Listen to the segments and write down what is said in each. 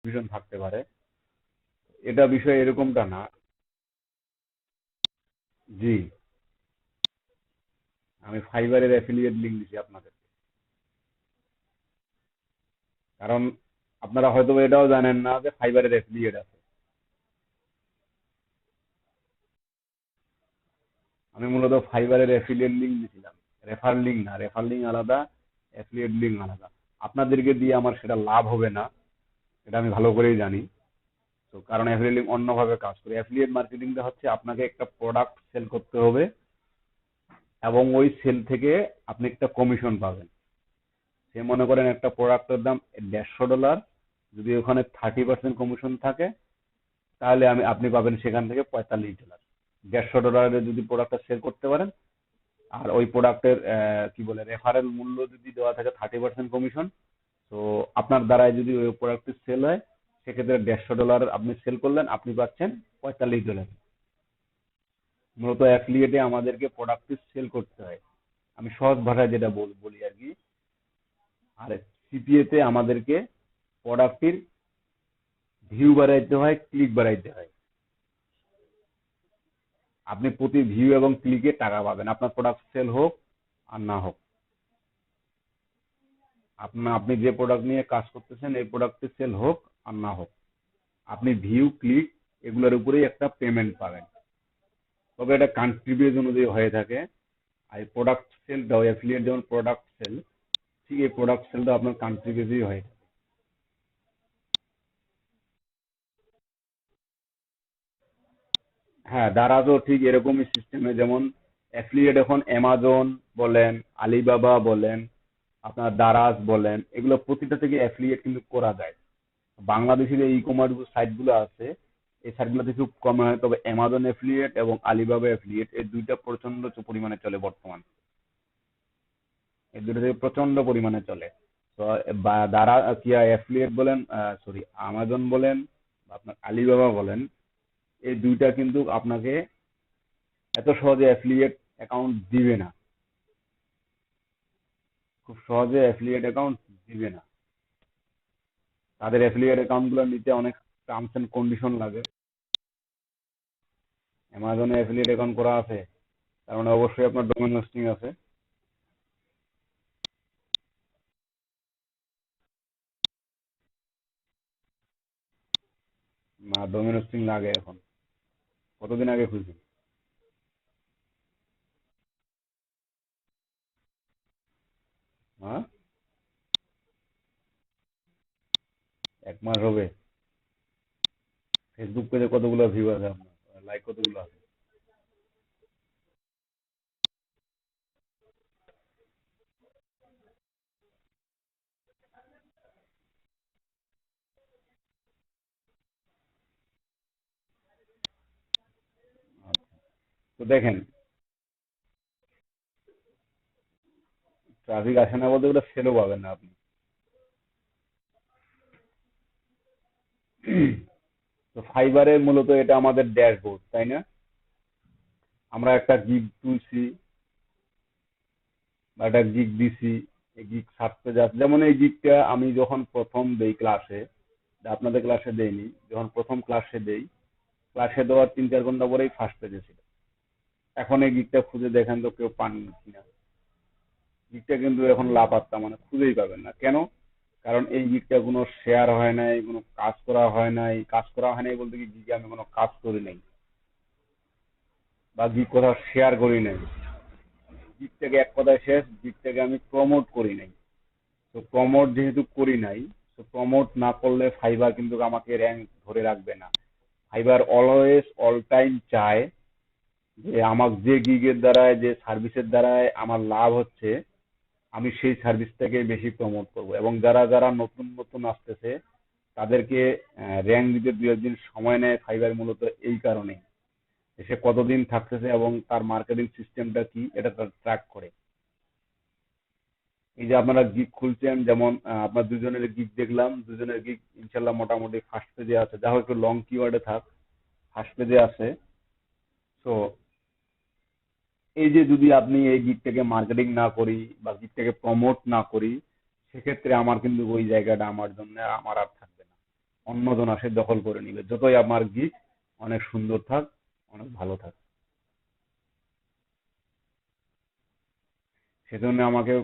Commission থাকতে পারে। এটা বিষয় এরকমটা না। জি, আমি ফাইবারের অ্যাফিলিয়েট লিংক দিছি আপনাদের। কারণ আপনারা হয়তো এটাও জানেন না যে ফাইবারের অ্যাফিলিয়েট আছে। আমি মূলত ফাইবারের অ্যাফিলিয়েট লিংক দিছিলাম। রেফার লিংক না, রেফার লিংক আলাদা, অ্যাফিলিয়েট লিংক আলাদা। আপনাদেরকে দিয়ে আমার সেটা লাভ হবে না, এটা আমি ভালো করেই জানি। তো কারণ অ্যাফিলিয়েট লিংক অন্যভাবে কাজ করে। অ্যাফিলিয়েট মার্কেটিংটা হচ্ছে আপনাকে একটা প্রোডাক্ট সেল করতে হবে এবং ওই সেল থেকে আপনি একটা কমিশন পাবেন। সে মনে করেন একটা প্রোডাক্টের দাম $150, যদি ওখানে 30% কমিশন থাকে তাহলে আপনি পাবেন সেখান থেকে $45। $150 যদি প্রোডাক্টটা সেল করতে পারেন, আর ওই প্রোডাক্টের কি বলে রেফারেল মূল্য যদি দেওয়া থাকে 30% কমিশন, তো আপনার দ্বারাই যদি ওই প্রোডাক্টটি সেল হয়, সেক্ষেত্রে $150 আপনি সেল করলেন, আপনি পাচ্ছেন $45। মূলত অ্যাফিলিয়েটে আমাদেরকে প্রোডাক্টটি সেল করতে হয়, আমি সহজ ভাষায় যেটা বলি আর কি। আর সিপিএ তে আমাদেরকে প্রোডাক্টটির ভিউ বাড়াইতে হয়, ক্লিক বাড়াইতে হয়। আপনি প্রতি ভিউ এবং ক্লিকে টাকা পাবেন, আপনার প্রোডাক্ট সেল হোক আর না হোক। আপনি যে প্রোডাক্ট নিয়ে কাজ করতেছেন এই প্রোডাক্টটি সেল হোক আর না হোক, আপনি ভিউ ক্লিক এগুলোর উপরেই একটা পেমেন্ট পাবেন। তবে এটা কান্ট্রি বেজ অনুযায়ী হয়ে থাকে। আর প্রোডাক্ট সেলটাও অ্যাফিলিয়েট যেমন প্রোডাক্ট সেল, ঠিক এই প্রোডাক্ট সেলটা আপনার কান্ট্রি বেজেই হয়ে থাকে। হ্যাঁ, দারাজও ঠিক এরকমই সিস্টেমে। যেমন অ্যাফিলিয়েট এখন অ্যামাজন বলেন, আলিবাবা বলেন, আপনার দারাজ বলেন, এগুলো প্রতিটা থেকে অ্যাফিলিয়েট কিন্তু করা যায়। বাংলাদেশে যে ই কমার্স সাইট গুলো আছে, এই সাইট গুলোতে খুব কম হয়, তবে অ্যামাজন অ্যাফিলিয়েট এবং আলিবাবা অ্যাফিলিয়েট এই দুইটা প্রচন্ড পরিমাণে চলে বর্তমান। এই দুটো থেকে প্রচন্ড পরিমাণে চলে। তো দ্বারা কি অ্যাফিলিয়েট বলেন, সরি আমাজন বলেন বা আপনার আলিবাবা বলেন, এই দুইটা কিন্তু আপনাকে এত সহজে অ্যাফিলিয়েট অ্যাকাউন্ট দিবে না, খুব সহজে অ্যাফিলিয়েট অ্যাকাউন্ট দিবে না। তাদের অ্যাফিলিয়েট অ্যাকাউন্ট গুলো নিতে অনেক টার্মস এন্ড কন্ডিশন লাগে। অ্যামাজনে অ্যাফিলিয়েট অ্যাকাউন্ট করা আছে, তার মানে অবশ্যই আপনার ডোমেন হোস্টিং আছে। না, ডোমেন হোস্টিং লাগে এখন। কতদিন আগে খুলছেন? হ্যাঁ, 1 মাস হবে। ফেসবুক পেজে কতগুলো ভিউ আছে আপনার, লাইক কতগুলো আছে? আচ্ছা, তো দেখেন, ট্রাফিক আসে না বলতে ওটা সেলও পাবেন না আপনি। তো ফাইবারে মূলত এটা আমাদের ড্যাশবোর্ড, তাই না? আমরা একটা গিগ তুলছি বা একটা গিগ দিছি, এই গিগ ছাড়তে যাচ্ছে। যেমন এই গিগটা আমি যখন প্রথম দেই ক্লাসে, আপনাদের ক্লাসে দেইনি, যখন প্রথম ক্লাসে দেই, ক্লাসে দেওয়ার 3-4 ঘন্টা পরেই ফার্স্ট পেজে ছিল। এখন এই গিগটা খুঁজে দেখেন তো কেউ পান কিনা। গিগটা কিন্তু এখন লাপাত্তা, মানে খুঁজেই পাবেন না। কেন? কারণ এই গিগটা কোনো শেয়ার হয় নাই, কোনো কাজ করা হয় নাই। কাজ করা হয় নাই বলতে কি, গিগে আমি কোনো কাজ করি নাই বা গিগ কোথাও শেয়ার করি নাই। গিগটাকে এক কথায় শেষ, গিগটাকে আমি প্রমোট করি নাই। তো প্রমোট যেহেতু করি নাই, তো প্রমোট না করলে ফাইবার কিন্তু আমাকে র্যাঙ্ক ধরে রাখবে না। ফাইবার অলওয়েজ অল টাইম চায় যে আমার যে গিগের দ্বারায়, যে সার্ভিসের দ্বারায় আমার লাভ হচ্ছে, আমি সেই সার্ভিসটাকে বেশি প্রমোট করব। এবং যারা যারা নতুন নতুন আসতেছে তাদেরকে র্যাঙ্ক দিতে 2-1 দিন সময় নেয় ফাইবার, মূলত এই কারণেই। সে কতদিন থাকতেছে এবং তার মার্কেটিং সিস্টেমটা কি এটা তার ট্র্যাক করে। এই যে আপনারা গিগ খুলছেন, যেমন আপনার দুজনের গিগ দেখলাম, দুজনের গিগ ইনশাল্লাহ মোটামুটি ফার্স্ট পেজে আছে, যা হোক একটু লং কিওয়ার্ডে থাক, ফার্স্ট পেজে আছে। তো এই যে যদি আপনি এই গিগটাকে মার্কেটিং না করি বা গিগটাকে প্রমোট না করি, সেক্ষেত্রে আমার কিন্তু ওই জায়গাটা আমার জন্য আমার আর থাকবে না। অন্যজন আসে দখল করে নিবে, যতই আমার গিগ অনেক সুন্দর থাক, অনেক ভালো থাক। সেজন্য আমাকে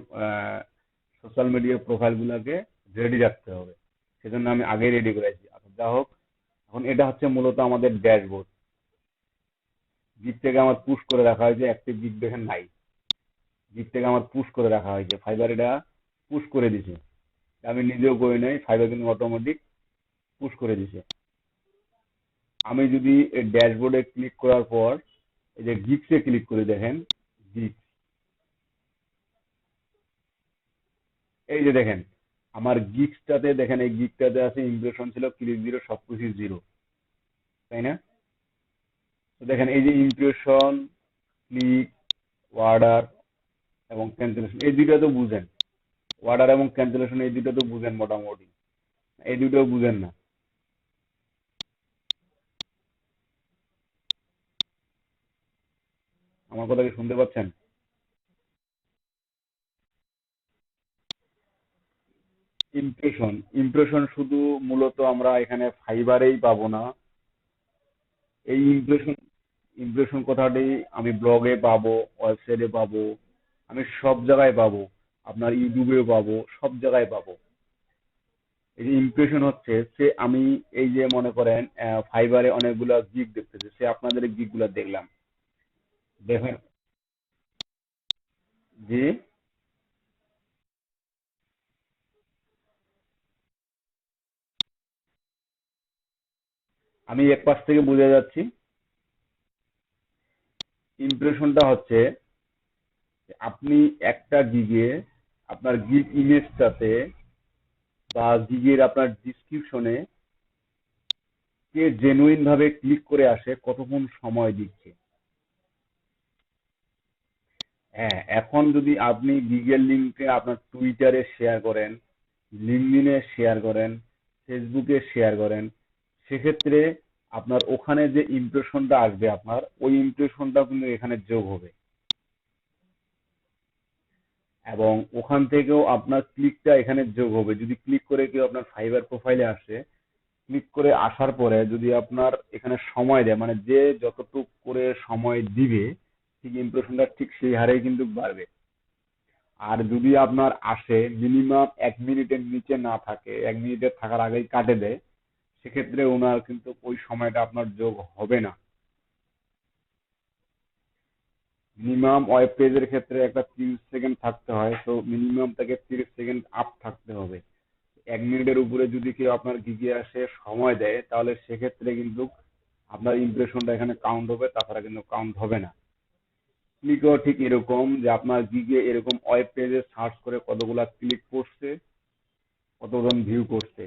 সোশ্যাল মিডিয়া প্রোফাইল গুলাকে রেডি রাখতে হবে। সেজন্য আমি আগেই রেডি করেছি। আচ্ছা, যা হোক, এখন এটা হচ্ছে মূলত আমাদের ড্যাশবোর্ড। গিগ থেকে আমার পুশ করে রাখা হয়েছে, অ্যাক্টিভ গিগ দেখেন নাই। গিগ থেকে আমার পুশ করে রাখা হয়েছে, ফাইবার এটা পুশ করে দিছে। আমি নিজেও করি নাই, ফাইবার কিন্তু অটোমেটিক পুশ করে দিছে। আমি যদি এই ড্যাশবোর্ডে ক্লিক করার পর এই যে গিগসে ক্লিক করে দেখেন, গিগ, এই যে দেখেন আমার গিগসটাতে দেখেন, এই গিগটাতে আছে ইমপ্রেশন ছিল, ক্লিক জিরো, সবকিছু জিরো, তাই না? তো দেখেন এই যে ইমপ্রেশন, ক্লিক, অর্ডার এবং ক্যান্সেলেশন, এই দুইটা তো বুঝেন। অর্ডার এবং ক্যান্সেলেশন এই দুইটা তো বুঝেন মোটামুটি, এই দুটোও বুঝেন না? আমার কথা কি শুনতে পাচ্ছেন? ইমপ্রেশন, ইমপ্রেশন শুধু মূলত আমরা এখানে ফাইবারেই পাবো না। এই ইমপ্রেশন, ইমপ্রেশন কথাটি আমি ব্লগে পাবো, ওয়েবসাইটে পাবো, আমি সব জায়গায় পাবো, আপনার ইউটিউবেও পাবো, সব জায়গায় পাবো। এই যে ইমপ্রেশন হচ্ছে সে, আমি এই যে মনে করেন ফাইবারে অনেকগুলা গিগ দেখতেছি, সে আপনাদের গিগ গুলা দেখলাম, দেখেন। জি, আমি এক পাশ থেকে বুঝে যাচ্ছি। ইমপ্রেশনটা হচ্ছে যে আপনি একটা গিগে আপনার গিগ ইমেজটাতে বা গিগের আপনার ডিসক্রিপশনে কে জেনুইন ভাবে ক্লিক করে আসে, কতক্ষণ সময় দিচ্ছে। হ্যাঁ, এখন যদি আপনি গিগের লিঙ্কে আপনার টুইটারে শেয়ার করেন, লিঙ্কডইনে শেয়ার করেন, ফেসবুকে শেয়ার করেন, সেক্ষেত্রে আপনার ওখানে যে ইমপ্রেশনটা আসবে, আপনার ওই ইমপ্রেশনটা কিন্তু এখানে যোগ হবে, এবং ওখান থেকেও আপনার ক্লিকটা এখানে যোগ হবে। যদি ক্লিক করে কেউ আপনার ফাইবার প্রোফাইলে আসে, ক্লিক করে আসার পরে যদি আপনার এখানে সময় দেয়, মানে যে যতটুক করে সময় দিবে, ঠিক ইমপ্রেশনটা ঠিক সেই হারেই কিন্তু বাড়বে। আর যদি আপনার আসে মিনিমাম 1 মিনিটের নিচে না থাকে, 1 মিনিটের থাকার আগেই কাটে দেয়, সেক্ষেত্রে ওনার কিন্তু ওই সময়টা আপনার যোগ হবে না। মিনিমাম ওয়েব পেজের ক্ষেত্রে একটা 30 সেকেন্ড থাকতে হয়, তো মিনিমাম তাকে 30 সেকেন্ড আপ থাকতে হবে। 1 মিনিটের উপরে যদি কেউ আপনার গিগে আসে সময় দেয়, তাহলে সেক্ষেত্রে কিন্তু আপনার ইমপ্রেশনটা এখানে কাউন্ট হবে, তাছাড়া কিন্তু কাউন্ট হবে না। ক্লিকও ঠিক এরকম, যে আপনার গিগে এরকম ওয়েব পেজে সার্চ করে কতগুলা ক্লিক করছে, কতজন ভিউ করছে।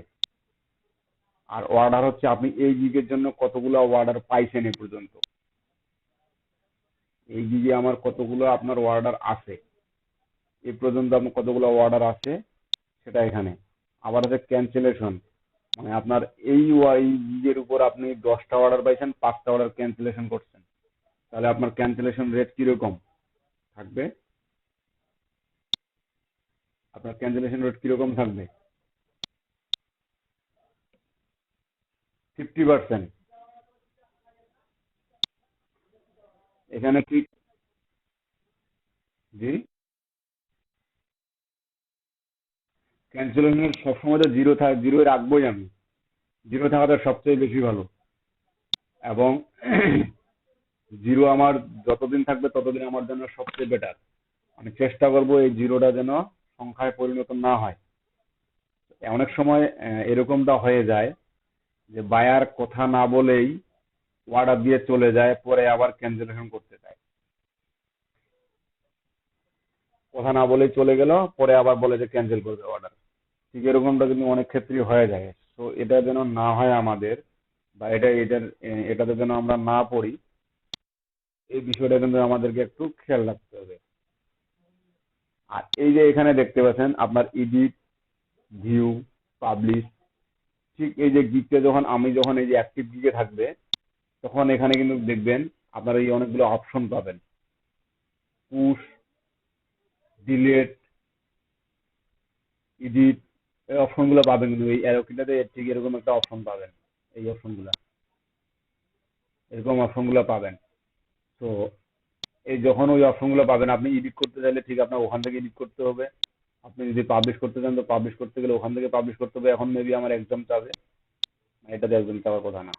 আর অর্ডার হচ্ছে আপনি এই গিগের জন্য কতগুলো অর্ডার পাইছেন এ পর্যন্ত, এই গিগে আমার কতগুলো আপনার অর্ডার আছে, এ পর্যন্ত আপনার কতগুলো অর্ডার আছে সেটা এখানে। আবার আছে ক্যান্সেলেশন, মানে আপনার এই গিগের উপর আপনি 10টা অর্ডার পাইছেন, 5টা অর্ডার ক্যান্সেলেশন করছেন, তাহলে আপনার ক্যান্সেলেশন রেট কিরকম থাকবে? আপনার ক্যান্সেলেশন রেট কিরকম থাকবে? 50%। এখানে কি? জি, ক্যান্সেলেশন সবসময় তো জিরো থাকে, জিরোই রাখবোই আমি। জিরো থাকাটা সবচেয়ে বেশি ভালো। এবং জিরো আমার যতদিন থাকবে ততদিন আমার জন্য সবচেয়ে বেটার। আমি চেষ্টা করব এই জিরোটা যেন সংখ্যায় পরিণত না হয়। অনেক সময় এরকমটা হয়ে যায় যে বায়ার কথা না বলেই অর্ডার দিয়ে চলে যায়, পরে আবার ক্যান্সেলেশন করতে চায়। কথা না বলেই চলে গেল, পরে আবার বলে যে ক্যান্সেল করবে অর্ডার। ঠিক এরকমটা কিন্তু অনেক ক্ষেত্রেই হয়ে যায়। তো এটা যেন না হয় আমাদের, বা এটাতে যেন আমরা না পড়ি, এই বিষয়টা কিন্তু আমাদেরকে একটু খেয়াল রাখতে হবে। আর এই যে এখানে দেখতে পাচ্ছেন আপনার এডিট, ভিউ, পাবলিশ, ঠিক এই যে গিগটা যখন এই যে অ্যাক্টিভ গিগে থাকবে, তখন এখানে কিন্তু দেখবেন আপনারা এই অনেকগুলো অপশন পাবেন। পুশ, ডিলেট, এডিট, এই অপশনগুলো পাবেন, কিন্তু এই অ্যারোকিটাতে ঠিক এরকম একটা অপশন পাবেন। এই অপশনগুলো, এরকম অপশনগুলো পাবেন। তো এই যখন ওই অপশনগুলো পাবেন, আপনি এডিট করতে চাইলে ঠিক আপনার ওখান থেকে এডিট করতে হবে। আপনি যদি পাবলিশ করতে চান তো পাবলিশ করতে গেলে ওখান থেকে পাবলিশ করতে হবে। এখন মেবি আমার এক্সাম চাবে, এটাতে একদম চাওয়ার কথা না।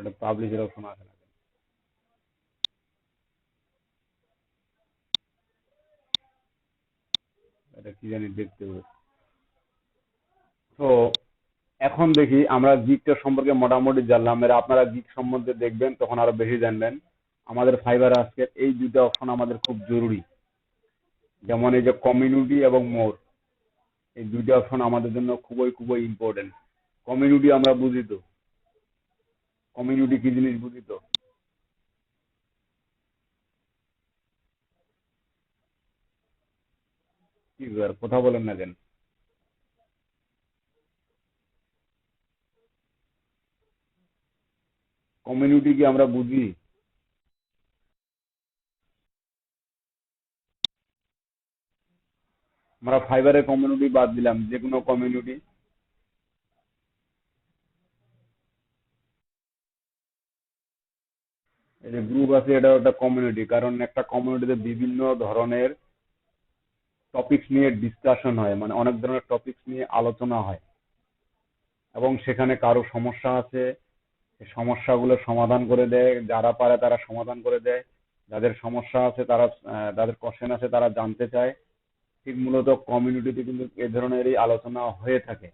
এটা পাবলিশের অপশন আছে না, এটা কি জানি দেখতে হবে। তো এখন দেখি, আমরা গিগটার সম্পর্কে মোটামুটি জানলাম, এর আপনারা গিগ সম্বন্ধে দেখবেন তখন আরো বেশি জানবেন। আমাদের ফাইবার আজকের এই দুটো অপশন আমাদের খুব জরুরি, যেমন এই যে কমিউনিটি এবং মোর, এই দুইটা অপশন আমাদের জন্য খুবই খুবই ইম্পর্টেন্ট। কমিউনিটি আমরা বুঝি তো, কমিউনিটি কি জিনিস বুঝি তো? কি ব্যাপার, কথা বলেন না কেন? কমিউনিটি কি আমরা বুঝি? আমরা ফাইবারের কমিউনিটি বাদ দিলাম, যে কোনো কমিউনিটি। এই যে গ্রুপ আছে, এটা একটা কমিউনিটি, কারণ একটা কমিউনিটিতে বিভিন্ন ধরনের টপিকস নিয়ে ডিসকাশন হয়, মানে অনেক ধরনের টপিকস নিয়ে আলোচনা হয়, এবং সেখানে কারো সমস্যা আছে, সেই সমস্যাগুলো সমাধান করে দেয়, যারা পারে তারা সমাধান করে দেয়, যাদের সমস্যা আছে তারা যাদের কোশ্চেন আছে তারা জানতে চায়। ঠিক মূলত কমিউনিটিতে কিন্তু এ ধরনেরই আলোচনা হয়ে থাকে।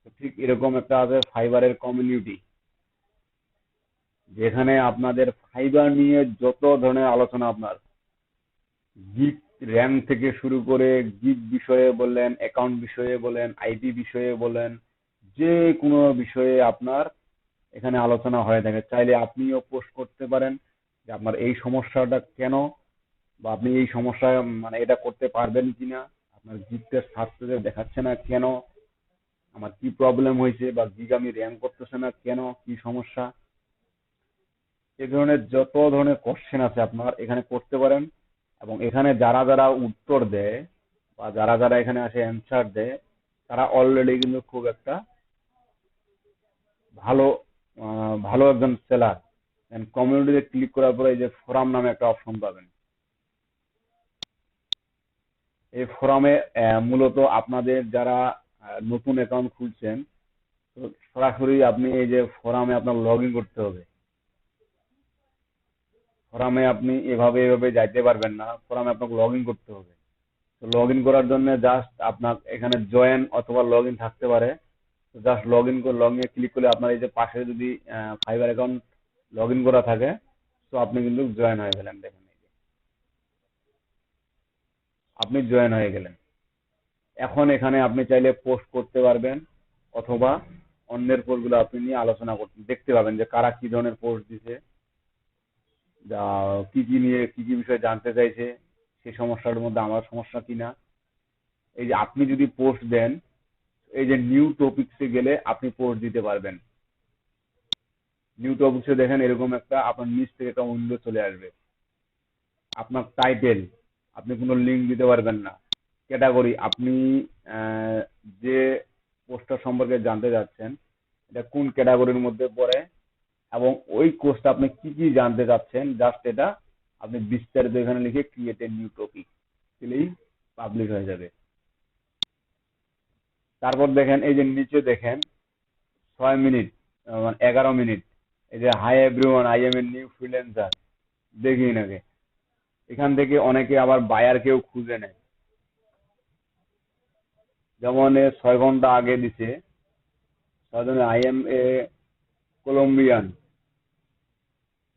তো ঠিক এরকম একটা আছে ফাইবারের কমিউনিটি, যেখানে আপনাদের ফাইবার নিয়ে যত ধরনের আলোচনা, আপনার গিগ র্যাম থেকে শুরু করে গিগ বিষয়ে বলেন, অ্যাকাউন্ট বিষয়ে বলেন, আইটি বিষয়ে বলেন, যে কোনো বিষয়ে আপনার এখানে আলোচনা হয়ে থাকে। চাইলে আপনিও পোস্ট করতে পারেন যে আপনার এই সমস্যাটা কেন, বা আপনি এই সমস্যা মানে এটা করতে পারবেন কিনা, আপনার গিগটা সাকসেস দেখাচ্ছে না কেন, আমার কি প্রবলেম হয়েছে, বা গিগ আমি র্যাঙ্ক করতেছে না কেন, কি সমস্যা, এই ধরনের যত ধরনের কোশ্চেন আছে আপনার এখানে করতে পারেন। এবং এখানে যারা যারা উত্তর দেয়, বা যারা যারা এখানে আসে অ্যান্সার দেয়, তারা অলরেডি কিন্তু খুব একটা ভালো ভালো একজন সেলার। কমিউনিটিতে ক্লিক করার পরে এই যে ফোরাম নামে একটা অপশন পাবেন। এই ফোরামে মূলত আপনাদের যারা নতুন অ্যাকাউন্ট খুলছেন, তো সরাসরি আপনি এই যে ফোরামে আপনার লগ ইন করতে হবে। ফোরামে আপনি এভাবে এভাবে যাইতে পারবেন না, ফোরামে আপনাকে লগ ইন করতে হবে। তো লগ ইন করার জন্য জাস্ট আপনার এখানে জয়েন অথবা লগ ইন থাকতে পারে। তো জাস্ট লগ ইনে ক্লিক করলে আপনার এই যে পাশে যদি ফাইবার অ্যাকাউন্ট লগ ইন করা থাকে, তো আপনি কিন্তু জয়েন হয়ে গেলেন। দেখেন এই যে আপনি জয়েন হয়ে গেলেন। এখন এখানে আপনি চাইলে পোস্ট করতে পারবেন, অথবা অন্যের পোস্টগুলো আপনি নিয়ে আলোচনা করতে দেখতে পাবেন যে কারা কি ধরনের পোস্ট দিছে, যা কি কি নিয়ে কি কি বিষয়ে জানতে চাইছে, সেই সমস্যার মধ্যে আমার সমস্যা কিনা। এই যে আপনি যদি পোস্ট দেন, এই যে নিউ টপিকসে গেলে আপনি পোস্ট দিতে পারবেন। নিউ টপিকসে দেখেন এরকম একটা আপনার নিচ থেকে একটা উইন্ডো চলে আসবে। আপনার টাইটেল, আপনি কোনো লিঙ্ক দিতে পারবেন না। ক্যাটাগরি, আপনি আহ, যে পোস্টটা সম্পর্কে জানতে চাচ্ছেন এটা কোন ক্যাটাগরির মধ্যে পড়ে, এবং ওই কোর্সটা আপনি কি কি জানতে চাচ্ছেন, জাস্ট এটা আপনি বিস্তারিত এখানে লিখে ক্রিয়েট এ নিউ টপিক দিলেই পাবলিশ হয়ে যাবে। তারপর দেখেন এই যে নিচে দেখেন 6 মিনিট, মানে 11 মিনিট, এই যে hi everyone, I am a new freelancer, দেখি নাকি এখান থেকে অনেকে আবার বায়ার কেউ খুঁজে নেয়। যেমন 6 ঘন্টা আগে দিছে, I am a Colombian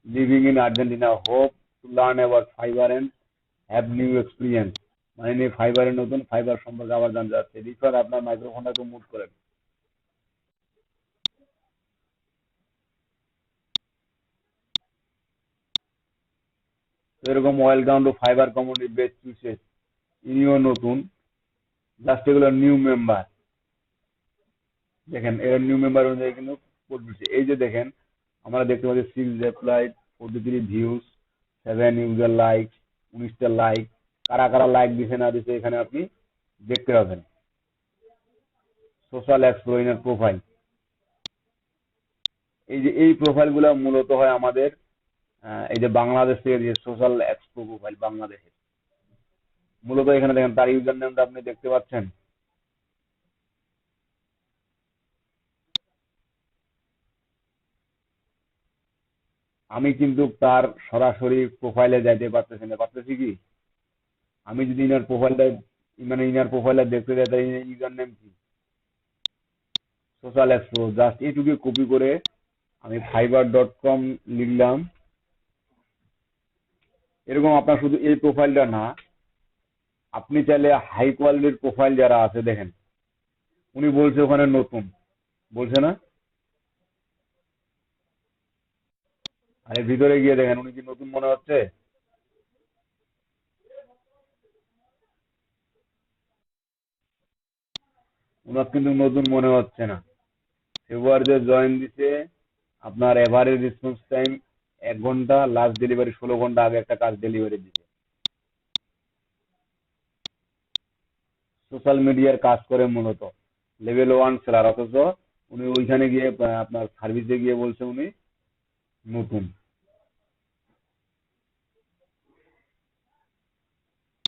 living in Argentina, hope to learn about fibre and have new experience. মানে নিয়ে ফাইবারের নতুন, ফাইবার সম্পর্কে আবার জানতে চাচ্ছে। রিফার আপনার মাইক্রোফোনটা একটু মুট করেন। তো এরকম welcome to fibre community best choices, ইনিও নতুন, জাস্ট এগুলো নিউ মেম্বার। দেখেন এর নিউ মেম্বার অনুযায়ী কিন্তু পোস্ট দিচ্ছে। এই যে দেখেন আমরা দেখতে পাচ্ছি 6 রিপ্লাই, 43 ভিউজ, 7 ইউজার লাইক, 19টা লাইক। কারা কারা লাইক দিছে না দিছে এখানে আপনি দেখতে পাবেন। সোশ্যাল এক্সপ্লোর প্রোফাইল, এই যে এই প্রোফাইল গুলা মূলত হয় আমাদের এই যে বাংলাদেশের যে সোশ্যাল এক্সপো প্রোফাইল বাংলাদেশের, মূলত এখানে দেখেন তার ইউজার নেমটা আপনি দেখতে পাচ্ছেন। আমি কিন্তু তার সরাসরি প্রোফাইলে যাইতে পারতেছি না, পারতেছি কি? আমি যদি ইনার প্রোফাইলটা মানে ইনার প্রোফাইলটা দেখতে যাই তাই ইউজার নেম কি সোশ্যাল এক্সপ্লো, জাস্ট এইটুকু কপি করে আমি fiverr.com লিখলাম। এরকম আপনার শুধু এই প্রোফাইলটা না, আপনি চাইলে হাই কোয়ালিটির প্রোফাইল যারা আছে দেখেন, উনি বলছে ওখানে নতুন, বলছে না? আরে ভিতরে গিয়ে দেখেন উনি কি নতুন মনে হচ্ছে? উনার কিন্তু নতুন মনে হচ্ছে না। ফেব্রুয়ারিতে জয়েন দিছে, আপনার এভারেজ রেসপন্স টাইম 1 ঘন্টা, লাস্ট ডেলিভারি 16 ঘন্টা আগে একটা কাজ ডেলিভারি দিছে। সোশ্যাল মিডিয়ার কাজ করে মূলত, লেভেল 1 সেলার, অথচ উনি ওইখানে গিয়ে আপনার সার্ভিসে গিয়ে বলছে উনি নতুন।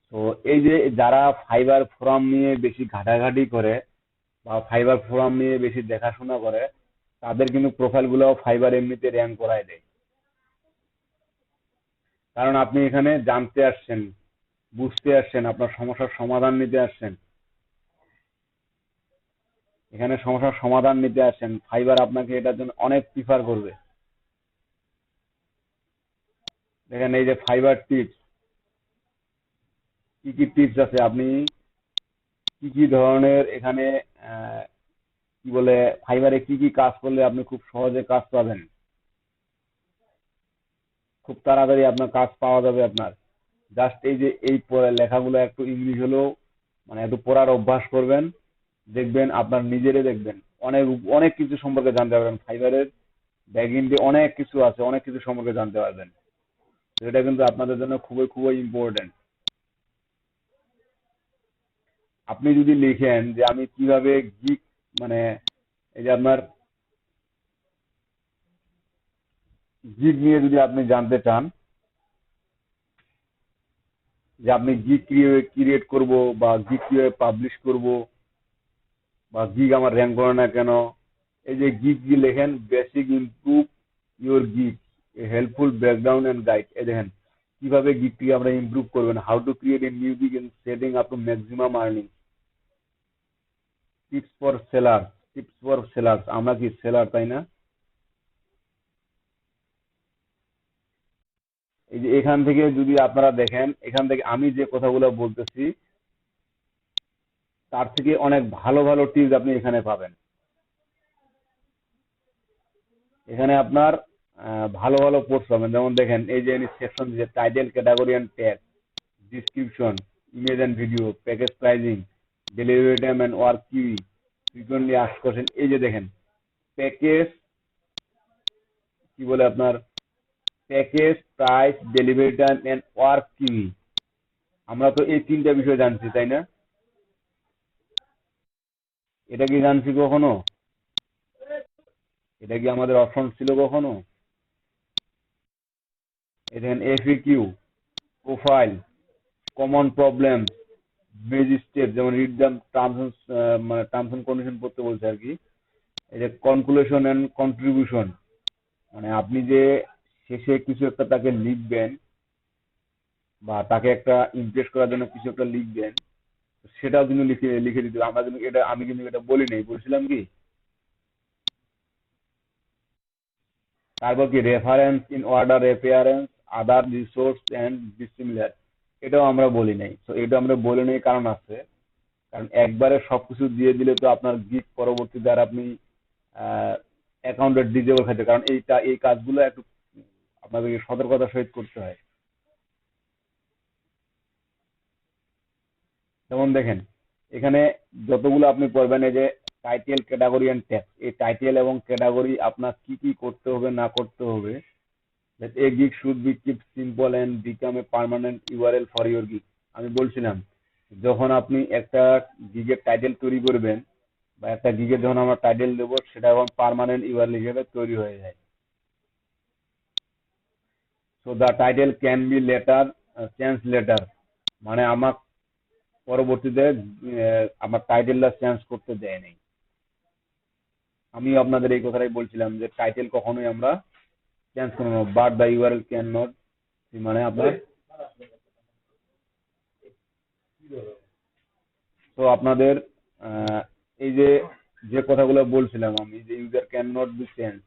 তো এই যে যারা ফাইবার ফোরাম নিয়ে বেশি ঘাটাঘাটি করে বা ফাইবার ফোরাম নিয়ে বেশি দেখাশোনা করে, তাদের কিন্তু প্রোফাইল গুলো ফাইবার এমনিতে র্যাঙ্ক করায় দেয়। কারণ আপনি এখানে জানতে আসছেন, বুঝতে আসছেন, আপনার সমস্যার সমাধান নিতে আসছেন। এখানে সমস্যার সমাধান নিতে আসছেন, ফাইবার আপনাকে এটার জন্য অনেক প্রিফার করবে। দেখেন এই যে ফাইবার টিপস, কি কি টিপস আছে, আপনি কি কি ধরনের এখানে কি বলে ফাইবারে কি কি কাজ করলে আপনি খুব সহজে কাজ পাবেন, খুব তাড়াতাড়ি আপনার কাজ পাওয়া যাবে আপনার। জাস্ট এই যে এই লেখাগুলো একটু ইংলিশ হলেও মানে একটু পড়ার অভ্যাস করবেন, দেখবেন আপনার নিজেরই দেখবেন অনেক অনেক কিছু সম্পর্কে জানতে পারবেন। ফাইবারের ব্যাকএন্ডে অনেক কিছু আছে, অনেক কিছু সম্পর্কে জানতে পারবেন। তো এটা কিন্তু আপনাদের জন্য খুবই খুবই ইম্পর্টেন্ট। আপনি যদি লিখেন যে আমি কিভাবে গিগ মানে এই যে আপনার গিগ নিয়ে যদি আপনি জানতে চান, যে আপনি গিগ কিভাবে ক্রিয়েট করব বা গিগ কিভাবে পাবলিশ করব বা গিগ আমার র্যাঙ্ক করে না কেন, এই যে গিগ কি লেখেন, basic improve your gig, a helpful breakdown and guide. এই দেখেন কিভাবে গিগটি আমরা ইমপ্রুভ করবেন, how to create a new gig and setting up to maximum earning, tips for seller, tips for sellers, আমরা কি সেলার তাই না? এই যে এখান থেকে যদি আপনারা দেখেন, এখান থেকে আমি যে কথাগুলো বলতেছি তার থেকে অনেক ভালো ভালো টিপস আপনি এখানে পাবেন। এখানে আপনার ভালো ভালো পোস্ট পাবেন, যেমন দেখেন এই যে সেকশন যে title, category and tag, description, image and video, package pricing, delivery time and work queue, frequently asked question. এই যে দেখেন প্যাকেজ, কি বলে আপনার package, price, delivery time and work queue, আমরা তো এই 3টা বিষয় জানছি তাই না? এটা কি জানছি কখনো? এটা কি আমাদের অপশন ছিল কখনো? এই দেখেন FAQ, profile, common problem, base step, যেমন রিড দ্য টার্মস, মানে টার্মস এন্ড কন্ডিশন পড়তে বলছে আর কি। এই যে কনক্লুশন এন্ড কন্ট্রিবিউশন, মানে আপনি যে শেষে কিছু একটা তাকে লিখবেন বা তাকে একটা ইমপ্রেস করার জন্য কিছু একটা লিখবেন, সেটাও কিন্তু লিখে লিখে দিতে হবে। আমরা কিন্তু এটা, আমি কিন্তু এটা বলি নাই, বলছিলাম কি? তারপর কি reference in order appearance, other resource and dissimilar, এটাও আমরা বলি নাই। তো এটা আমরা বলি নাই কারণ আছে, কারণ একবারে সবকিছু দিয়ে দিলে তো আপনার গিগ পরবর্তীতে আর আপনি অ্যাকাউন্টের ডিজেবল খাইতে, কারণ এই কাজগুলো একটু আপনাদেরকে সতর্কতার সহিত করতে হয়। যেমন দেখেন এখানে যতগুলো আপনি পড়বেন, এই যে টাইটেল, ক্যাটাগরি এন্ড ট্যাগ, এই টাইটেল এবং ক্যাটাগরি আপনার কি কি করতে হবে না করতে হবে। that a gig should be kept simple and become a permanent URL for your gig। আমি বলছিলাম যখন আপনি একটা গিগের টাইটেল তৈরি করবেন বা একটা গিগের যখন আমরা টাইটেল দেবো, সেটা এখন পার্মানেন্ট ইউআরএল হিসেবে তৈরি হয়ে যায়। So the title can be letter change letter, মানে আমার পরবর্তীতে আমার টাইটেলটা চেঞ্জ করতে দেয় নাই। আমি আপনাদের এই কথাটাই বলছিলাম যে টাইটেল কখনোই আমরা চেঞ্জ করবো না, but the URL can not, মানে আপনার তো আপনাদের এই যে যে কথাগুলো বলছিলাম আমি, যে user can not be change,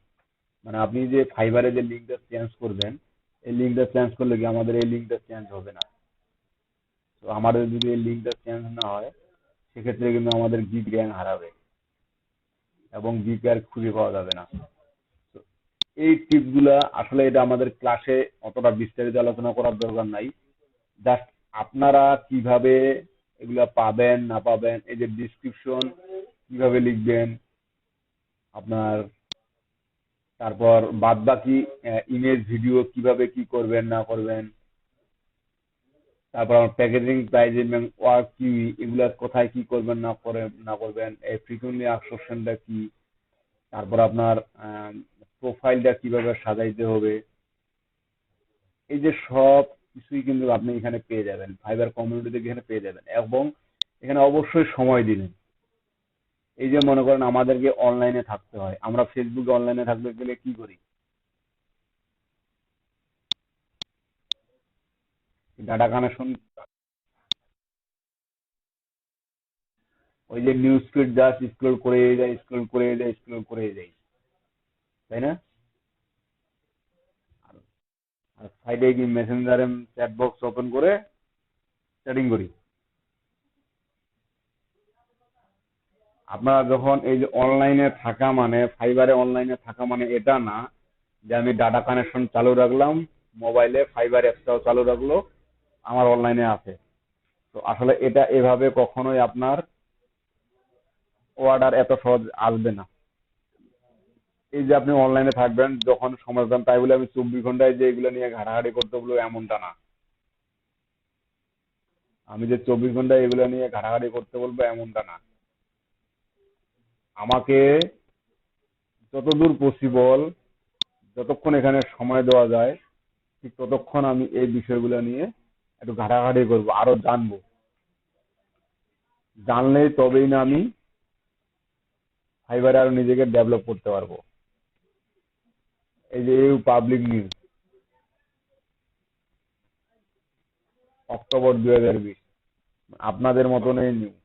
মানে আপনি যে ফাইবারে যে লিঙ্কটা চেঞ্জ করবেন, এই লিঙ্কটা চেঞ্জ করলে কি আমাদের এই লিঙ্কটা চেঞ্জ হবে না। তো আমাদের যদি এই লিঙ্কটা চেঞ্জ না হয়, সেক্ষেত্রে কিন্তু আমাদের গিগ র্যাঙ্ক হারাবে এবং গিগ আর খুঁজে পাওয়া যাবে না। তো এই টিপগুলা আসলে এটা আমাদের ক্লাসে অতটা বিস্তারিত আলোচনা করার দরকার নাই। জাস্ট আপনারা কিভাবে এগুলা পাবেন না পাবেন, এই যে ডিসক্রিপশন কিভাবে লিখবেন আপনার, তারপর বাদ বাকি ইমেজ ভিডিও কিভাবে কি করবেন না করবেন, তারপর প্যাকেজিং, প্রাইজিং, ওয়ার্ক কি, এগুলা কোথায় কি করবেন না করবেন, এই ফ্রিকুয়েন্টলি অ্যাবসর্পশনটা কি, তারপর আপনার প্রোফাইলটা কিভাবে সাজাইতে হবে, এই যে সব কিছুই কিন্তু আপনি এখানে পেয়ে যাবেন, ফাইবার কমিউনিটিতে এখানে পেয়ে যাবেন। এবং এখানে অবশ্যই সময় দিবেন। এই যে মনে করেন আমাদেরকে অনলাইনে থাকতে হয়, আমরা ফেসবুকে অনলাইনে থাকতে গেলে কি করি, ডাটা কানেকশন, ওই যে নিউজ ফিড জাস্ট স্ক্রল করে যায়, স্ক্রল করে যায়, স্ক্রল করে যায়, তাই না? আর সাইডে কি মেসেঞ্জারে চ্যাট বক্স ওপেন করে চ্যাটিং করি। আপনারা যখন এই যে অনলাইনে থাকা মানে, ফাইবারে অনলাইনে থাকা মানে এটা না যে আমি ডাটা কানেকশন চালু রাখলাম মোবাইলে, ফাইবার অ্যাপটাও চালু রাখলো, আমার অনলাইনে আছে। তো আসলে এটা এভাবে কখনোই আপনার অর্ডার এত সহজ আসবে না। এই যে আপনি অনলাইনে থাকবেন যখন সময় পান, তাই বলে আমি 24 ঘন্টায় যে এগুলো নিয়ে ঘাটাঘাটি করতে বলবো এমনটা না। আমি যে 24 ঘন্টায় এগুলো নিয়ে ঘাটাঘাটি করতে বলবো এমনটা না। আমাকে যতদূর পসিবল, যতক্ষণ এখানে সময় দেওয়া যায়, ঠিক ততক্ষণ আমি এই বিষয়গুলো নিয়ে একটু ঘাটাঘাটি করবো, আরো জানবো। জানলেই তবেই না আমি ফাইবারে আরো নিজেকে ডেভেলপ করতে পারবো। এই যে ইউ পাবলিক নিউজ, অক্টোবর 2020, আপনাদের মতন এই নিউজ,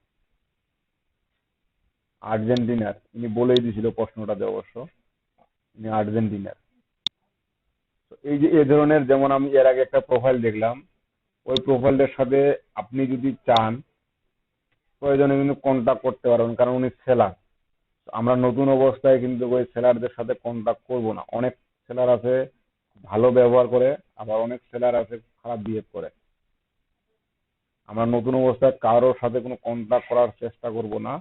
আর্জেন্টিনার, ইনি বলেই দিছিল প্রশ্নটাতে অবশ্য, ইনি আর্জেন্টিনার। তো এই যে এ ধরনের, যেমন আমি এর আগে একটা প্রোফাইল দেখলাম, ওই প্রোফাইলটার সাথে আপনি যদি চান প্রয়োজনে কিন্তু কন্ট্যাক্ট করতে পারবেন, কারণ উনি সেলার। আমরা নতুন অবস্থায় কিন্তু ওই সেলারদের সাথে কন্ট্যাক্ট করব না। অনেক সেলার আছে ভালো ব্যবহার করে, আবার অনেক সেলার আছে খারাপ বিহেভ করে। আমরা নতুন অবস্থায় কারোর সাথে কোনো কন্ট্যাক্ট করার চেষ্টা করব না।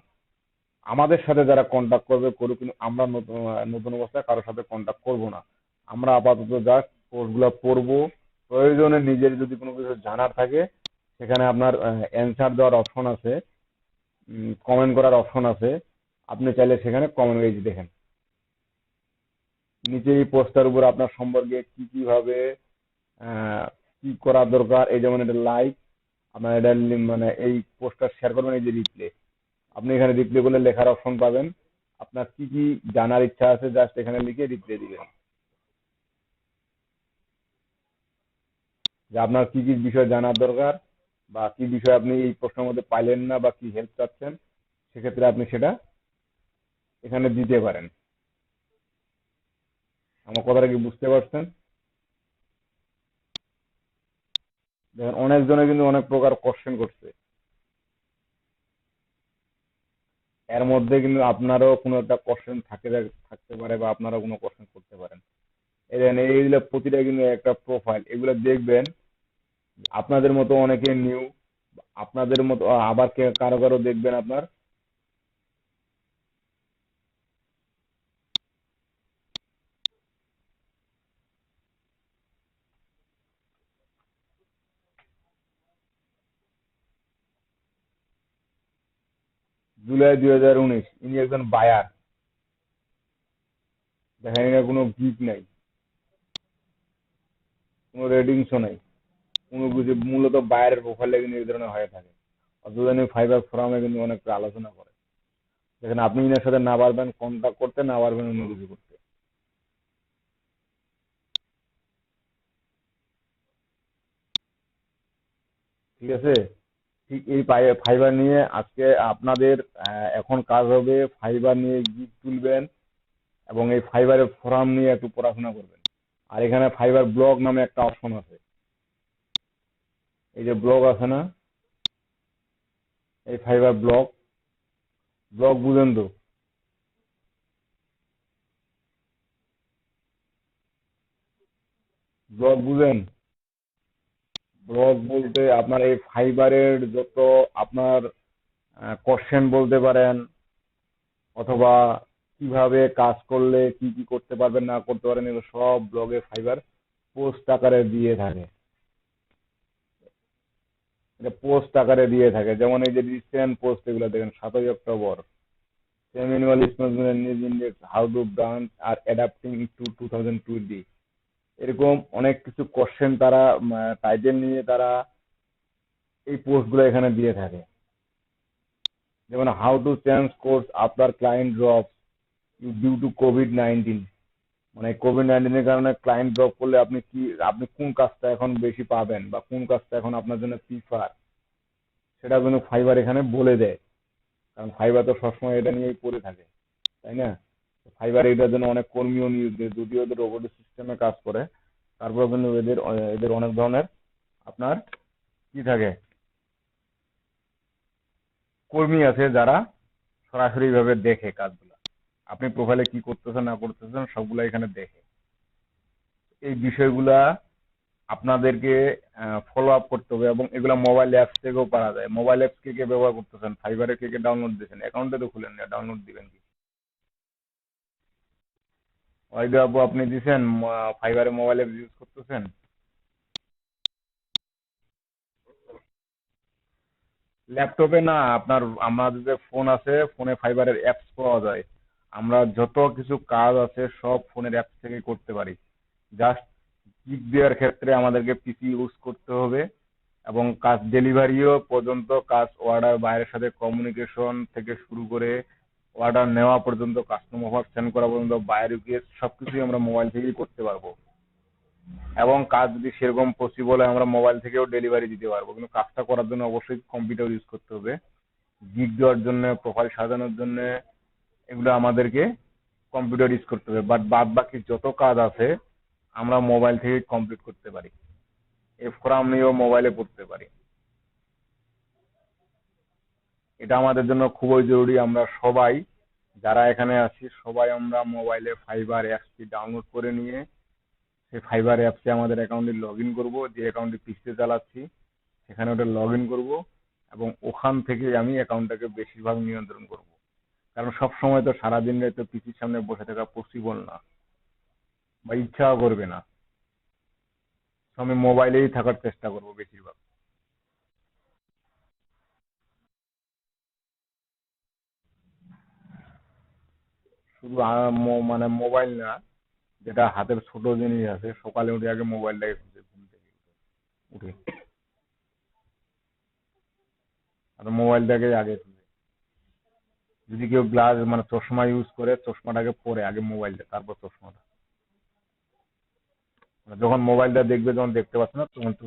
আমাদের সাথে যারা কন্ট্যাক্ট করবে করুক, কিন্তু আমরা নতুন নতুন অবস্থায় কারোর সাথে কন্ট্যাক্ট করব না। আমরা আপাতত জাস্ট কোর্সগুলো পড়বো। প্রয়োজনে নিজের যদি কোনো কিছু জানার থাকে, সেখানে আপনার অ্যান্সার দেওয়ার অপশন আছে, কমেন্ট করার অপশন আছে, আপনি চাইলে সেখানে কমেন্ট, এই যে দেখেন নিচে এই পোস্টার উপর আপনার সম্পর্কে কি কিভাবে কি করা দরকার, এই যেমন এটা লাইক, আপনার এটা মানে এই পোস্টার শেয়ার করবেন, এই যে রিপ্লে, আপনি এখানে রিপ্লে করলে লেখার অপশন পাবেন। আপনার কি কি জানার ইচ্ছা আছে জাস্ট এখানে লিখে রিপ্লে দিবেন, যে আপনার কি কি বিষয় জানার দরকার, বা কি বিষয় আপনি এই প্রশ্নের মধ্যে পাইলেন না, বা কি হেল্প চাচ্ছেন, সেক্ষেত্রে আপনি সেটা এখানে দিতে পারেন। আমার কথাটা কি বুঝতে পারছেন? দেখেন অনেকজনে কিন্তু অনেক প্রকার কোশ্চেন করছে, এর মধ্যে কিন্তু আপনারও কোনো একটা কোশ্চেন থাকতে পারে, বা আপনারাও কোনো কোশ্চেন করতে পারেন। এই দেখেন এইগুলো প্রতিটা কিন্তু একটা প্রোফাইল, এগুলো দেখবেন আপনাদের মতো অনেকে নিউ, আপনাদের মতো আবার কারো কারো দেখবেন আপনার জুলাই 2019, ইনি একজন বায়ার, দেখেন এর কোনো গিগ নাই, কোনো রেটিংসও নাই, কোনো কিছু, মূলত বায়ারের প্রোফাইলে কিন্তু এই ধরনের হয়ে থাকে। অথচ উনি ফাইবার ফোরামে কিন্তু অনেক আলোচনা করে। দেখেন আপনি এনার সাথে না পারবেন কন্ট্যাক্ট করতে, না পারবেন অন্য কিছু করতে। ঠিক আছে? ঠিক এই ফাইবার নিয়ে আজকে আপনাদের এখন কাজ হবে, ফাইবার নিয়ে গিগ তুলবেন এবং এই ফাইবারের ফোরাম নিয়ে একটু পড়াশোনা করবেন। আর এখানে ফাইবার ব্লগ নামে একটা অপশন আছে। এই যে ব্লগ আছে না, এই ফাইবার ব্লগ, ব্লগ বুঝেন তো? ব্লগ বুঝেন? ব্লগ বলতে আপনার এই ফাইবারের যত আপনার কোশ্চেন বলতে পারেন, অথবা কিভাবে কাজ করলে কি কি করতে পারবেন না করতে পারেন, এগুলো সব ব্লগে ফাইবার পোস্ট আকারে দিয়ে থাকে। এটা পোস্ট আকারে দিয়ে থাকে, যেমন এই যে রিসেন্ট পোস্ট এগুলো দেখেন, 7ই October, semiannual news index, how to branch আর অ্যাডাপ্টিং টু 2020, এরকম অনেক কিছু কোশ্চেন তারা টাইটেল নিয়ে তারা এই পোস্টগুলো এখানে দিয়ে থাকে। যেমন how to change course after client drop due to কোভিড-19, মানে কোভিড-19 এর কারণে ক্লায়েন্ট ড্রপ করলে আপনি কি, আপনি কোন কাজটা এখন বেশি পাবেন বা কোন কাজটা এখন আপনার জন্য প্রিফার, সেটা কিন্তু ফাইবার এখানে বলে দেয়। কারণ ফাইবার তো সবসময় এটা নিয়েই পড়ে থাকে, তাই না? ফাইবার এটার জন্য অনেক কর্মীও নিয়োগ দেয়, যদিও ওদের রোবোটিক সিস্টেমে কাজ করে, তারপর কিন্তু এদের এদের অনেক ধরনের আপনার কি থাকে, কর্মী আছে যারা সরাসরি ভাবে দেখে কাজগুলো, আপনি প্রোফাইলে কি করতেছেন না করতেছেন সবগুলা এখানে দেখে। এই বিষয়গুলা আপনাদেরকে ফলো আপ করতে হবে, এবং এগুলা মোবাইল অ্যাপস থেকেও পারা যায়। মোবাইল অ্যাপস কে কে ব্যবহার করতেছেন, ফাইবারে কে কে ডাউনলোড দিয়েছেন, অ্যাকাউন্টে তো খুলেন না, ডাউনলোড দিবেন কি? ওয়াইদু আপু আপনি দিছেন ফাইবারে মোবাইল অ্যাপস ইউজ করতেছেন? ল্যাপটপে না, আপনার আমাদের যে ফোন আছে, ফোনে ফাইবারের অ্যাপস পাওয়া যায়। আমরা যত কিছু কাজ আছে সব ফোনের অ্যাপস থেকে করতে পারি। জাস্ট গিগ দেওয়ার ক্ষেত্রে আমাদেরকে পিসি ইউজ করতে হবে, এবং কাজ ডেলিভারিও পর্যন্ত, কাজ অর্ডার বাইরের সাথে কমিউনিকেশন থেকে শুরু করে অর্ডার নেওয়া পর্যন্ত, কাস্টমার অফার সেন্ড করা পর্যন্ত, বাইরে গিয়ে সবকিছুই আমরা মোবাইল থেকেই করতে পারবো। এবং কাজ যদি সেরকম পসিবল হয় আমরা মোবাইল থেকেও ডেলিভারি দিতে পারবো, কিন্তু কাজটা করার জন্য অবশ্যই কম্পিউটার ইউজ করতে হবে। গিগ দেওয়ার জন্য, প্রোফাইল সাজানোর জন্য এগুলো আমাদেরকে কম্পিউটার ইউজ করতে হবে, বাট বাদ বাকি যত কাজ আছে আমরা মোবাইল থেকে কমপ্লিট করতে পারি। এরপর আমিও মোবাইলে পড়তে পারি। এটা আমাদের জন্য খুবই জরুরি। আমরা সবাই যারা এখানে আছি সবাই আমরা মোবাইলে ফাইবার অ্যাপসটি ডাউনলোড করে নিয়ে সেই ফাইবার অ্যাপসে আমাদের অ্যাকাউন্টে লগ ইন করবো, যে অ্যাকাউন্টে পিসিতে চালাচ্ছি সেখানে ওটা লগ ইন করবো, এবং ওখান থেকে আমি অ্যাকাউন্টটাকে বেশিরভাগ নিয়ন্ত্রণ করব। কারণ সব সময় তো সারাদিন তো পিসির সামনে বসে থাকা পসিবল না, বা ইচ্ছাও করবে না। তো আমি মোবাইলেই থাকার চেষ্টা করব বেশিরভাগ। শুধু মানে মোবাইল না, যেটা হাতের ছোট জিনিস আছে, সকালে উঠে আগে মোবাইলটাকে খুঁজে, ঘুম থেকে উঠে আর মোবাইলটাকে আগে খুঁজে। যদি কেউ গ্লাস মানে চশমা ইউজ করে, চশমাটাকে পরে আগে মোবাইলটা, তারপর চশমাটা। মানে যখন মোবাইলটা দেখবে, যখন দেখতে পাচ্ছে না তখন তো,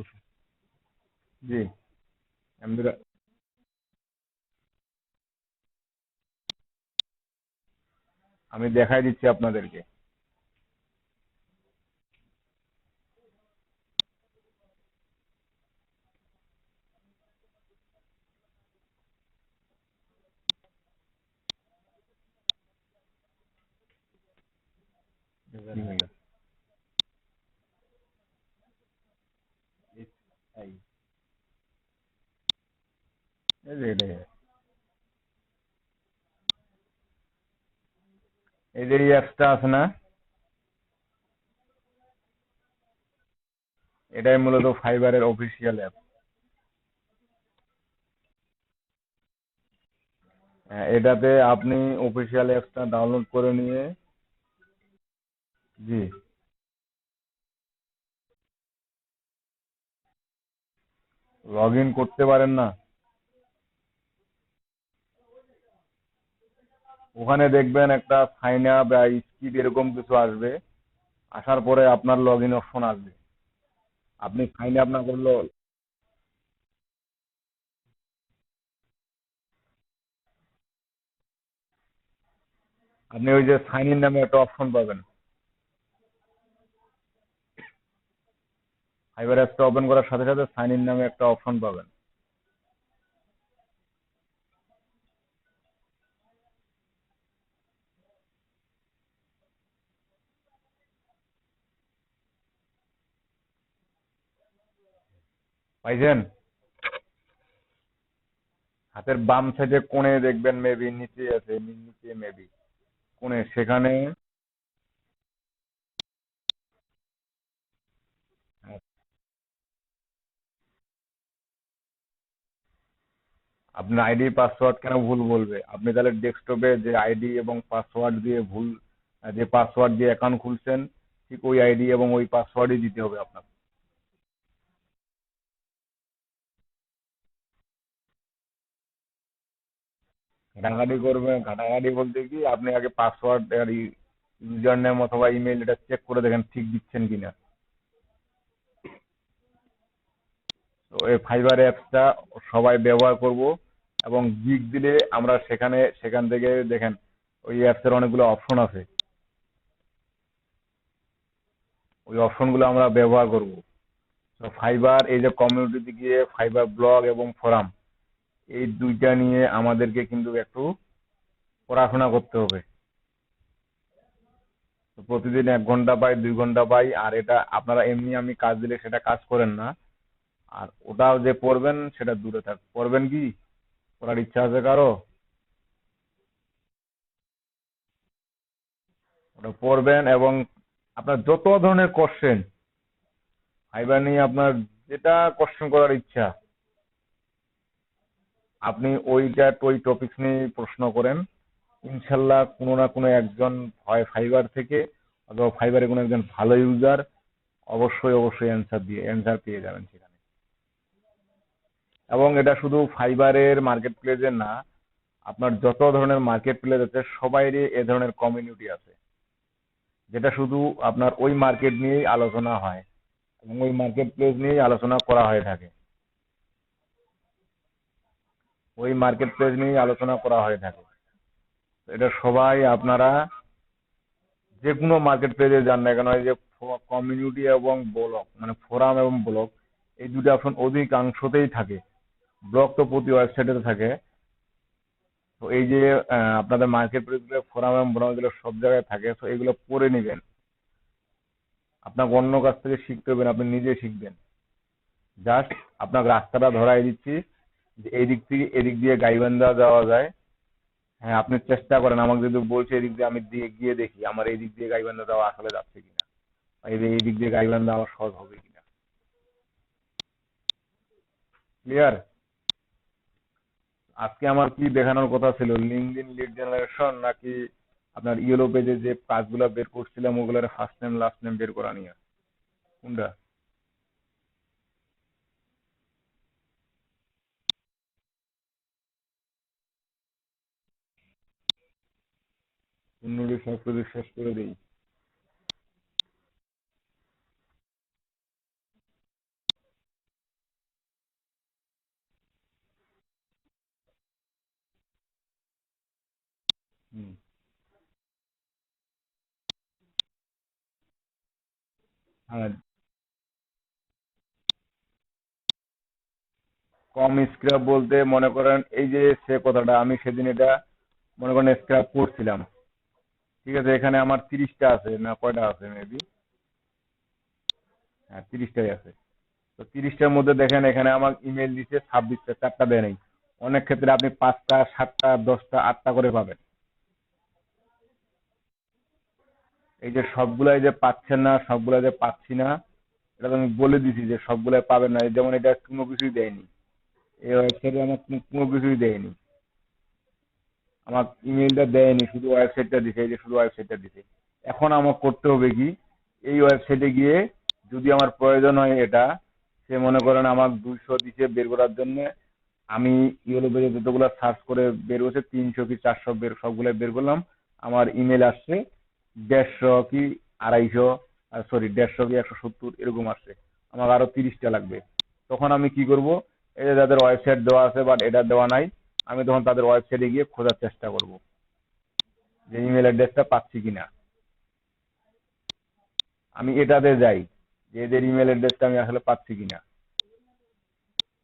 জি, আমি আমি দেখাই দিচ্ছি আপনাদেরকে। এটাই, এই যে এই অ্যাপসটা আছে না, এটাই মূলত ফাইবারের অফিসিয়াল অ্যাপ। এটাতে আপনি অফিসিয়াল অ্যাপসটা ডাউনলোড করে নিয়ে, জি, লগ ইন করতে পারেন না। ওখানে দেখবেন একটা সাইন আপ বা স্কিপ এরকম কিছু আসবে, আসার পরে আপনার লগ ইন অপশন আসবে। আপনি সাইন আপ না করলেও, আপনি ওই যে সাইন ইন নামে একটা অপশন পাবেন। ফাইবার অ্যাপসটা ওপেন করার সাথে সাথে সাইন ইন নামে একটা অপশন পাবেন। পাইছেন? হাতের বাম সাইডে কোণে দেখবেন, মেবি নিচে আছে, নিচে মেবি কোণে, সেখানে আপনার আইডি পাসওয়ার্ড কেন ভুল বলবে? আপনি তাহলে ডেস্কটপে যে আইডি এবং পাসওয়ার্ড দিয়ে ভুল, যে পাসওয়ার্ড দিয়ে অ্যাকাউন্ট খুলছেন, ঠিক ওই আইডি এবং ওই পাসওয়ার্ডই দিতে হবে আপনার। ঘাটাঘাটি করবেন, ঘাটাঘাটি বলতে কি, আপনি আগে পাসওয়ার্ড আর ইউজার নেম অথবা ইমেল এটা চেক করে দেখেন ঠিক দিচ্ছেন কিনা। তো এই ফাইবার অ্যাপসটা সবাই ব্যবহার করব, এবং গিগ দিলে আমরা সেখান থেকে দেখেন ওই অ্যাপসের অনেকগুলো অপশন আছে, ওই অপশনগুলো আমরা ব্যবহার করব। তো ফাইবার, এই যে কমিউনিটিতে গিয়ে ফাইবার ব্লগ এবং ফোরাম, এই দুইটা নিয়ে আমাদেরকে কিন্তু একটু পড়াশোনা করতে হবে। তো প্রতিদিন 1 ঘন্টা পাই, 2 ঘন্টা পাই, আর এটা আপনারা এমনি আমি কাজ দিলে সেটা কাজ করেন না। আর ওটাও যে পড়বেন সেটা দূরে থাক, পড়বেন কি? পড়ার ইচ্ছা আছে কারো? ওটা পড়বেন, এবং আপনার যত ধরনের কোশ্চেন ফাইবার নিয়ে, আপনার যেটা কোশ্চেন করার ইচ্ছা, আপনি ওই টপিকস নিয়ে প্রশ্ন করেন। ইনশাল্লাহ কোনো না কোনো একজন, হয় ফাইবার থেকে অথবা ফাইবারে কোনো একজন ভালো ইউজার, অবশ্যই অবশ্যই অ্যান্সার পেয়ে যাবেন সেখানে। এবং এটা শুধু ফাইবারের মার্কেট প্লেসে না, আপনার যত ধরনের মার্কেট প্লেস আছে সবাইরই এ ধরনের কমিউনিটি আছে, যেটা শুধু আপনার ওই মার্কেট নিয়েই আলোচনা হয় এবং ওই মার্কেট প্লেস নিয়েই আলোচনা করা হয়ে থাকে। ওই মার্কেট প্লেস নিয়েই আলোচনা করা হয়ে থাকে। এটা সবাই আপনারা যে কোনো মার্কেট প্লেসে যান না কেন, এই যে কমিউনিটি এবং ব্লগ, মানে ফোরাম এবং ব্লগ, এই দুটো অপশন অধিকাংশতেই থাকে। ব্লগ তো প্রতি ওয়েবসাইটে থাকে। তো এই যে আপনাদের মার্কেট প্লেসগুলো, ফোরাম এবং ব্লগ, এগুলো সব জায়গায় থাকে। তো এগুলো পড়ে নেবেন, আপনাকে অন্য কাছ থেকে শিখতে হবে না, আপনি নিজে শিখবেন। জাস্ট আপনাকে রাস্তাটা ধরাই দিচ্ছি, যে এই দিক থেকে এদিক দিয়ে গাইবান্ধা যাওয়া যায়। হ্যাঁ, আপনি চেষ্টা করেন, আমাকে যদি বলছে এদিক দিয়ে, আমি গিয়ে দেখি আমার এই দিক দিয়ে গাইবান্ধা যাওয়া আসলে যাচ্ছে কিনা, বা এই দিক দিয়ে গাইবান্ধা আমার সহজ হবে কিনা। ক্লিয়ার? আজকে আমার কি দেখানোর কথা ছিল, লিঙ্কডইন লিড জেনারেশন, নাকি আপনার ইয়েলো পেজে যে কাজগুলো বের করছিলাম ওগুলোর ফার্স্ট নেম লাস্ট নেম বের করা নিয়ে? কোনটা? অন্যটি সব কিছু শেষ করে দিই। হুম। হ্যাঁ, কম স্ক্র্যাপ বলতে মনে করেন, এই যে সে কথাটা আমি সেদিন এটা মনে করেন স্ক্র্যাপ করছিলাম, ঠিক আছে, এখানে আমার 30টা আছে, না কয়টা আছে মেবি, হ্যাঁ 30টাই আছে। তো 30টার মধ্যে দেখেন এখানে আমার ইমেল দিচ্ছে 26টা, 4টা দেয় নাই। অনেক ক্ষেত্রে আপনি 5টা 7টা 10টা 8টা করে পাবেন। এই যে সবগুলাই যে পাচ্ছেন না, সবগুলাই যে পাচ্ছি না, এটা তো আমি বলে দিছি যে সবগুলাই পাবেন না। যেমন এটা কোনো কিছুই দেয়নি, এই ওয়েবসাইটে আমার কোনো কিছুই দেয়নি, আমার ইমেলটা দেয়নি, শুধু ওয়েবসাইটটা দিছে, এই যে শুধু ওয়েবসাইটটা দিছে। এখন আমার করতে হবে কি, এই ওয়েবসাইটে গিয়ে যদি আমার প্রয়োজন হয় এটা, সে মনে করেন আমার 200 দিছে বের করার জন্য, আমি ইয়েলো পেজে যতগুলো সার্চ করে বের হচ্ছে 300 কি 400 বের সবগুলো বের করলাম, আমার ইমেল আসছে 150 কি 250, সরি 150 কি 170 এরকম আসছে, আমার আরো 30টা লাগবে। তখন আমি কি করব, এই যে যাদের ওয়েবসাইট দেওয়া আছে বাট এটা দেওয়া নাই, আমি তখন তাদের ওয়েবসাইটে গিয়ে খোঁজার চেষ্টা করব যে ইমেল অ্যাড্রেসটা পাচ্ছি কিনা। আমি এটাতে যাই যে এদের ইমেল অ্যাড্রেসটা আমি আসলে পাচ্ছি কিনা।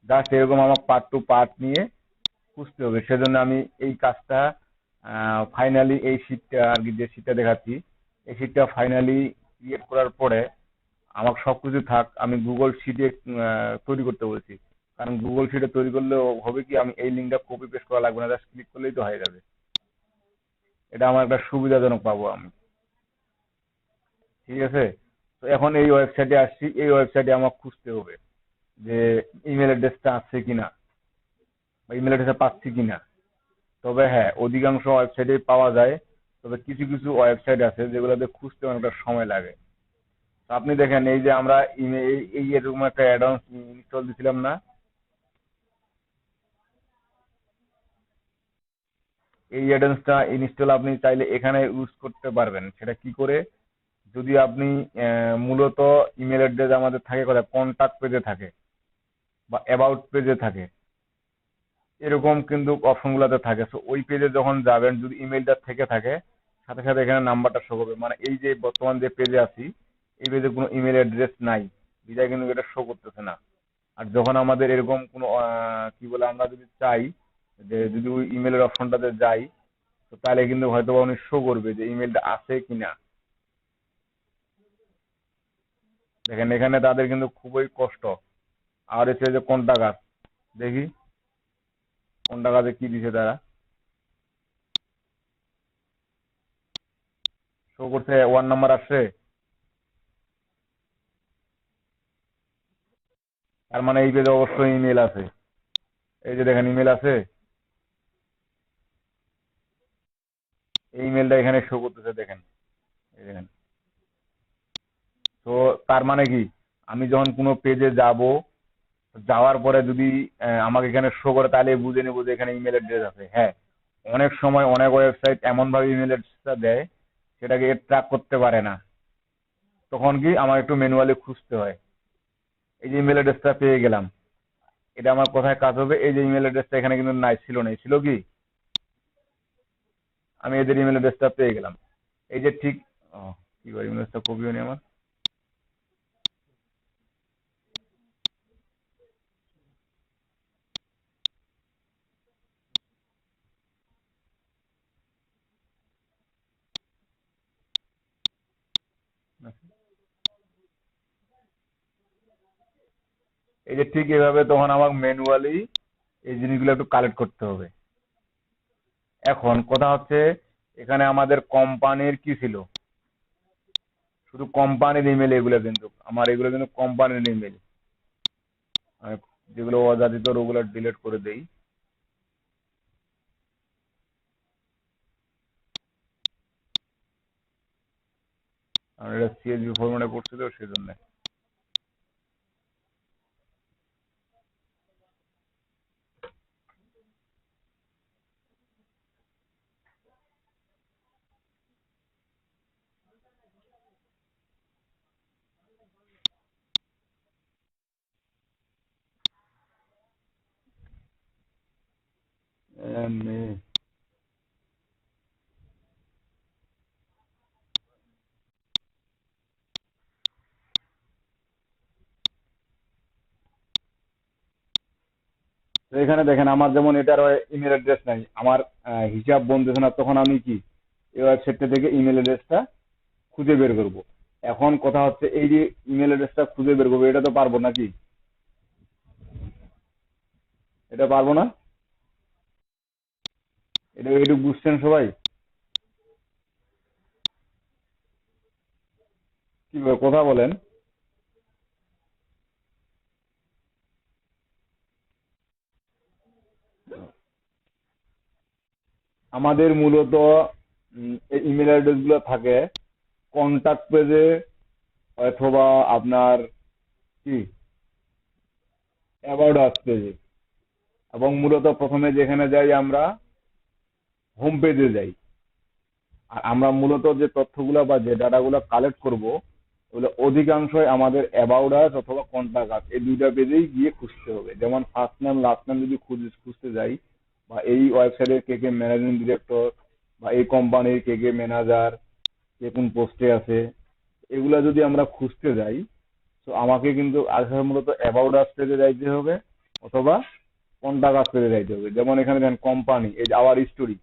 জাস্ট এরকম আমার পার্ট টু পার্ট নিয়ে খুঁজতে হবে। সেজন্য আমি এই কাজটা ফাইনালি এই শীটটা আর কি, যে শীটটা দেখাচ্ছি, এই শীটটা ফাইনালি ক্রিয়েট করার পরে আমার সবকিছু থাক, আমি গুগল শিটে তৈরি করতে বলেছি। কারণ গুগল শিটে তৈরি করলে হবে কি, আমি এই লিঙ্কটা কপি পেস্ট করা লাগবে না, জাস্ট ক্লিক করলেই তো হয়ে যাবে। এটা আমার একটা সুবিধাজনক পাবো আমি। ঠিক আছে, তো এখন এই ওয়েবসাইটে আসছি, এই ওয়েবসাইটে আমার খুঁজতে হবে যে ইমেল অ্যাড্রেসটা আছে কিনা বা ইমেল অ্যাড্রেসটা পাচ্ছি কিনা। তবে হ্যাঁ, অধিকাংশ ওয়েবসাইটে পাওয়া যায়, তবে কিছু কিছু ওয়েবসাইট আছে যেগুলোতে খুঁজতে অনেকটা সময় লাগে। তো আপনি দেখেন এই যে আমরা ইমেল এই এরকম একটা অ্যাডভান্স ইনস্টল দিছিলাম না, এই অ্যাডভান্সটা ইনস্টল আপনি চাইলে এখানে ইউজ করতে পারবেন। সেটা কি করে, যদি আপনি মূলত ইমেল অ্যাড্রেস আমাদের থাকে কোথায়, কন্টাক্ট পেজে থাকে বা অ্যাবাউট পেজে থাকে, এরকম কিন্তু অপশনগুলোতে থাকে। সো ওই পেজে যখন যাবেন, যদি ইমেলটা থেকে থাকে, সাথে সাথে এখানে নাম্বারটা শো করবে। মানে এই যে বর্তমান যে পেজে আছি, এই পেজে কোনো ইমেল অ্যাড্রেস নাই, বিদায় কিন্তু এটা শো করতেছে না। আর যখন আমাদের এরকম কোনো কি বলে, আমরা যদি চাই যে যদি ওই ইমেলের অপশনটাতে যাই, তো তাহলে কিন্তু হয়তো উনি শো করবে যে ইমেলটা আছে কিনা। দেখেন এখানে তাদের কিন্তু খুবই কষ্ট। আর হচ্ছে যে কোনটা কাজ, দেখি কোনটা কাজে কি দিছে তারা, শো করছে 1 নাম্বার আসছে। তার মানে এই পেজে অবশ্যই ইমেল আছে। এই যে দেখেন ইমেল আছে, এই ইমেলটা এখানে শো করতেছে, দেখেন এই দেখেন। তো তার মানে কি, আমি যখন কোনো পেজে যাব, যাওয়ার পরে যদি আমাকে এখানে শো করে, তাহলে বুঝে নেবো যে এখানে ইমেল অ্যাড্রেস আছে। হ্যাঁ, অনেক সময় অনেক ওয়েবসাইট এমন ভাবে ইমেল অ্যাড্রেসটা দেয়, সেটাকে ট্র্যাক করতে পারে না, তখন কি আমার একটু ম্যানুয়ালি খুঁজতে হয়। এই যে ইমেল অ্যাড্রেসটা পেয়ে গেলাম, এটা আমার কোথায় কাজ হবে, এই যে ইমেল অ্যাড্রেসটা এখানে কিন্তু নাই, ছিল না, ছিল কি, আমি এদের ইমেল অ্যাড্রেসটা পেয়ে গেলাম। এই যে ঠিক, ও, কি বলে, ইমেল অ্যাড্রেসটা কপি হয়নি আমার। এই যে ঠিক এভাবে তখন আমাকে ম্যানুয়ালি এই জিনিসগুলো একটু কালেক্ট করতে হবে। এখন কথা হচ্ছে, এখানে আমাদের কোম্পানির কি ছিল, শুধু কোম্পানির ইমেল, এগুলো কিন্তু আমার, এগুলো কিন্তু কোম্পানির ইমেল। যেগুলো অযাচিত ওগুলো ডিলিট করে দেই। কারণ এটা সিএসভি ফরম্যাটে করছে তো সেজন্য। তো এখানে দেখেন আমার যেমন এটার ইমেল অ্যাড্রেস নাই, আমার হিসাব বন্ধুছে না, তখন আমি কি এই ওয়েবসাইটটা থেকে ইমেল অ্যাড্রেসটা খুঁজে বের করব। এখন কথা হচ্ছে, এই যে ইমেল অ্যাড্রেসটা খুঁজে বের করবো, এটা তো পারবো নাকি, এটা পারবো না। এটা একটু বুঝছেন সবাই? কি কথা বলেন? আমাদের মূলত ইমেল অ্যাড্রেস গুলো থাকে কন্টাক্ট পেজে অথবা আপনার কি অ্যাবাউট আস পেজে, এবং মূলত প্রথমে যেখানে যাই আমরা হোম পেজে যাই। আর আমরা মূলত যে তথ্যগুলো বা যে ডাটাগুলো কালেক্ট করব ওগুলো অধিকাংশই আমাদের অ্যাবাউট আস অথবা কন্টাক্ট আস এই দুইটা পেজেই গিয়ে খুঁজতে হবে। যেমন ফার্স্ট নাম লাস্ট নাম যদি খুঁজতে যাই, বা এই ওয়েবসাইটের কে কে ম্যানেজিং ডিরেক্টর, বা এই কোম্পানির কে কে ম্যানেজার, কে কোন পোস্টে আছে, এগুলা যদি আমরা খুঁজতে যাই, তো আমাকে কিন্তু আসলে মূলত অ্যাবাউট আস পেজে যাইতে হবে অথবা কন্টাক্ট আস পেজে যাইতে হবে। যেমন এখানে দেখেন কোম্পানি, এই আওয়ার স্টোরি,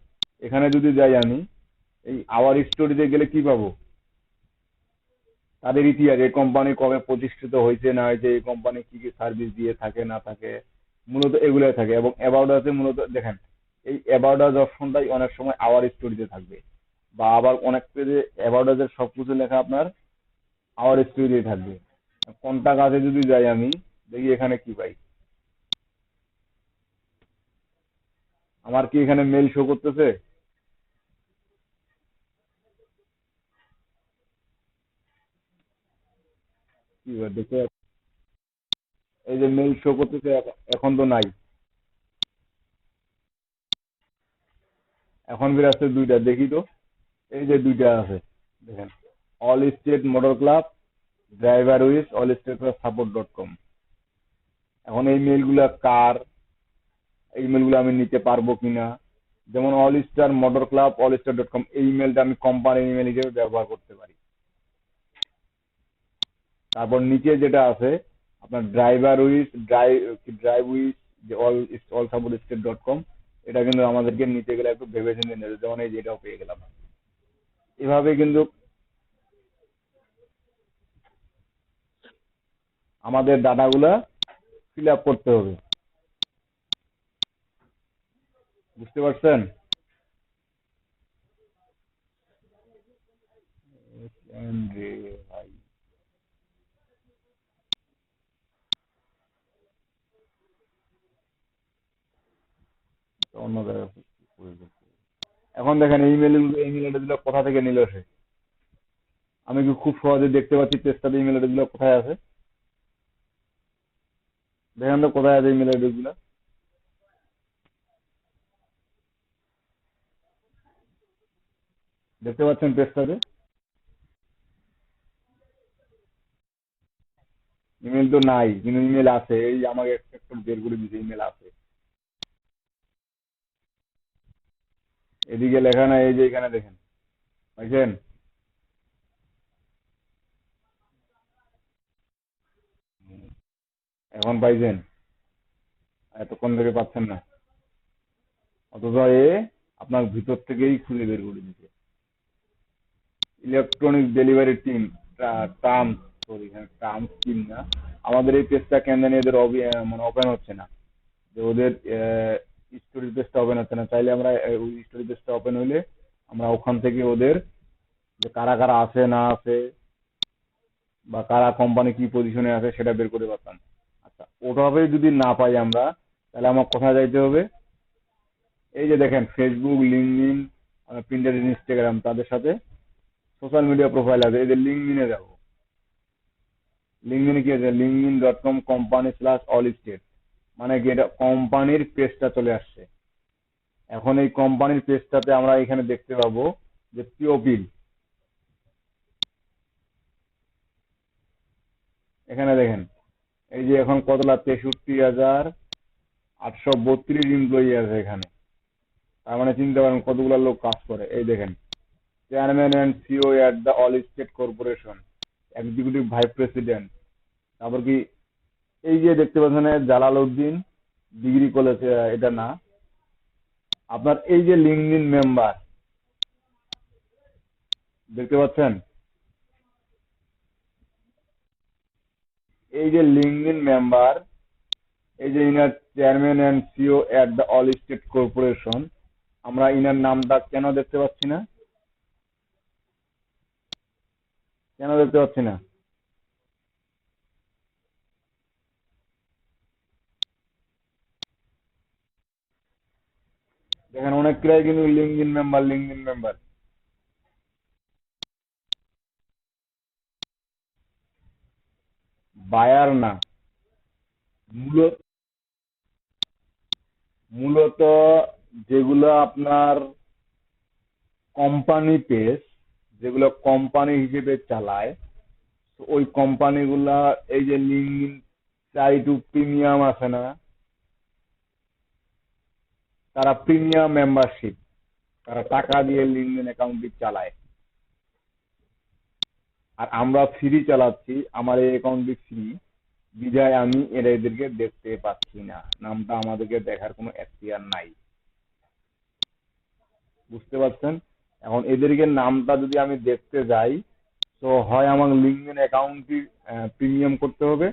এখানে যদি যাই আমি, এই আওয়ার স্টোরিতে গেলে কি পাবো? তাদের ইতিহাস, এই কোম্পানি কবে প্রতিষ্ঠিত হয়েছে না হয়েছে, এই কোম্পানি কি কি সার্ভিস দিয়ে থাকে না থাকে, মূলত এগুলাই থাকে। এবং অ্যাবাউট আছে মূলত দেখেন, এই অ্যাবাউট আস অপশনটাই অনেক সময় আওয়ার স্টোরিতে থাকবে, বা আবার অনেক পেজে অ্যাবাউট আস এর সবকিছু লেখা আপনার আওয়ার স্টোরিতে থাকবে। কন্টাক্ট আছে যদি যাই আমি, দেখি এখানে কি পাই। আমার কি এখানে মেল শো করতেছে? কি দেখে, এই যে মেল শো করতেছে, এখন তো নাই। এখন বের আসছে দুইটা, দেখি তো। এই যে দুইটা আছে, দেখেন, all state motor club, driver with all state support. এখন এই মেলগুলা কার, এই মেলগুলো আমি নিতে পারবো কিনা? যেমন all star motor club all-star.com, এই মেলটা আমি কোম্পানির ইমেল হিসেবে ব্যবহার করতে পারি। তারপর নিচে যেটা আছে আপনার ড্রাইভ উইথ যে অল সাপোর্ট স্টেট.com, এটা কিন্তু আমাদেরকে নিতে গেলে একটু ভেবে চিন্তে নিতে হবে। যেমন এই যেটাও পেয়ে গেলাম। এভাবে কিন্তু আমাদের ডাটাগুলা ফিল আপ করতে হবে। বুঝতে পারছেন? রে ভাই, অন্য জায়গায় এখন দেখেন ইমেল অ্যাড্রেস গুলো কোথা থেকে নিল সে। আমি কি খুব সহজে দেখতে পাচ্ছি পেজটাতে ইমেল অ্যাড্রেস গুলো কোথায় আছে? দেখেন তো কোথায় আছে ইমেল অ্যাড্রেস গুলো। দেখতে পাচ্ছেন পেজটাতে? ইমেল তো নাই, কিন্তু ইমেল আছে। এই আমাকে একটু বের করে দিছে, ইমেল আছে। এদিকে লেখা নাই, এই যে এখানে দেখেন, পাইছেন? এখন পাইছেন? এতক্ষণ থেকে পাচ্ছেন না? অথচ এ আপনার ভিতর থেকেই খুঁজে বের করে দিচ্ছে। Electronic delivery team, terms, sorry এখানে টার্মস টিম না। আমাদের এই পেজটা কেন জানি এদের মানে ওপেন হচ্ছে না, যে ওদের স্টোরি পেজটা ওপেন হচ্ছে না। চাইলে আমরা ওই স্টোরি পেজটা ওপেন হইলে আমরা ওখান থেকে ওদের যে কারা কারা আছে না আছে, বা কারা কোম্পানি কি পজিশনে আছে সেটা বের করে পারতাম। আচ্ছা, ওভাবে যদি না পাই আমরা, তাহলে আমার কোথায় যাইতে হবে? এই যে দেখেন ফেসবুক, লিঙ্কডইন, পিন্টারেস্ট, ইনস্টাগ্রাম, তাদের সাথে সোশ্যাল মিডিয়া প্রোফাইল আছে, এই যে লিঙ্কডইনে যাবো। লিঙ্কডইনে কি আছে? linkedin.com company/all-state, মানে কি এটা কোম্পানির পেজটা চলে আসছে। এখন এই কোম্পানির পেজটাতে আমরা এখানে দেখতে পাবো যে পিওপিল, এখানে দেখেন এই যে এখন কতলা 63,832 এমপ্লয়ি আছে এখানে। তার মানে চিন্তা করেন কতগুলো লোক কাজ করে। এই দেখেন, chairman and CO at the all state corporation, executive vice president. তারপর কি এই যে দেখতে পাচ্ছেন জালালউদ্দিন ডিগ্রি কলেজ, এটা না, আপনার এই যে লিঙ্কডইন মেম্বার দেখতে পাচ্ছেন, এই যে লিঙ্কডইন মেম্বার, এই যে inner chairman and CO at the all state corporation, আমরা ইনার নামটা কেন দেখতে পাচ্ছি না? কেন দেখতে পাচ্ছি না? দেখেন অনেক ক্রাই কিন্তু LinkedIn member, LinkedIn member. Buyer না, মূলত মূলত যেগুলো আপনার কোম্পানি পেজ, যেগুলো কোম্পানি হিসেবে চালায়, তো ওই কোম্পানিগুলা এই যে লিঙ্কডিন টু প্রিমিয়াম আছে না, তারা প্রিমিয়াম মেম্বারশিপ, তারা টাকা দিয়ে লিঙ্কডিন অ্যাকাউন্টটি চালায়। আর আমরা ফ্রি চালাচ্ছি, আমার এই অ্যাকাউন্টটি ফ্রি, বিধায় আমি এদেরকে দেখতে পাচ্ছি না, নামটা আমাদেরকে দেখার কোনো এখতিয়ার নাই। বুঝতে পারছেন? এখন এদেরকে নামটা যদি আমি দেখতে যাই, তো হয় আমার লিঙ্কডিন অ্যাকাউন্টটি প্রিমিয়াম করতে হবে,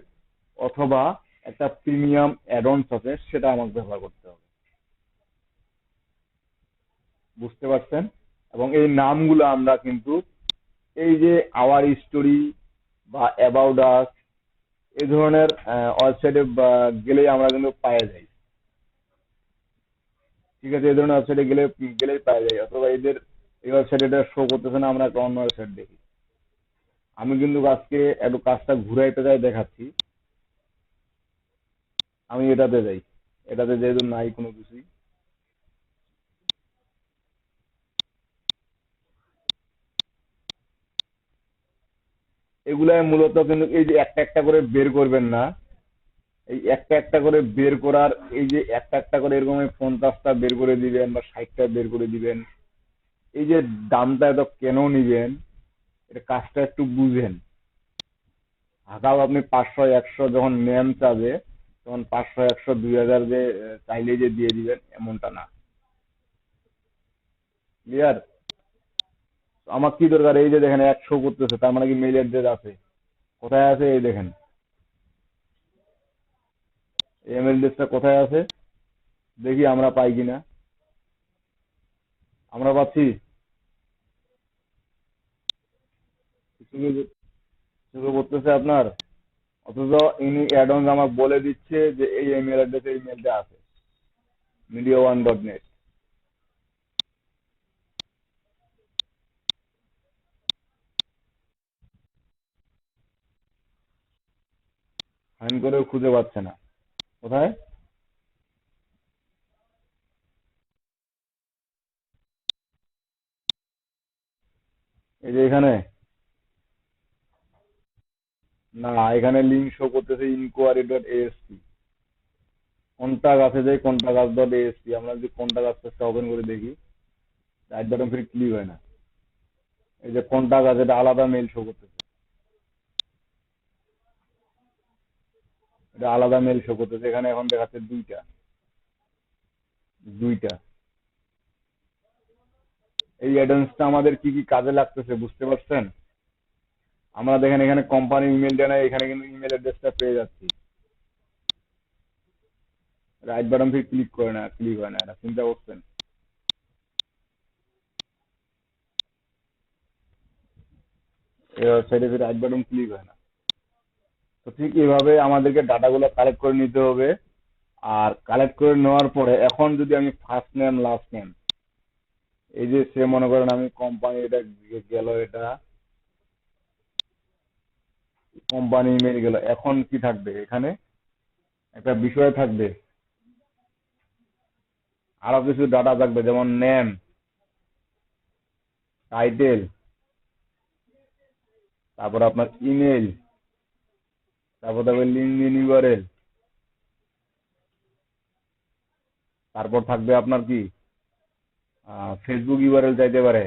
অথবা একটা প্রিমিয়াম অ্যাডঅনস আছে সেটা আমাকে ব্যবহার করতে হবে। বুঝতে পারছেন? এবং এই নামগুলো আমরা কিন্তু এই যে আওয়ার স্টোরি বা অ্যাবাউট আস, এই ধরনের ওয়েবসাইটে গেলেই আমরা কিন্তু পাওয়া যাই। ঠিক আছে, এই ধরনের ওয়েবসাইটে গেলেই পাওয়া যায়, অথবা এদের এই ওয়েবসাইটে এটা শো করতেছে না, আমরা একটা অন্য ওয়েবসাইট দেখি। আমি কিন্তু আজকে একটু কাজটা ঘুরাইতে যাই দেখাচ্ছি। আমি এটাতে যাই, এটাতে যেহেতু নাই কোনো কিছুই। এগুলাই মূলত কিন্তু এই যে একটা একটা করে বের করবেন না, এই একটা একটা করে বের করার, এই যে একটা একটা করে এরকম 50টা বের করে দিবেন বা 60টা বের করে দিবেন, এই যে দামটা এত কেন নিবেন, এটা কাজটা একটু বুঝেন। হাতাও আপনি 500 100 যখন ম্যাম চাবে, তখন 500 100 2000 যে চাইলে যে দিয়ে দিবেন এমনটা না। ক্লিয়ার? আমার কি দরকার? এই যে দেখেন 100 করতেছে, তার মানে কি মেইল অ্যাড্রেস আছে? কোথায় আছে এই দেখেন, ইমেল অ্যাড্রেসটা কোথায় আছে? দেখি আমরা পাই কিনা। আমরা পাচ্ছি? চোখে পড়তেছে আপনার? অথচ ইনি অ্যাডন্স আমার বলে দিচ্ছে যে এই ইমেল অ্যাড্রেসে ইমেলটা আছে, media1.net। ফাইন করেও খুঁজে পাচ্ছে না। কোথায়? এই যে এখানে। না, এখানে লিঙ্ক শো করতেছে inquiry.asp। কন্টাক্ট আছে, যে contact.asp, আমরা যদি কন্টাক্ট আসতে ওপেন করে দেখি, রাইট বাটন ফির ক্লিক হয় না। এই যে কন্টাক্ট আছে, এটা আলাদা মেল শো করতেছে, এটা আলাদা মেল শো করতেছে। এখানে এখন দেখাচ্ছে দুইটা, দুইটা। এই অ্যাডভান্সটা আমাদের কি কি কাজে লাগতেছে বুঝতে পারছেন? আমরা দেখেন এখানে কোম্পানি ইমেলটা নাই, এখানে কিন্তু ইমেল অ্যাড্রেসটা পেয়ে যাচ্ছি। রাইট বাটন ফির ক্লিক করে না, ক্লিক হয় না, এটা চিন্তা করছেন? এই ওয়েবসাইটে ফির রাইট বাটন ক্লিক হয় না। তো ঠিক এইভাবে আমাদেরকে ডাটাগুলো কালেক্ট করে নিতে হবে। আর কালেক্ট করে নেওয়ার পরে এখন যদি আমি ফার্স্ট নেম লাস্ট নেম, এই যে সে মনে করেন আমি কোম্পানি, এটা গেল, এটা কোম্পানি ইমেল গেল, এখন কি থাকবে এখানে? একটা বিষয় থাকবে, আরো কিছু ডাটা থাকবে, যেমন নেম, টাইটেল, তারপর আপনার ইমেল, তারপর থাকবে লিঙ্কডইন ইউআরএল, তারপর থাকবে আপনার কি ফেসবুক ইউআরএল চাইতে পারে।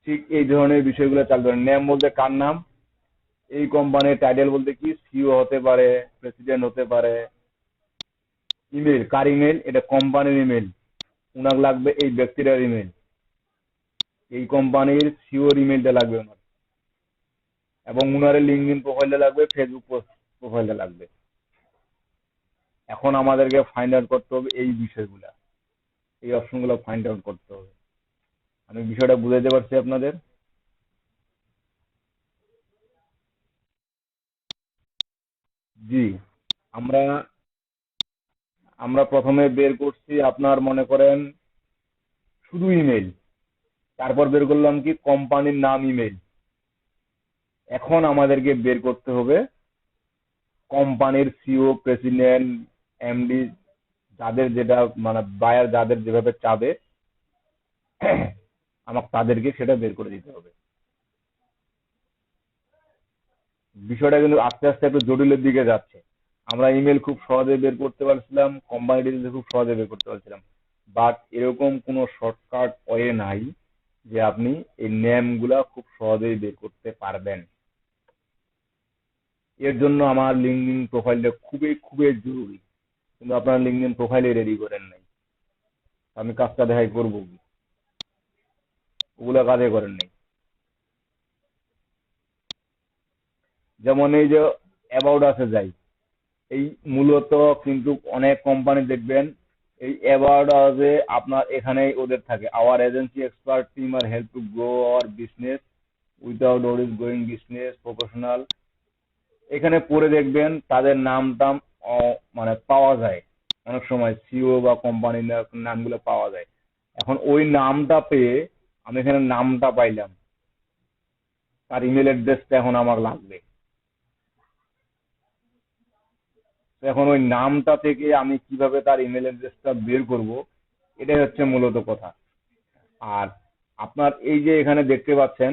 ঠিক এই ধরনের বিষয়গুলো চালবে। নেম বলতে কার নাম, এই কোম্পানির টাইটেল বলতে কি সিইও হতে পারে, প্রেসিডেন্ট হতে পারে। ইমেল কার ইমেল, এটা কোম্পানির ইমেল, উনার লাগবে এই ব্যক্তিটার ইমেল, এই কোম্পানির সিওর ইমেলটা লাগবে ওনার, এবং উনার লিঙ্কডইন প্রোফাইলটা লাগবে, ফেসবুক প্রোফাইলটা লাগবে। এখন আমাদেরকে ফাইন্ড আউট করতে হবে এই বিষয়গুলা। এই অপশনগুলো ফাইন্ড আউট করতে হবে। আমি বিষয়টা বুঝাইতে পারছি আপনাদের? জি। আমরা আমরা প্রথমে বের করছি আপনার মনে করেন শুধু ইমেল, তারপর বের করলাম কি কোম্পানির নাম ইমেল। এখন আমাদেরকে বের করতে হবে কোম্পানির সিও, প্রেসিডেন্ট, এমডি, যাদের যেটা মানে বায়ার যাদের যেভাবে চাবে আমাকে তাদেরকে সেটা বের করে দিতে হবে। বিষয়টা কিন্তু আস্তে আস্তে একটু জটিলের দিকে যাচ্ছে। আমরা ইমেল খুব সহজে বের করতে পারছিলাম, কোম্পানি ডিটেলস খুব সহজে বের করতে পারছিলাম, বাট এরকম কোনো শর্টকাট ওয়ে নাই যে আপনি এই নেম গুলা খুব সহজেই বের করতে পারবেন। এর জন্য আমার লিঙ্কডইন প্রোফাইলটা খুবই খুবই জরুরি, কিন্তু আপনার লিঙ্কডইন প্রোফাইলে রেডি করেন নাই। আমি কাজটা দেখাই করবো কি? ওগুলা কাজে করেন নাই। যেমন এই যে অ্যাবাউট আছে যাই, এই মূলত কিন্তু অনেক কোম্পানি দেখবেন এই অ্যাওয়ার্ড আছে আপনার এখানেই ওদের থাকে, our agency expert team are help to grow our business without always going business professional. এখানে পড়ে দেখবেন তাদের নাম টাম মানে পাওয়া যায়, অনেক সময় সিও বা কোম্পানির নামগুলো পাওয়া যায়। এখন ওই নামটা পেয়ে আমি এখানে নামটা পাইলাম, তার ইমেল অ্যাড্রেসটা এখন আমার লাগবে। তো এখন ওই নামটা থেকে আমি কিভাবে তার ইমেল অ্যাড্রেসটা বের করব, এটাই হচ্ছে মূলত কথা। আর আপনার এই যে এখানে দেখতে পাচ্ছেন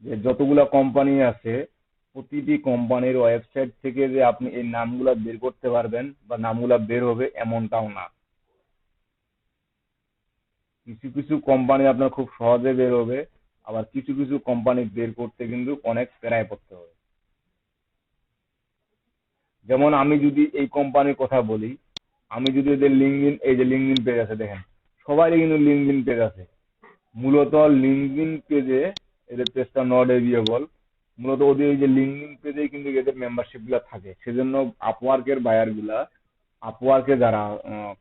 যে যতগুলা কোম্পানি আছে, প্রতিটি কোম্পানির ওয়েবসাইট থেকে যে আপনি এই নামগুলা বের করতে পারবেন বা নামগুলা বের হবে এমনটাও না। কিছু কিছু কোম্পানি আপনার খুব সহজে বের হবে, আবার কিছু কিছু কোম্পানি বের করতে কিন্তু অনেক প্যারায় পড়তে হবে। যেমন আমি যদি এই কোম্পানির কথা বলি, আমি যদি এদের লিঙ্কডইন, এই যে লিঙ্কডইন পেজ আছে দেখেন, সবারই কিন্তু লিঙ্কডইন পেজ আছে। মূলত লিঙ্কডইন পেজে এদের পেজটা নট এভিয়েবল, মূলত ওদের এই যে লিঙ্কডইন পেজে কিন্তু এদের মেম্বারশিপ গুলা থাকে। সেজন্য আপওয়ার্কের বায়ার গুলা, আপওয়ার্কে যারা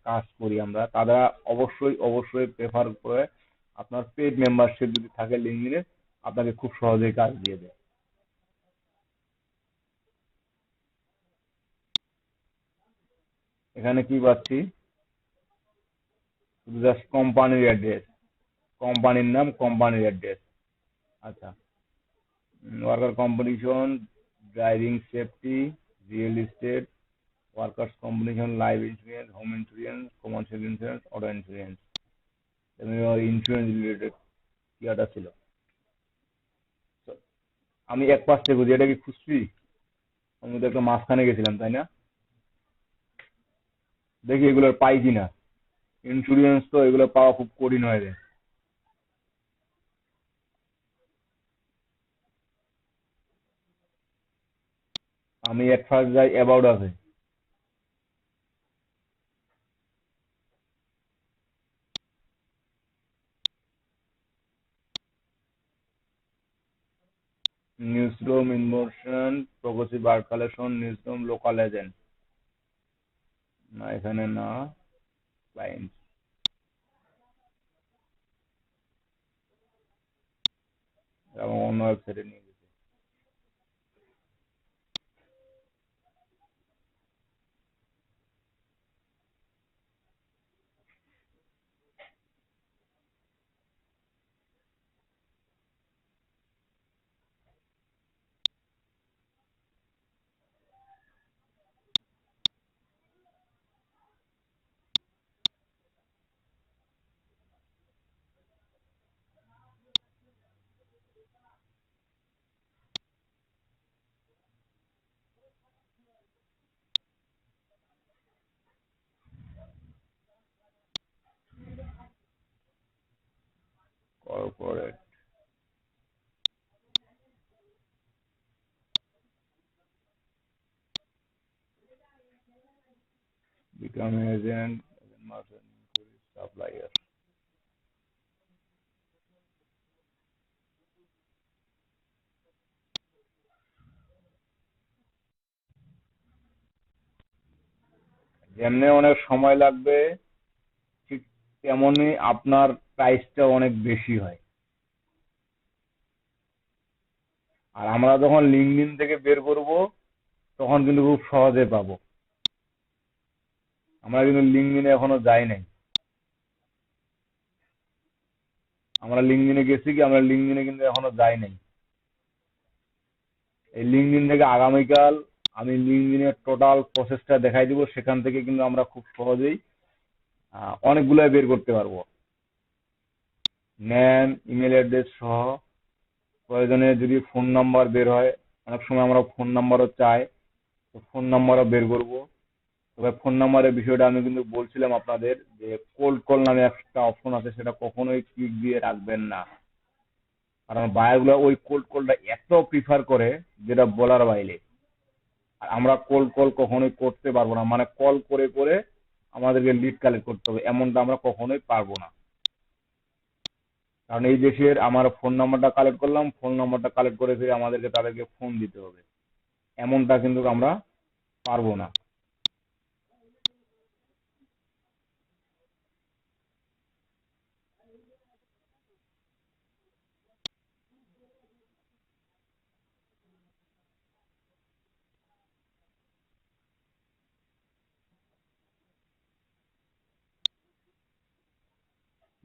কাজ করি আমরা, তারা অবশ্যই অবশ্যই প্রেফার করে আপনার পেড মেম্বারশিপ যদি থাকে লিঙ্কডইনে, আপনাকে খুব সহজেই কাজ দিয়ে দেয়। এখানে কি পাচ্ছি? শুধু জাস্ট কোম্পানির অ্যাড্রেস, কোম্পানির নাম, কোম্পানির অ্যাড্রেস। আচ্ছা, worker competition, driving safety, real estate, workers competition, life insurance, home insurance, commercial insurance, auto insurance. Insurance related কি একটা ছিল। তো আমি এক পাশ থেকে বুঝি, এটা কি খুঁজছি? আমি তো একটা মাঝখানে গেছিলাম, তাই না? দেখি এগুলোর পাই কিনা। ইন্স্যুরেন্স তো এগুলো পাওয়া খুব কঠিন হয়ে যায়। আমি এক ফার্স্ট যাই অ্যাবাউট আছে, news room, InMotion, progressive art collection, news room, local agent. না, এখানে না। ক্লায়েন্ট, এবং অন্য ওয়েবসাইটে নিয়ে গেছে। Corporate, become agent, supplier. যেমনে অনেক সময় লাগবে, ঠিক তেমনই আপনার প্রাইসটা অনেক বেশি হয়। আর আমরা যখন লিঙ্কডইন থেকে বের করব তখন কিন্তু খুব সহজে পাবো। আমরা কিন্তু লিঙ্কডইনে এখনো যাই নাই। আমরা লিঙ্কডইনে গেছি কি, আমরা লিঙ্কডইনে কিন্তু এখনো যাই নাই। এই লিঙ্কডইন থেকে আগামীকাল আমি লিঙ্কডইনের টোটাল প্রসেসটা দেখাই দিব, সেখান থেকে কিন্তু আমরা খুব সহজেই অনেকগুলাই বের করতে পারবো। নেম, ইমেল অ্যাড্রেস সহ, প্রয়োজনে যদি ফোন নাম্বার বের হয়, অনেক সময় আমরা ফোন নাম্বারও চাই, তো ফোন নাম্বারও বের করব। তবে ফোন নাম্বারের বিষয়টা আমি কিন্তু বলছিলাম আপনাদের যে কোল্ড কল নামে একটা অপশন আছে, সেটা কখনোই ক্লিক দিয়ে রাখবেন না। কারণ বায়ারগুলো ওই কোল্ড কলটা এত প্রিফার করে যেটা বলার বাইরে। আর আমরা কোল্ড কল কখনোই করতে পারবো না, মানে কল করে করে আমাদেরকে লিড কালেক্ট করতে হবে, এমনটা আমরা কখনোই পারবো না। কারণ এই দেশের আমার ফোন নাম্বারটা কালেক্ট করলাম, ফোন নাম্বারটা কালেক্ট করে ফিরে আমাদেরকে তাদেরকে ফোন দিতে হবে, এমনটা কিন্তু আমরা পারবো না।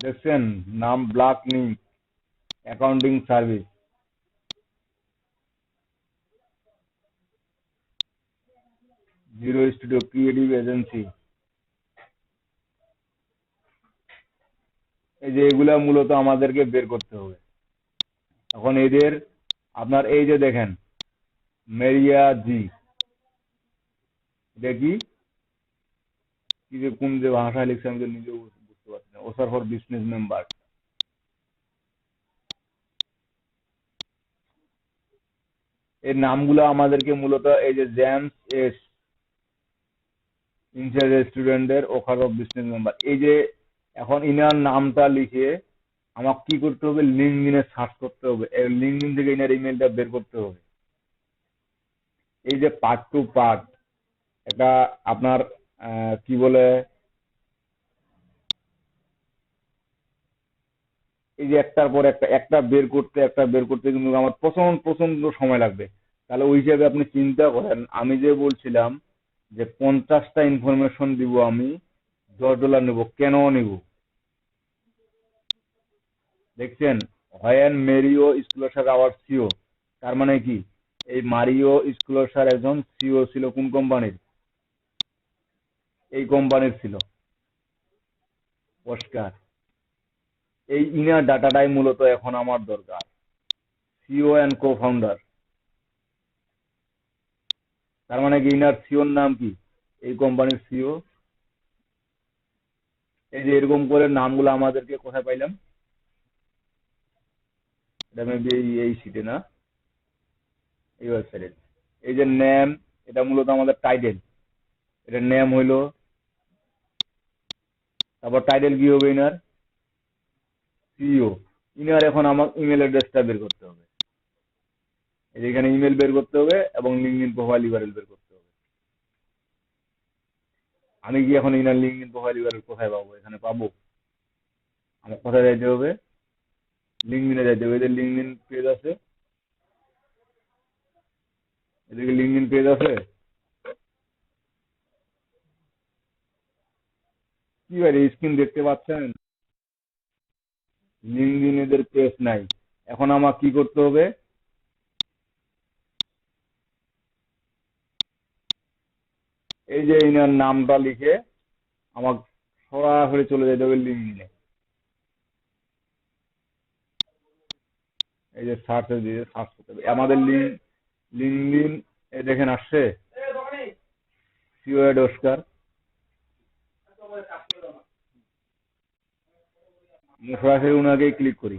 দেখছেন, নাম black link accounting service, zero studio creative agency. এই যে এগুলা মূলত আমাদেরকে বের করতে হবে। এখন এদের আপনার এই যে দেখেন মেরিয়া জি, এটা কি, কি যে কোন যে ভাষায় লিখছে আমি তো নিজেও বুঝতে পারছি না। ওসার ফর বিজনেস মেম্বার, এর নামগুলো আমাদেরকে মূলত এই যে জেমস এস ইনচার্জ স্টুডেন্টের অফার অফ বিজনেস মেম্বার, এই যে এখন ইনার নামটা লিখে আমাকে কি করতে হবে, লিঙ্কডইনে সার্চ করতে হবে, লিঙ্কডইন থেকে ইনার ইমেলটা বের করতে হবে। এই যে পার্ট টু পার্ট, এটা আপনার কি বলে, এই যে একটার পর একটা একটা বের করতে কিন্তু আমার প্রচন্ড প্রচন্ড সময় লাগবে। তাহলে ওই হিসাবে আপনি চিন্তা করেন, আমি যে বলছিলাম যে 50টা ইনফরমেশন দিব আমি, $10 নেব, কেন নেব দেখছেন, হয়েন মেরিও স্কলার আওয়ার সিও, তার মানে কি, এই মারিও স্কলার একজন সিও ছিল কোন কোম্পানির, এই কোম্পানির ছিল অস্কার। এই ইনার ডাটাটাই মূলত এখন আমার দরকার, সিও অ্যান্ড কো ফাউন্ডার। তার মানে কি, ইনার সিওর নাম কি, এই কোম্পানির সিও। এই যে এরকম করে নামগুলো আমাদেরকে কোথায় পাইলাম, এটা মেবি এই শিটে না, এই ওয়েবসাইটে। এই যে নেম, এটা মূলত আমাদের টাইটেল, এটা নেম হইলো, তারপর টাইটেল কি হবে ইনার, সিও। ইনার এখন আমার ইমেল অ্যাড্রেসটা বের করতে হবে, এই যে এখানে ইমেল বের করতে হবে এবং লিঙ্কডইন প্রোফাইল ইউআরএল বের করতে হবে। আমি কি এখন ইনার লিঙ্কডইন প্রোফাইল ইউআরএল কোথায় পাবো, এখানে পাবো, আমার কোথায় যাইতে হবে, লিঙ্কডইনে যাইতে হবে। এদের লিঙ্কডইন পেজ আছে, এদিকে লিঙ্কডইন পেজ আছে, কি ভাই স্ক্রিন দেখতে পাচ্ছেন, লিঙ্কডইন এদের পেজ নাই। এখন আমার কি করতে হবে, এই যে ইনার নামটা লিখে আমার সরাসরি চলে যেতে হবে লিঙ্কডইনে। এই যে সার্চ দিয়ে সার্চ করতে হবে আমাদের লিঙ্কডইন, এই দেখেন আসছে সিও এড অস্কার। সরাসরি উনাকেই ক্লিক করি,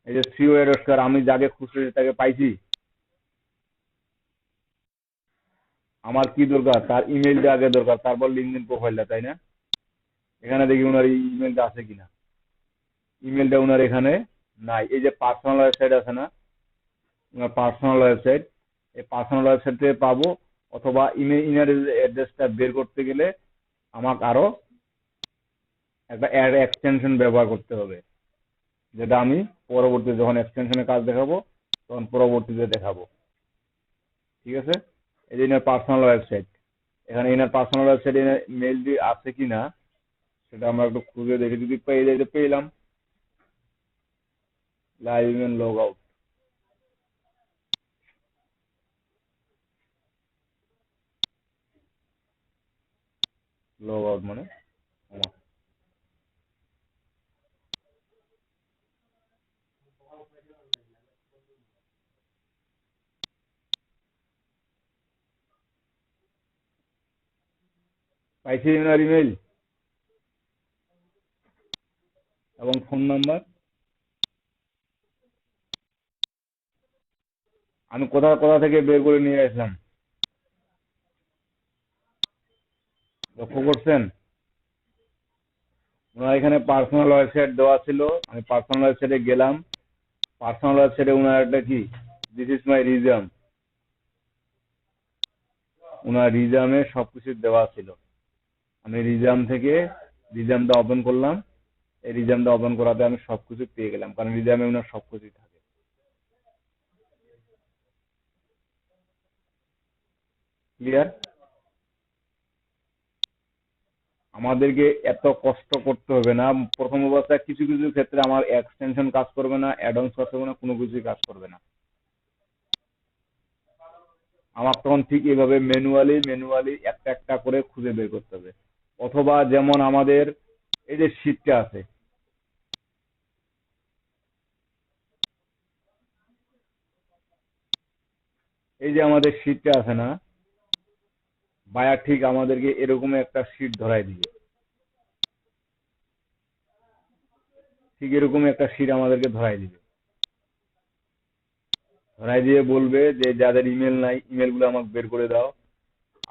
এই যে সিও এড অস্কার, আমি যাকে খুঁজছি তাকে পাইছি। আমার কি দরকার, তার ইমেলটা আগে দরকার, তারপর লিঙ্কডইন প্রোফাইলটা, তাই না? এখানে দেখি ওনার ইমেলটা আছে কিনা, ইমেলটা ওনার এখানে নাই। এই যে পার্সোনাল ওয়েবসাইট আছে না, ওনার পার্সোনাল ওয়েবসাইট, এই পার্সোনাল ওয়েবসাইট থেকে পাবো, অথবা ইমেল ইনার অ্যাড্রেসটা বের করতে গেলে আমাকে আরো একটা অ্যাড এক্সটেনশন ব্যবহার করতে হবে, যেটা আমি পরবর্তীতে যখন এক্সটেনশনের কাজ দেখাবো তখন পরবর্তীতে দেখাবো। ঠিক আছে? এই যে এনার পার্সোনাল ওয়েবসাইট, এখানে এনার পার্সোনাল ওয়েবসাইট মেইলটি আছে কিনা সেটা আমরা একটু খুঁজে দেখি, যদি পেয়ে যাই তো পেলাম। Live email log out, log out মানে পাইছি এনার ইমেল এবং ফোন নাম্বার। আমি কোথা কোথা থেকে বের করে নিয়ে আসলাম লক্ষ্য করছেন? ওনার এখানে পার্সোনাল ওয়েবসাইট দেওয়া ছিল, আমি পার্সোনাল ওয়েবসাইটে গেলাম। পার্সোনাল ওয়েবসাইটে ওনার একটা কি, দিস ইজ মাই রিজাম, ওনার রিজামে সবকিছু দেওয়া ছিল। আমি রিজাম থেকে রিজামটা ওপেন করলাম, এই রিজামটা ওপেন করাতে আমি সবকিছু পেয়ে গেলাম, কারণ রিজামে ওনার সবকিছু থাকে। ক্লিয়ার? আমাদেরকে এত কষ্ট করতে হবে না। প্রথম অবস্থায় কিছু কিছু ক্ষেত্রে আমার এক্সটেনশন কাজ করবে না, অ্যাডঅনস কাজ করবে না, কোনো কিছুই কাজ করবে না। আমার তখন ঠিক এইভাবে ম্যানুয়ালি ম্যানুয়ালি একটা একটা করে খুঁজে বের করতে হবে। অথবা যেমন আমাদের এই যে শীটটা আছে, এই যে আমাদের শীটটা আছে না, বায়ার ঠিক আমাদেরকে এরকম একটা শীট ধরাই দিবে, ঠিক এরকম একটা শীট আমাদেরকে ধরাই দিবে, ধরাই দিয়ে বলবে যে যাদের ইমেল নাই ইমেলগুলো আমাকে বের করে দাও।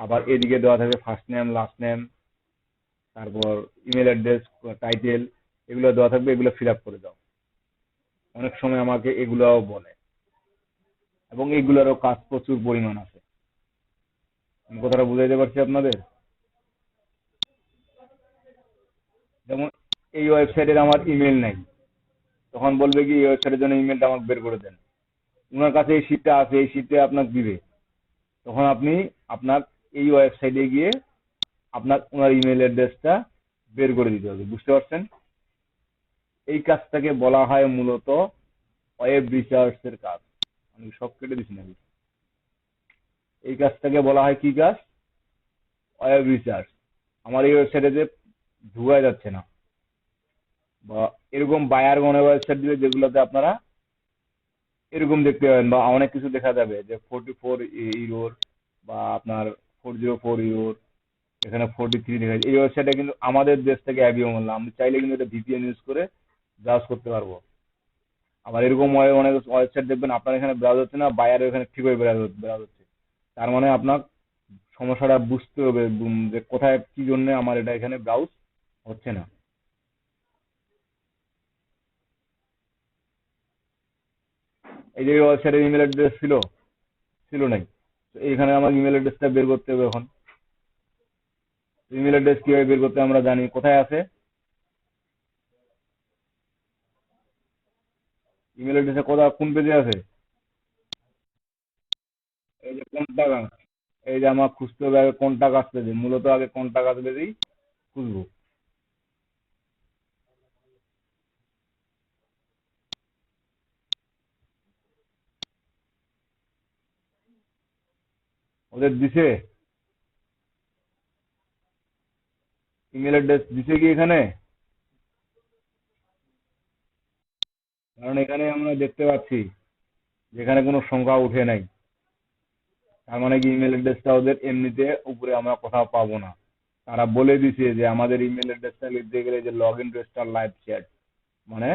আবার এদিকে দেওয়া থাকবে ফার্স্ট নেম, লাস্ট নেম, তারপর ইমেল অ্যাড্রেস, টাইটেল, এগুলো দেওয়া থাকবে, এগুলো ফিল আপ করে দাও। অনেক সময় আমাকে এগুলাও বলে, এবং এগুলোরও কাজ প্রচুর পরিমাণ আছে। আমি কথাটা বুঝাইতে পারছি আপনাদের? যেমন এই ওয়েবসাইটের আমার ইমেল নাই, তখন বলবে কি এই ওয়েবসাইটের জন্য ইমেলটা আমাকে বের করে দেন। ওনার কাছে এই শীটটা আছে, এই শীটটা আপনাকে দিবে, তখন আপনি আপনার এই ওয়েবসাইটে গিয়ে আপনার ওনার ইমেল অ্যাড্রেসটা বের করে দিতে হবে। বুঝতে পারছেন? এই কাজটাকে বলা হয় মূলত ওয়েব রিসার্চ এর কাজ। আমি সব কেটে দিচ্ছি নাকি? এই কাজটাকে বলা হয় কি কাজ? Web research. আমার এই ওয়েবসাইটে যে ঢুকা যাচ্ছে না, বা এরকম বায়ারগণের ওয়েবসাইট দিলে যেগুলোতে আপনারা এরকম দেখতে পাবেন, বা অনেক কিছু দেখা যাবে যে 44 ইউরোর বা আপনার 404 ইউরোর, এখানে 43 দেখা যায়। এই ওয়েবসাইটটা কিন্তু আমাদের দেশ থেকে অ্যাভিও না, আমি চাইলে কিন্তু এটা ভিপিএন ইউজ করে ব্রাউজ করতে পারবো। আবার এরকম অনেক ওয়েবসাইট দেখবেন আপনার এখানে ব্রাউজ হচ্ছে না, বায়ার এখানে ঠিকই ব্রাউজ হচ্ছে। তার মানে আপনার সমস্যাটা বুঝতে হবে, যে কোথায় কি জন্য আমার এটা এখানে ব্রাউজ হচ্ছে না। এই যে ওয়েবসাইটের ইমেল অ্যাড্রেস ছিল, ছিল নাই, তো এইখানে আমার ইমেল অ্যাড্রেসটা বের করতে হবে। এখন ইমেল অ্যাড্রেস কিভাবে বের করতে আমরা জানি, কোথায় আছে ইমেল অ্যাড্রেসে, কোন পেজে আছে? এই যে কন্টাক্ট, এই যে আমার খুঁজতে হবে আগে কন্টাক্ট আসতে পেজে, মূলত আগে কন্টাক্ট আসতে পেজেই খুঁজবো। ওদের দিছে ইমেল অ্যাড্রেস দিছে কি এখানে? কারণ এখানে আমরা দেখতে পাচ্ছি যেখানে কোনো সংখ্যা উঠে নাই, তার মানে কি ইমেল অ্যাড্রেসটা ওদের এমনিতে উপরে আমরা কোথাও পাবো না। তারা বলে দিছে যে আমাদের ইমেল অ্যাড্রেসটা লিখতে গেলে যে log in register live chat, মানে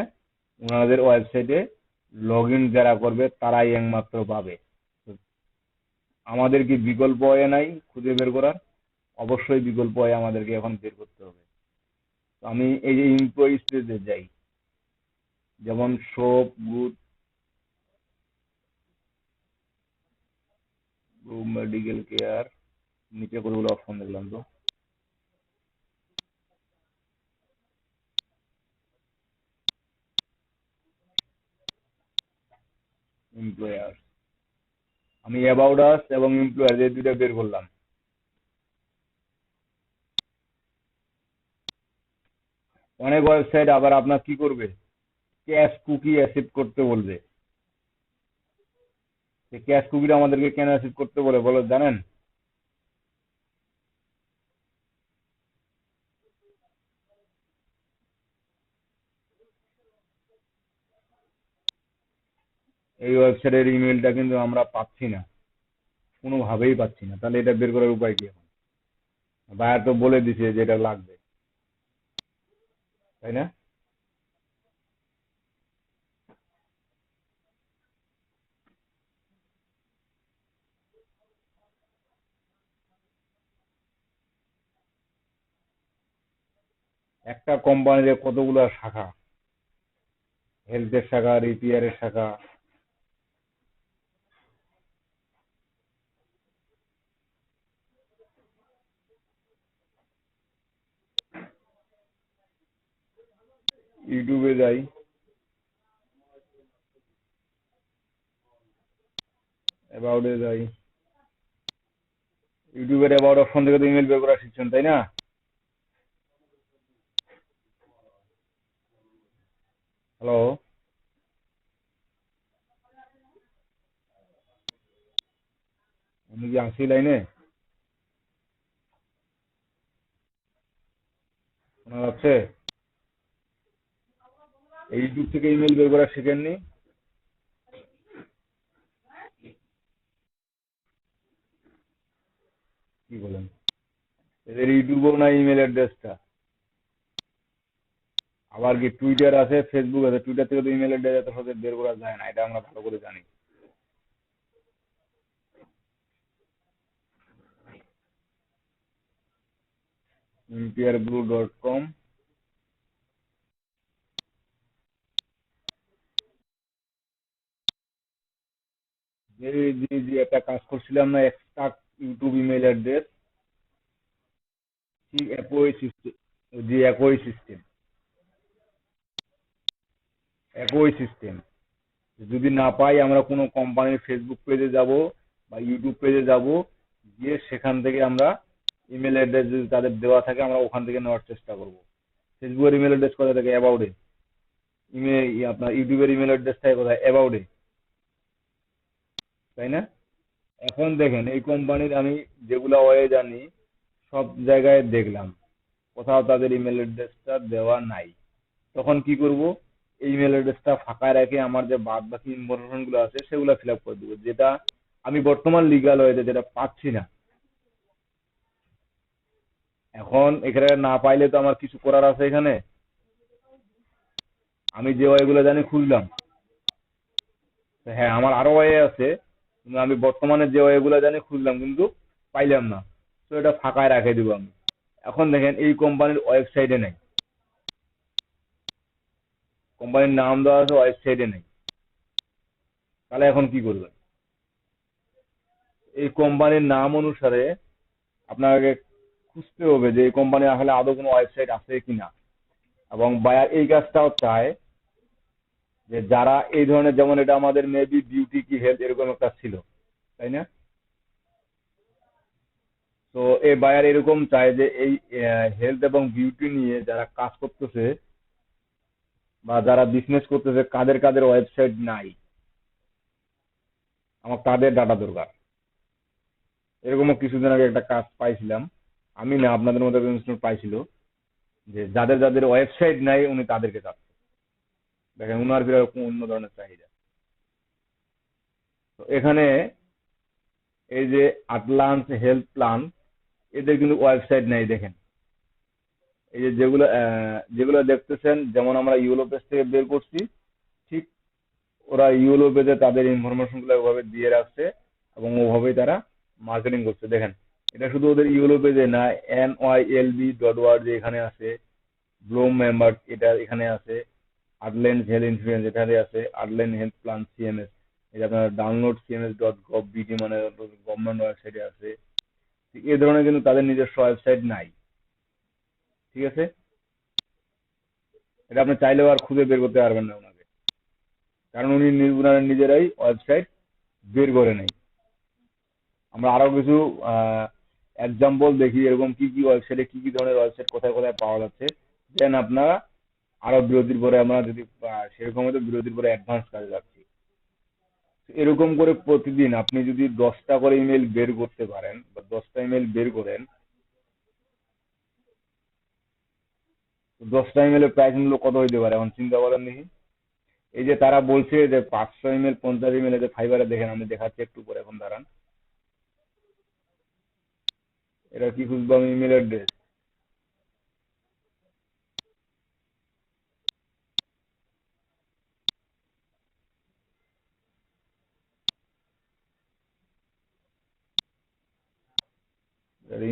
ওনাদের ওয়েবসাইটে লগ ইন যারা করবে তারাই একমাত্র পাবে। তো আমাদের কি বিকল্প হয় নাই খুঁজে বের করার? অবশ্যই বিকল্প হয়, আমাদেরকে এখন বের করতে হবে। তো আমি এই যে এমপ্লয়ি স্পেসে যাই, যেমন সোপ, গুড, মেডিকেল কেয়ার, নিচে কতগুলো অপশন দেখলাম তো, এমপ্লয়ার্স, আমি অ্যাবাউট আস এবং এমপ্লয়ার্স এই দুইটা বের করলাম। অনেক ওয়েবসাইট আবার আপনার কি করবে, ক্যাশ কুকি অ্যাসেপ্ট করতে বলবে। ক্যাশ কুকিটা আমাদেরকে কেন অ্যাসেপ্ট করতে বলে বলো জানেন? এই ওয়েবসাইটের ইমেলটা কিন্তু আমরা পাচ্ছি না, কোনোভাবেই পাচ্ছি না। তাহলে এটা বের করার উপায় কি এখন? বায়ার তো বলে দিছে যে এটা লাগবে, তাই না? একটা কোম্পানির কতগুলো শাখা, হেলথের শাখা, রিপেয়ারের শাখা। ইউটিউবে যাই, অ্যাবাউটে যাই। ইউটিউবের অ্যাবাউট অপশন থেকে তো ইমেল বের করা শিখছেন, তাই না? হ্যালো, আমি কি আসি লাইনে? শোনা যাচ্ছে? এই ইউটিউব থেকে ইমেল বের করা শিখেননি? কি বলেন? এদের ইউটিউবও না ইমেল অ্যাড্রেসটা। আবার কি টুইটার আছে, ফেসবুক আছে, টুইটার থেকে তো ইমেল অ্যাড্রেস এত সহজে বের করা যায় না, এটা আমরা ভালো করে জানি। imprblue.com। যে যে যে একটা কাজ করছিলাম না, এক্সট্রাক্ট ইউটিউব ইমেল অ্যাড্রেস, ঠিক একই সিস্টেম। যে একই সিস্টেম। যদি না পাই আমরা কোনো কোম্পানির ফেসবুক পেজে যাব বা ইউটিউব পেজে যাব, গিয়ে সেখান থেকে আমরা ইমেল অ্যাড্রেস যদি তাদের দেওয়া থাকে আমরা ওখান থেকে নেওয়ার চেষ্টা করব। ফেসবুকের ইমেল অ্যাড্রেস কোথা থেকে? অ্যাবাউটে। ইমেল আপনার ইউটিউবের ইমেল অ্যাড্রেস থাকে কোথায়? অ্যাবাউটে, তাই না? এখন দেখেন এই কোম্পানির আমি যেগুলা ওয়ে জানি সব জায়গায় দেখলাম কোথাও তাদের ইমেল অ্যাড্রেসটা দেওয়া নাই। তখন কি করব, এই ইমেল অ্যাড্রেসটা ফাঁকা রেখে আমার যে বাদ বাকি ইনফরমেশন গুলো আছে সেগুলো ফিল আপ করে দেবো, যেটা আমি বর্তমান লিগাল ওয়েতে যেটা পাচ্ছি না। এখন এখানে না পাইলে তো আমার কিছু করার আছে এখানে। আমি যে ওয়েগুলো জানি খুঁজলাম, তো হ্যাঁ আমার আরো ওয়ে আছে, কিন্তু আমি বর্তমানে যে ওয়েগুলো জানি খুঁজলাম কিন্তু পাইলাম না। তো এটা ফাঁকায় রেখে দিব আমি। এখন দেখেন এই কোম্পানির ওয়েবসাইটে নেই, কোম্পানির নাম দেওয়া আছে, ওয়েবসাইটে নেই। তাহলে এখন কি করবেন? এই কোম্পানির নাম অনুসারে আপনাকে খুঁজতে হবে যে এই কোম্পানি আসলে আদৌ কোনো ওয়েবসাইট আছে কিনা। এবং বায়ার এই কাজটাও চায় যে যারা এই ধরনের, যেমন এটা আমাদের মেবি বিউটি কি হেলথ এরকম একটা ছিল, তাই না? তো এই বায়ার এরকম চায় যে এই হেলথ এবং বিউটি নিয়ে যারা কাজ করতেছে বা যারা বিজনেস করতেছে কাদের কাদের ওয়েবসাইট নাই, আমার তাদের ডাটা দরকার। এরকমও কিছুদিন আগে একটা কাজ পাইছিলাম, আমি না আপনাদের মধ্যে একজন student পাইছিল, যে যাদের যাদের ওয়েবসাইট নাই উনি তাদেরকে চাচ্ছে। দেখেন উনার কিরকম অন্য ধরনের চাহিদা। তো এখানে এই যে আটলান্স হেলথ প্ল্যান, এদের কিন্তু ওয়েবসাইট নেই। দেখেন এই যে যেগুলো যেগুলো দেখতেছেন, যেমন আমরা ইউলো পেজ থেকে বের করছি, ঠিক ওরা ইউলো পেজে তাদের ইনফরমেশন গুলো ওভাবে দিয়ে রাখছে এবং ওভাবেই তারা মার্কেটিং করছে। দেখেন এটা শুধু ওদের ইউলো পেজে না, nylb.org এখানে আছে, ব্লুম মেম্বার এটা এখানে আছে, আটল্যান্ড হেলথ ইন্স্যুরেন্স এখানে আছে, আটল্যান্ড হেলথ প্ল্যান সিএমএস, এটা আপনার ডাউনলোড cms.gov.bt মানে গভর্নমেন্ট ওয়েবসাইটে আছে। ঠিক এই ধরনের কিন্তু তাদের নিজস্ব ওয়েবসাইট নাই। ঠিক আছে, এটা আপনি চাইলেও আর খুঁজে বের করতে পারবেন না ওনাকে, কারণ উনি ওনারা নিজেরাই ওয়েবসাইট বের করে নেই। আমরা আরো কিছু এক্সাম্পল দেখি এরকম কি কি ওয়েবসাইটে কি কি ধরনের ওয়েবসাইট কোথায় কোথায় পাওয়া যাচ্ছে, দেন আপনারা আরো বিরতির পরে আমরা যদি সেরকম হয়তো বিরতির পরে অ্যাডভান্স কাজে যাচ্ছি। এরকম করে প্রতিদিন আপনি যদি 10টা করে ইমেল বের করতে পারেন বা 10টা ইমেল বের করেন, 10টা ইমেলের প্রাইস মূল্য কত হইতে পারে এখন চিন্তা করেন দেখি। এই যে তারা বলছে যে 500 ইমেল 50 ইমেল, যে ফাইবারে দেখেন, আমি দেখাচ্ছি একটু পরে, এখন দাঁড়ান। এটা কি খুঁজবো আমি, ইমেল অ্যাড্রেস।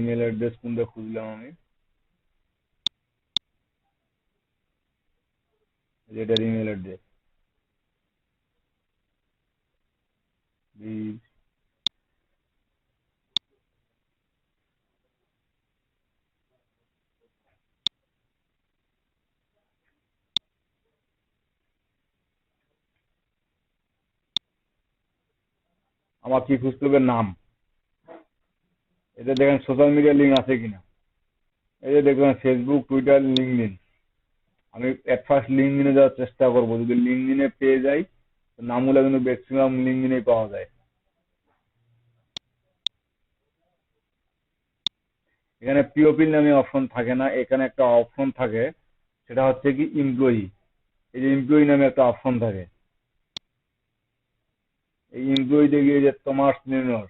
ইমেল অ্যাড্রেস কোনটা খুঁজলাম আমি, যেটার ইমেল অ্যাড্রেস। আমার কি খুঁজতে হবে, নাম। এটা দেখেন সোশ্যাল মিডিয়া লিঙ্ক আছে কিনা। এই যে দেখবেন ফেসবুক, টুইটার, লিঙ্কডইন। আমি এট ফার্স্ট লিঙ্কডইনে যাওয়ার চেষ্টা করবো, যদি লিঙ্কডইনে পেয়ে যাই, তো নামগুলো কিন্তু ম্যাক্সিমাম লিঙ্কডইনেই পাওয়া যায়। এখানে পিওপি নামে অপশন থাকে না, এখানে একটা অপশন থাকে, সেটা হচ্ছে কি এমপ্লয়ি। এই যে এমপ্লয়ি নামে একটা অপশন থাকে, এই এমপ্লয়িতে গিয়ে যে Thomas Minor,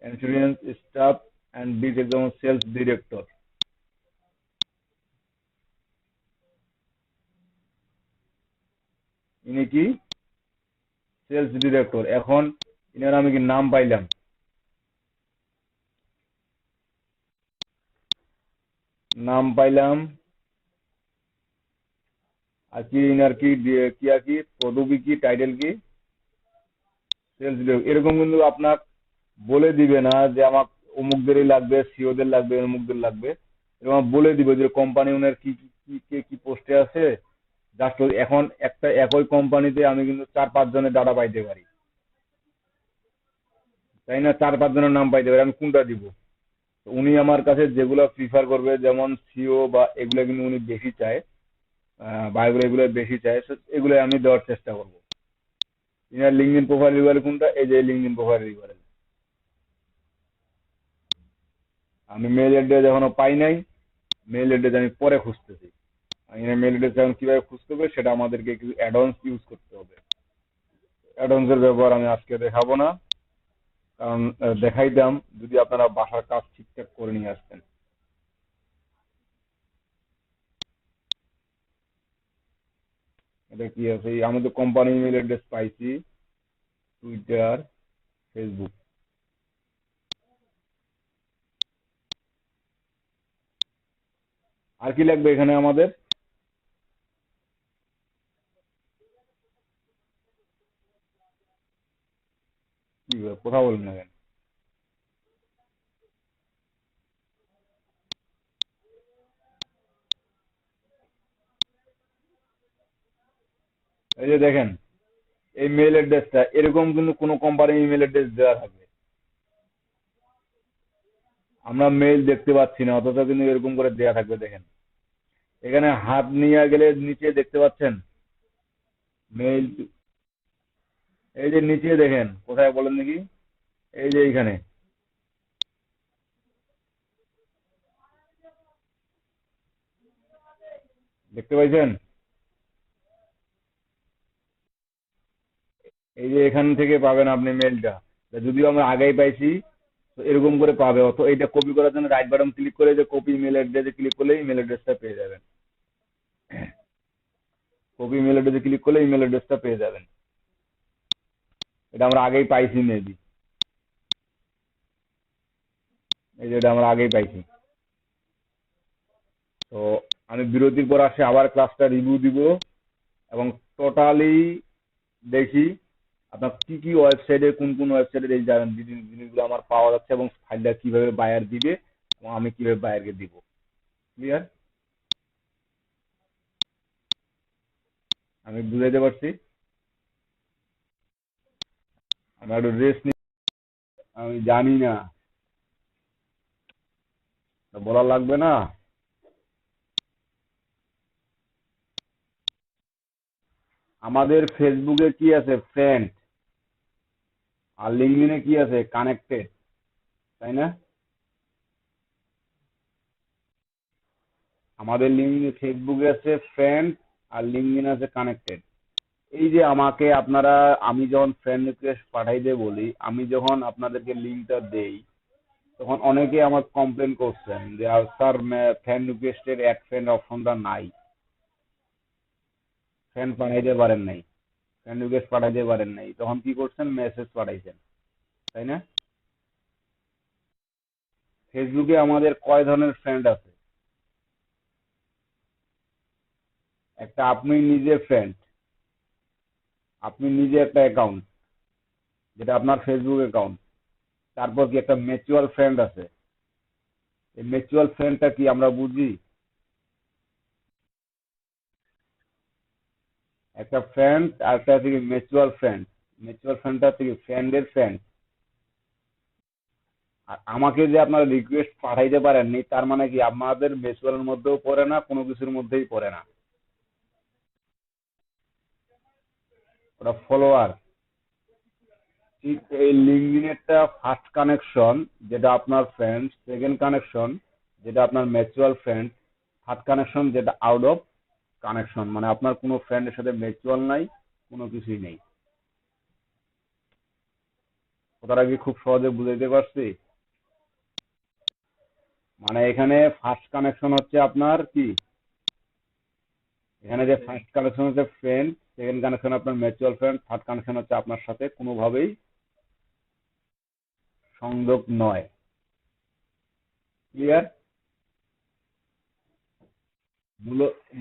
insurance staff and bit, যেমন সেলস ডিরেক্টর। ইনি কি সেলস ডিরেক্টর। এখন ইনার আমি কি নাম পাইলাম, নাম পাইলাম, আর কি ইনার কি কি আর কি পদবি কি, টাইটেল কি, সেলস ডিরেক্টর। এরকম কিন্তু আপনার বলে দিবে না যে আমার অমুকদেরই লাগবে, সিওদের লাগবে, অমুকদের লাগবে। এরকম বলে দিবে যে কোম্পানি ওনার কি কি কে কি পোস্টে আছে। জাস্ট এখন একটা একই কোম্পানিতে আমি কিন্তু 4-5 জনের ডাটা পাইতে পারি, তাই না? 4-5 জনের নাম পাইতে পারি, আমি কোনটা দিব? তো উনি আমার কাছে যেগুলো প্রিফার করবে, যেমন সিও বা এগুলো কিন্তু উনি বেশি চায়, বা এগুলো বেশি চায়, so এগুলো আমি দেওয়ার চেষ্টা করবো। ইনার লিঙ্কডিন প্রোফাইল ইউআরএল কোনটা, এই যে লিঙ্কডিন প্রোফাইল ইউআরএল। আমি মেল অ্যাড্রেস এখনো পাই নাই, মেল অ্যাড্রেস আমি পরে খুঁজতেছি। মেল অ্যাড্রেস এখন কিভাবে খুঁজতে হবে সেটা আমাদেরকে কিছু অ্যাডভান্স ইউজ করতে হবে। অ্যাডভান্স এর ব্যবহার আমি আজকে দেখাবো না, কারণ দেখাইতাম যদি আপনারা বাসার কাজ ঠিকঠাক করে নিয়ে আসতেন। এটা কি আছে, আমি তো কোম্পানি ইমেল অ্যাড্রেস পাইছি, টুইটার, ফেসবুক। আর কি লাগবে এখানে আমাদের? কি কথা বলেন না কেন? এই যে দেখেন, এই মেল অ্যাড্রেসটা এরকম কিন্তু কোনো কোম্পানির ইমেল অ্যাড্রেস দেওয়া থাকবে, আমরা মেল দেখতে পাচ্ছি না, অথচ কিন্তু এরকম করে দেওয়া থাকবে। দেখেন এখানে হাত নিয়ে গেলে নিচে দেখতে পাচ্ছেন মেল, এই যে নিচে দেখেন, কোথায় বলেন দেখি, এই যে এইখানে দেখতে পাইছেন, এই যে এখান থেকে পাবেন আপনি মেলটা। যদিও আমরা আগেই পাইছি, তো এরকম করে পাবে। অথবা এটা কপি করার জন্য রাইট বাটন ক্লিক করে যে কপি ইমেল অ্যাড্রেসে ক্লিক করলে ইমেল অ্যাড্রেসটা পেয়ে যাবেন। কপি ইমেল অ্যাড্রেসে ক্লিক করলে ইমেল অ্যাড্রেসটা পেয়ে যাবেন। এটা আমরা আগেই পাইছি মেবি, এই যে এটা আমরা আগেই পাইছি। তো আমি বিরতির পর আসে আবার ক্লাসটা রিভিউ দিব, এবং টোটালি দেখি আপনার কি কি ওয়েবসাইটে, কোন কোন ওয়েবসাইটে এই জিনিসগুলো আমার পাওয়া যাচ্ছে, এবং ফাইলটা কিভাবে বায়ার দিবে এবং আমি কিভাবে বায়ারকে দিব। ক্লিয়ার? আমি বুঝাইতে পারছি? আমরা একটু রেস্ট নি। আমি জানি না, তা বলা লাগবে না। আমাদের ফেসবুকে কি আছে? ফ্রেন্ড। আর লিঙ্কডইনে কি আছে? কানেক্টেড। তাই না? আমাদের লিঙ্ক ফেসবুকে আছে ফ্রেন্ড, আর লিঙ্কডইনে আছে কানেক্টেড। এই যে আমাকে আপনারা, আমি যখন ফ্রেন্ড রিকোয়েস্ট পাঠাইতে বলি, আমি যখন আপনাদেরকে লিঙ্কটা দেই, তখন অনেকে আমার কমপ্লেন করছেন যে স্যার ফ্রেন্ড রিকোয়েস্টের এক ফ্রেন্ড অপশনটা নাই, ফ্রেন্ড পাঠাইতে পারেন নাই, ফ্রেন্ড রিকোয়েস্ট পাঠাইতে পারেন নাই। তখন কি করছেন? মেসেজ পাঠাইছেন, তাই না? ফেসবুকে আমাদের কয় ধরনের ফ্রেন্ড আছে? একটা আপনি নিজে ফ্রেন্ড, আপনি নিজে একটা অ্যাকাউন্ট, যেটা আপনার ফেসবুক অ্যাকাউন্ট। তারপর কি একটা মিউচুয়াল ফ্রেন্ড আছে। এই মিউচুয়াল ফ্রেন্ডটা কি আমরা বুঝি? একটা ফ্রেন্ড আর একটা হচ্ছে কি মিউচুয়াল ফ্রেন্ড। মিউচুয়াল ফ্রেন্ডটা হচ্ছে কি ফ্রেন্ডের ফ্রেন্ড। আর আমাকে যে আপনারা রিকোয়েস্ট পাঠাইতে পারেননি, তার মানে কি আমাদের মিউচুয়ালের মধ্যেও পড়ে না, কোনো কিছুর মধ্যেই পড়ে না। ওটা ফলোয়ার। ঠিক এই লিঙ্কডইনেরটা ফার্স্ট কানেকশন, যেটা আপনার ফ্রেন্ড, সেকেন্ড কানেকশন যেটা আপনার মিউচুয়াল ফ্রেন্ড, থার্ড কানেকশন যেটা আউট অফ কানেকশন, মানে আপনার কোনো ফ্রেন্ডের সাথে মিউচুয়াল নাই, কোনো কিছুই নেই। কথাটা কি খুব সহজে বুঝাইতে পারছি? মানে এখানে ফার্স্ট কানেকশন হচ্ছে আপনার কি, এখানে যে ফার্স্ট কানেকশন হচ্ছে ফ্রেন্ড, সেকেন্ড কানেকশন আপনার মিউচুয়াল ফ্রেন্ড, থার্ড কানেকশন হচ্ছে আপনার সাথে কোনোভাবেই সংযোগ নয়। ক্লিয়ার?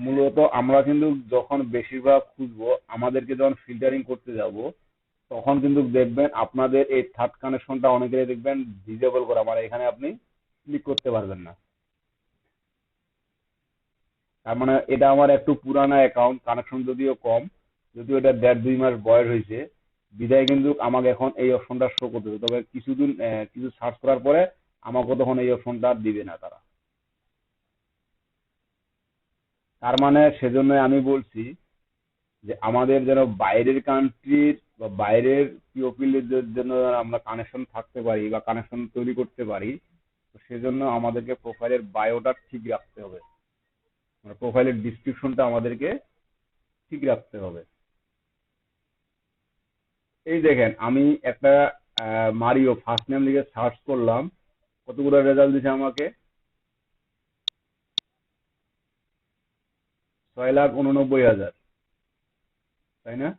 মূলত আমরা কিন্তু যখন বেশিরভাগ খুঁজবো, আমাদেরকে যখন ফিল্টারিং করতে যাব, তখন কিন্তু দেখবেন আপনাদের এই থার্ড কানেকশনটা অনেকেরই দেখবেন ডিজেবল করা, মানে এখানে আপনি ক্লিক করতে পারবেন না। তার মানে এটা আমার একটু পুরানা অ্যাকাউন্ট, কানেকশন যদিও কম, যদিও এটা 1.5-2 মাস বয়স হয়েছে, বিদায় কিন্তু আমাকে এখন এই অপশনটা শো করতেছে। তবে কিছুদিন কিছু সার্চ করার পরে আমাকে তখন এই অপশনটা আর দিবে না তারা। তার মানে সেজন্য আমি বলছি যে আমাদের যেন বাইরের কান্ট্রির বা বাইরের পিওপিলের জন্য আমরা কানেকশন থাকতে পারি বা কানেকশন তৈরি করতে পারি, তো সেজন্য আমাদেরকে প্রোফাইলের বায়োটা ঠিক রাখতে হবে, মানে প্রোফাইলের ডিসক্রিপশনটা আমাদেরকে ঠিক রাখতে হবে। এই দেখেন, আমি একটা মারিও ফার্স্ট নেম লিখে সার্চ করলাম, কতগুলো রেজাল্ট দিছে আমাকে? 6,89,000, তাই না?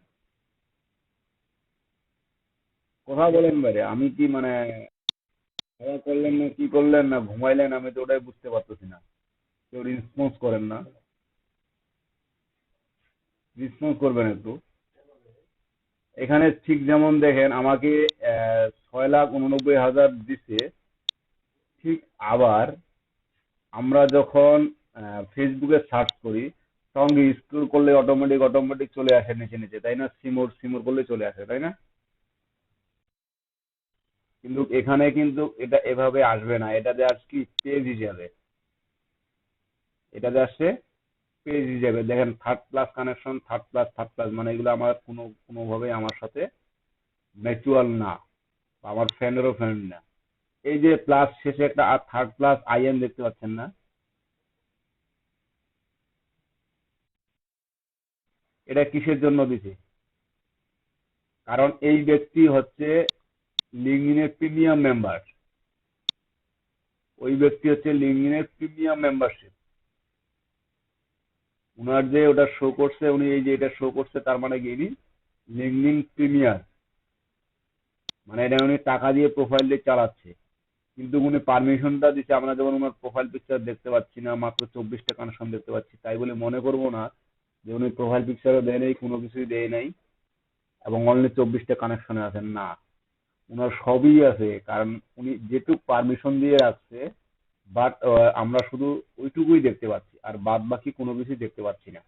কথা বলেন বাইরে, আমি কি মানে খাওয়া করলেন না কি করলেন না ঘুমাইলেন, আমি তো ওটাই বুঝতে পারতেছি না। কেউ রেসপন্স করেন না, রেসপন্স করবেন একটু। এখানে ঠিক যেমন দেখেন আমাকে 6,89,000 দিছে। ঠিক আবার আমরা যখন ফেসবুকে সার্চ করি, তখন স্ক্রল করলে অটোমেটিক অটোমেটিক চলে আসে নিচে নিচে, তাই না? সিমোর সিমোর করলে চলে আসে, তাই না? কিন্তু এখানে কিন্তু এটা এভাবে আসবে না, এটা জাস্ট কি পেজ হিসাবে, এটা জাস্ট পেজ হিসাবে। দেখেন third plus connection, third plus third plus, মানে এগুলো আমার কোনোভাবেই আমার সাথে ম্যাচুয়াল না, বা আমার ফ্রেন্ডেরও ফ্রেন্ড না। এই যে প্লাস শেষে একটা আর থার্ড প্লাস আইএন দেখতে পাচ্ছেন না? এটা কিসের জন্য দিছে? কারণ এই ব্যক্তি হচ্ছে লিঙ্কডইনের প্রিমিয়াম মেম্বার, ওই ব্যক্তি হচ্ছে লিঙ্কডইনের প্রিমিয়াম মেম্বারশিপ। উনার যে ওটা শো করছে, উনি এই যে এটা শো করছে, তার মানে কি ইনি লিঙ্কডইন প্রিমিয়ার, মানে এটা উনি টাকা দিয়ে প্রোফাইল দিয়ে চালাচ্ছে। কিন্তু উনি পারমিশনটা দিচ্ছে, আমরা যেমন ওনার প্রোফাইল পিকচার দেখতে পাচ্ছি না, মাত্র 24টা কানেকশন দেখতে পাচ্ছি, তাই বলে মনে করবো না যে উনি প্রোফাইল পিকচারও দেয় নাই, কোনো কিছুই দেয় নাই, এবং অনলি 24টা কানেকশনে আছেন না। উনার সবই আছে, কারণ উনি যেটুক পারমিশন দিয়ে রাখছে, বাট আমরা শুধু ওইটুকুই দেখতে পাচ্ছি, আর বাদ বাকি কোনো কিছুই দেখতে পাচ্ছি না।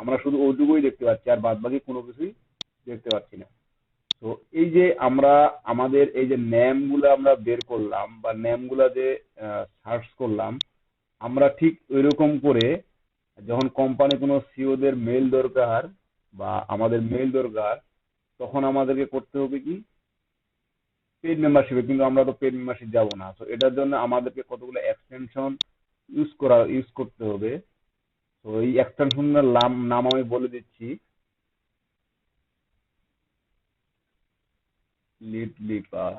আমরা শুধু ওইটুকুই দেখতে পাচ্ছি, আর বাদ বাকি কোনো কিছুই দেখতে পাচ্ছি না। তো এই যে আমরা আমাদের এই যে নেম গুলো আমরা বের করলাম বা নেম গুলা যে সার্চ করলাম, আমরা ঠিক ওইরকম করে যখন কোম্পানি কোনো সিও দের মেল দরকার বা আমাদের মেল দরকার, তখন আমাদেরকে করতে হবে কি পেইড মেম্বারশিপে। কিন্তু আমরা তো পেইড মেম্বারশিপ যাব না, তো এটার জন্য আমাদেরকে কতগুলো এক্সটেনশন ইউজ করতে হবে। তো এই এক্সটেনশনের নাম নাম আমি বলে দিচ্ছি। Lead leper.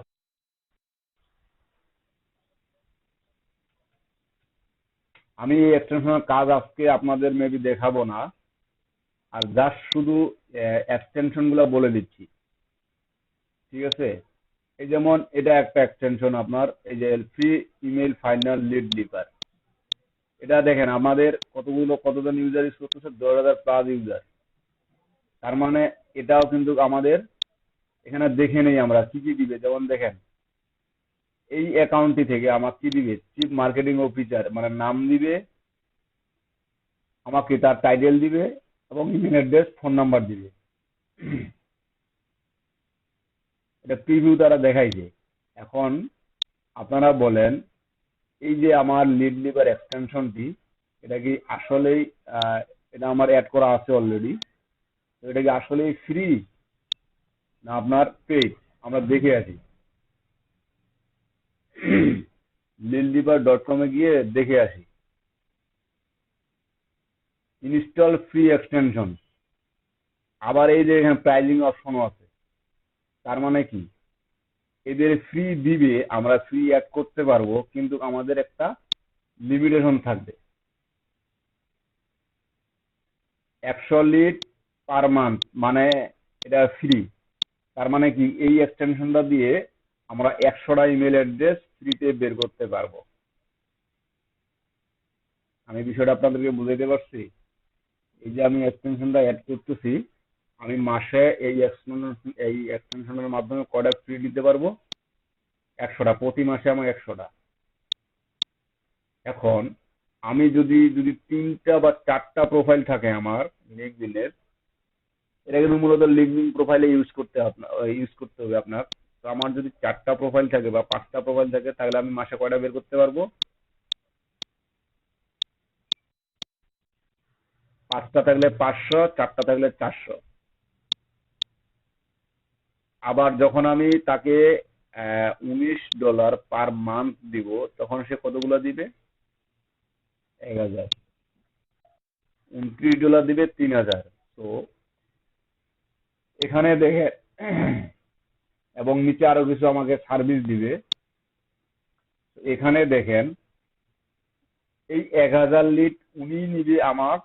আমি এই এক্সটেনশনের কাজ আজকে আপনাদের মেবি দেখাবো না, আর জাস্ট শুধু এক্সটেনশন গুলা বলে দিচ্ছি, ঠিক আছে? এই যেমন এটা একটা এক্সটেনশন আপনার, এই যে free email final lead leper. এটা দেখেন আমাদের কতজন ইউজার ইউজ করতেছে, 10,000+ ইউজার। তার মানে এটাও কিন্তু আমাদের এখানে দেখে নেই আমরা কি কি দিবে। যেমন দেখেন এই অ্যাকাউন্টটি থেকে আমার কি দিবে, চিফ মার্কেটিং অফিসার মানে নাম দিবে, আমাকে তার টাইটেল দিবে এবং ইমেল অ্যাড্রেস ফোন নাম্বার দিবে। এটা প্রিভিউ তারা দেখাইছে। এখন আপনারা বলেন এই যে আমার লিড লিভার এক্সটেনশনটি, এটা কি আসলেই এটা আমার অ্যাড করা আছে অলরেডি, তো এটা কি আসলেই ফ্রি না আপনার পেইড, আমরা দেখে আছি। leadliver.com এ গিয়ে দেখে আসি। Install free extension. আবার এই যে এখানে প্রাইজিং অপশনও আছে। তার মানে কি এদের ফ্রি দিবে, আমরা ফ্রি অ্যাড করতে পারবো, কিন্তু আমাদের একটা লিমিটেশন থাকবে। 100 লিড পার মান্থ মানে এটা ফ্রি। তার মানে কি এই এক্সটেনশনটা দিয়ে আমরা 100টা ইমেল অ্যাড্রেস ফ্রিতে বের করতে পারবো। আমি বিষয়টা আপনাদেরকে বুঝাইতে পারছি? এই যে আমি এক্সটেনশনটা অ্যাড করতেছি, আমি মাসে এই এক্সটেনশনের মাধ্যমে কয়টা ফ্রি দিতে পারবো? 100টা। প্রতি মাসে আমার 100টা। এখন আমি যদি যদি 3টা বা 4টা প্রোফাইল থাকে আমার লিঙ্কডইনের, এটা কিন্তু মূলত লিঙ্কডইন প্রোফাইলে ইউজ করতে হবে আপনার। তো আমার যদি 4টা প্রোফাইল থাকে বা 5টা প্রোফাইল থাকে, তাহলে আমি মাসে কয়টা বের করতে পারবো? 5টা থাকলে 500, 4টা থাকলে 400। আবার যখন আমি তাকে $19 পার মান্থ দিব, তখন সে কতগুলো দিবে? 1000। $29 দিবে 3000। তো এখানে দেখে এবং নিচে আরো কিছু আমাকে সার্ভিস দিবে। এখানে দেখেন এই 1000 লিড উনি নিবে আমার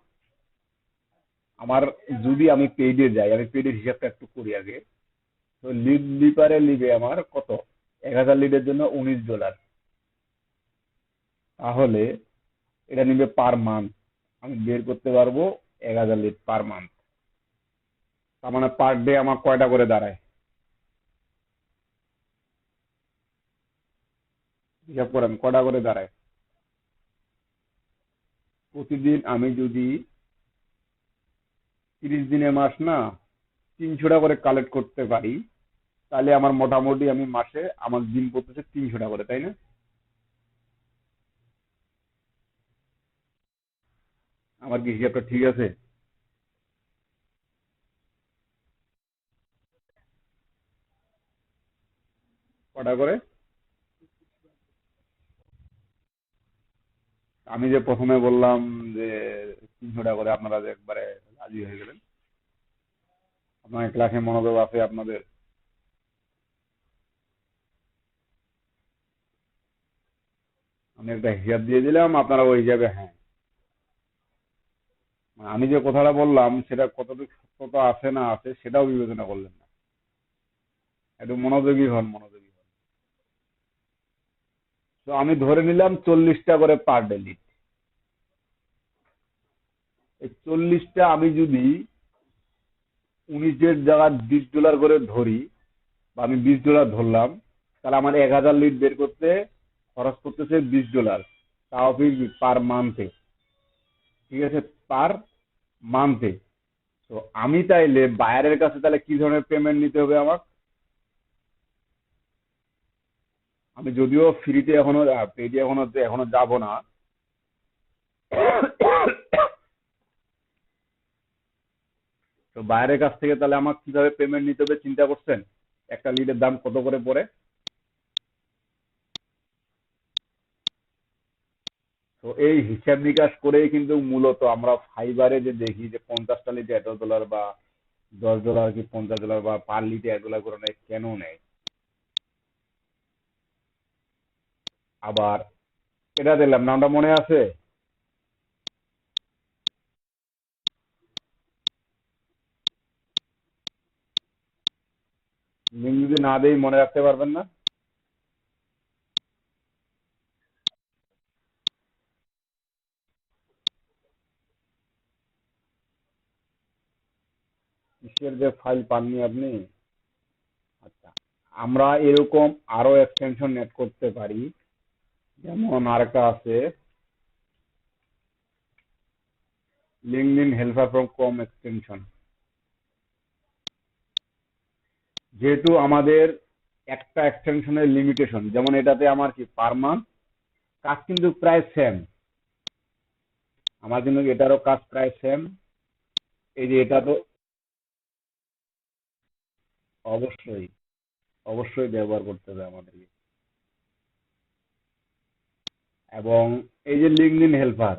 আমার যদি আমি পেইডে যাই, আমি পেইডের হিসাবটা একটু করি আগে। তো লিড লিপারে নিবে আমার কত? 1000 লিডের জন্য $19। তাহলে এটা নিবে পার মান্থ। আমি বের করতে পারবো 1000 লিড পার মান্থ। তার মানে পার ডে আমার কয়টা করে দাঁড়ায়? হিসাব করেন কয়টা করে দাঁড়ায়। প্রতিদিন আমি যদি 30 দিনের মাস না 300টা করে কালেক্ট করতে পারি, তাহলে আমার মোটামুটি আমি মাসে আমার দিন পড়তেছে 300টা করে, তাই না? আমার কি হিসাবটা ঠিক আছে? কটা করে? আমি যে প্রথমে বললাম যে 300টা করে, আপনারা যে একবারে রাজি হয়ে গেলেন। আপনার ক্লাসে মনোযোগ আছে আপনাদের? আমি একটা হিসাব দিয়ে দিলাম, আপনারা ওই হিসাবে হ্যাঁ। আমি যে কথাটা বললাম সেটা কতটুকু সত্যতা আছে না আছে সেটাও বিবেচনা করলেন না। একটু মনোযোগী হন, মনোযোগী হন। তো আমি ধরে নিলাম 40টা করে পার ডে লিড। এই 40টা আমি যদি 19-এর জায়গায় $20 করে ধরি, বা আমি $20 ধরলাম, তাহলে আমার 1000 লিড বের করতে খরচ করতেছে $20। তাও পার মান্থে, ঠিক আছে? পার মান্থে। তো আমি তাইলে বায়ারের কাছে তাহলে কি ধরনের পেমেন্ট নিতে হবে আমার? আমি যদিও ফ্রিতে এখনো পেজে এখনো যাব না। তো বাইরের কাছ থেকে তাহলে আমার কিভাবে পেমেন্ট নিতে হবে চিন্তা করছেন? একটা লিডের দাম কত করে পড়ে? তো এই হিসাব নিকাশ করেই কিন্তু মূলত আমরা ফাইবারে যে দেখি যে 50টা লিডে $1 বা $10 কি $50 বা পার লিডে $1 করে নেয়, কেন নেয়? আবার এটা দিলাম, নামটা মনে আছে? লিঙ্ক যদি না দেই মনে রাখতে পারবেন না। কিসের যে ফাইল পাননি আপনি? আচ্ছা, আমরা এরকম আরো এক্সটেনশন নেট করতে পারি। যেমন আরেকটা আছে, LinkedIn helper from com extension. যেহেতু আমাদের একটা এক্সটেনশনের লিমিটেশন, যেমন এটাতে আমার কি পার মান্থ কাজ কিন্তু প্রায় সেম, আমার কিন্তু এটারও কাজ প্রায় সেম। এই যে এটা তো অবশ্যই অবশ্যই ব্যবহার করতে হবে আমাদেরকে। এবং এই যে লিঙ্কডইন হেল্পার,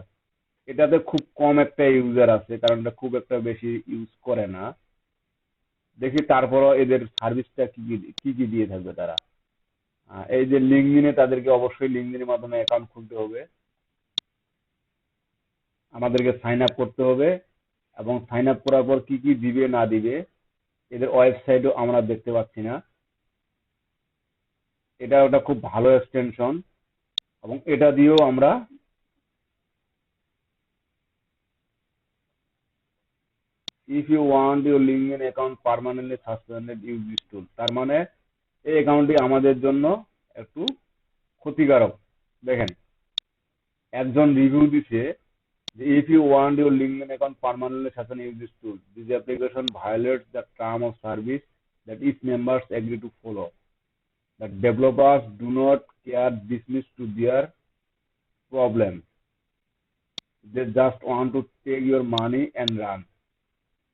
এটাতে খুব কম একটা ইউজার আছে, কারণ এটা খুব একটা বেশি ইউজ করে না। দেখি তারপরও এদের সার্ভিসটা কি কি দিয়ে থাকবে তারা। এই যে লিঙ্কডইনে তাদেরকে অবশ্যই লিঙ্কডইনের মাধ্যমে অ্যাকাউন্ট খুলতে হবে, আমাদেরকে সাইন আপ করতে হবে, এবং সাইন আপ করার পর কি কি দিবে না দিবে এদের ওয়েবসাইটও আমরা দেখতে পাচ্ছি না। এটা ওটা খুব ভালো এক্সটেনশন, এবং এটা দিয়েও আমরা if you want your LinkedIn account permanently suspended use this tool, তার মানে এই অ্যাকাউন্টটি আমাদের জন্য একটু ক্ষতিকারক। দেখেন, একজন রিভিউ দিছে যে if you want your LinkedIn account permanently suspended, use this tool. This application violates the term of service that its members agree to follow. The developers do not care dismiss to their problem. They just want to take your money and run.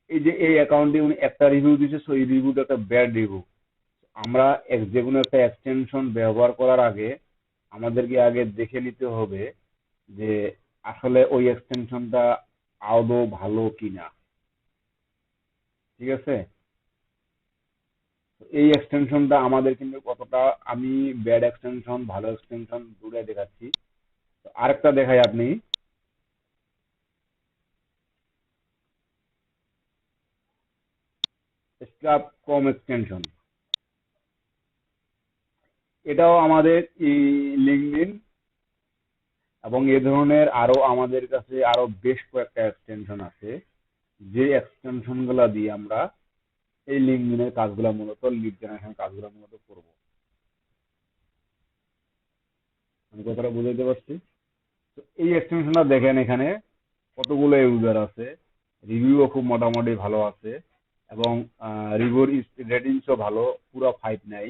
এই যে এই অ্যাকাউন্টে উনি একটা review দিছে, so এই রিভিউটা একটা ব্যাড রিভিউ। আমরা যে কোনো একটা এক্সটেনশন ব্যবহার করার আগে আমাদেরকে আগে দেখে নিতে হবে যে আসলে ওই এক্সটেনশনটা আদৌ ভালো কিনা। ঠিক আছে? এই এক্সটেনশনটা আমাদের কিন্তু কতটা, আমি ব্যাড এক্সটেনশন ভালো এক্সটেনশন দূরে দেখাচ্ছি। তো আরেকটা দেখাই, আপনি স্ক্রাব কম এক্সটেনশন, এটাও আমাদের লিঙ্কডইন এবং এ ধরনের আরো আমাদের কাছে আরো বেশ কয়েকটা এক্সটেনশন আছে, যে এক্সটেনশন গুলা দিয়ে আমরা এই লিঙ্কডইনের কাজগুলো মূলত লিড জেনারেশন কাজগুলো মূলত করব। আমি কথাটা বুঝাইতে পারছি? তো এই এক্সটেনশনটা দেখেন, এখানে কতগুলো ইউজার আছে, রিভিউও খুব মোটামুটি ভালো আছে, এবং রিভিউর রেটিংসও ভালো, পুরো 5 নাই,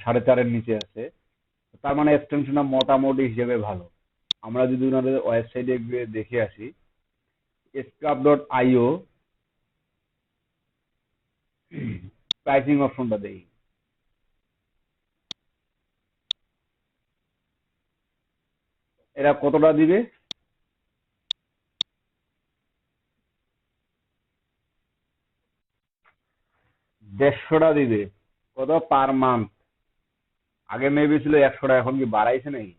4.5-এর নিচে আছে। তার মানে এক্সটেনশনটা মোটামুটি হিসেবে ভালো। আমরা যদি ওনাদের ওয়েবসাইটে গিয়ে দেখে আসি, scrub.io প্রাইসিং অপশনটা দেখি। এরা কতটা দিবে? 150টা দিবে। কত পার মান্থ? আগে মেবি ছিল 100টা, এখন কি বাড়াইছে নাকি?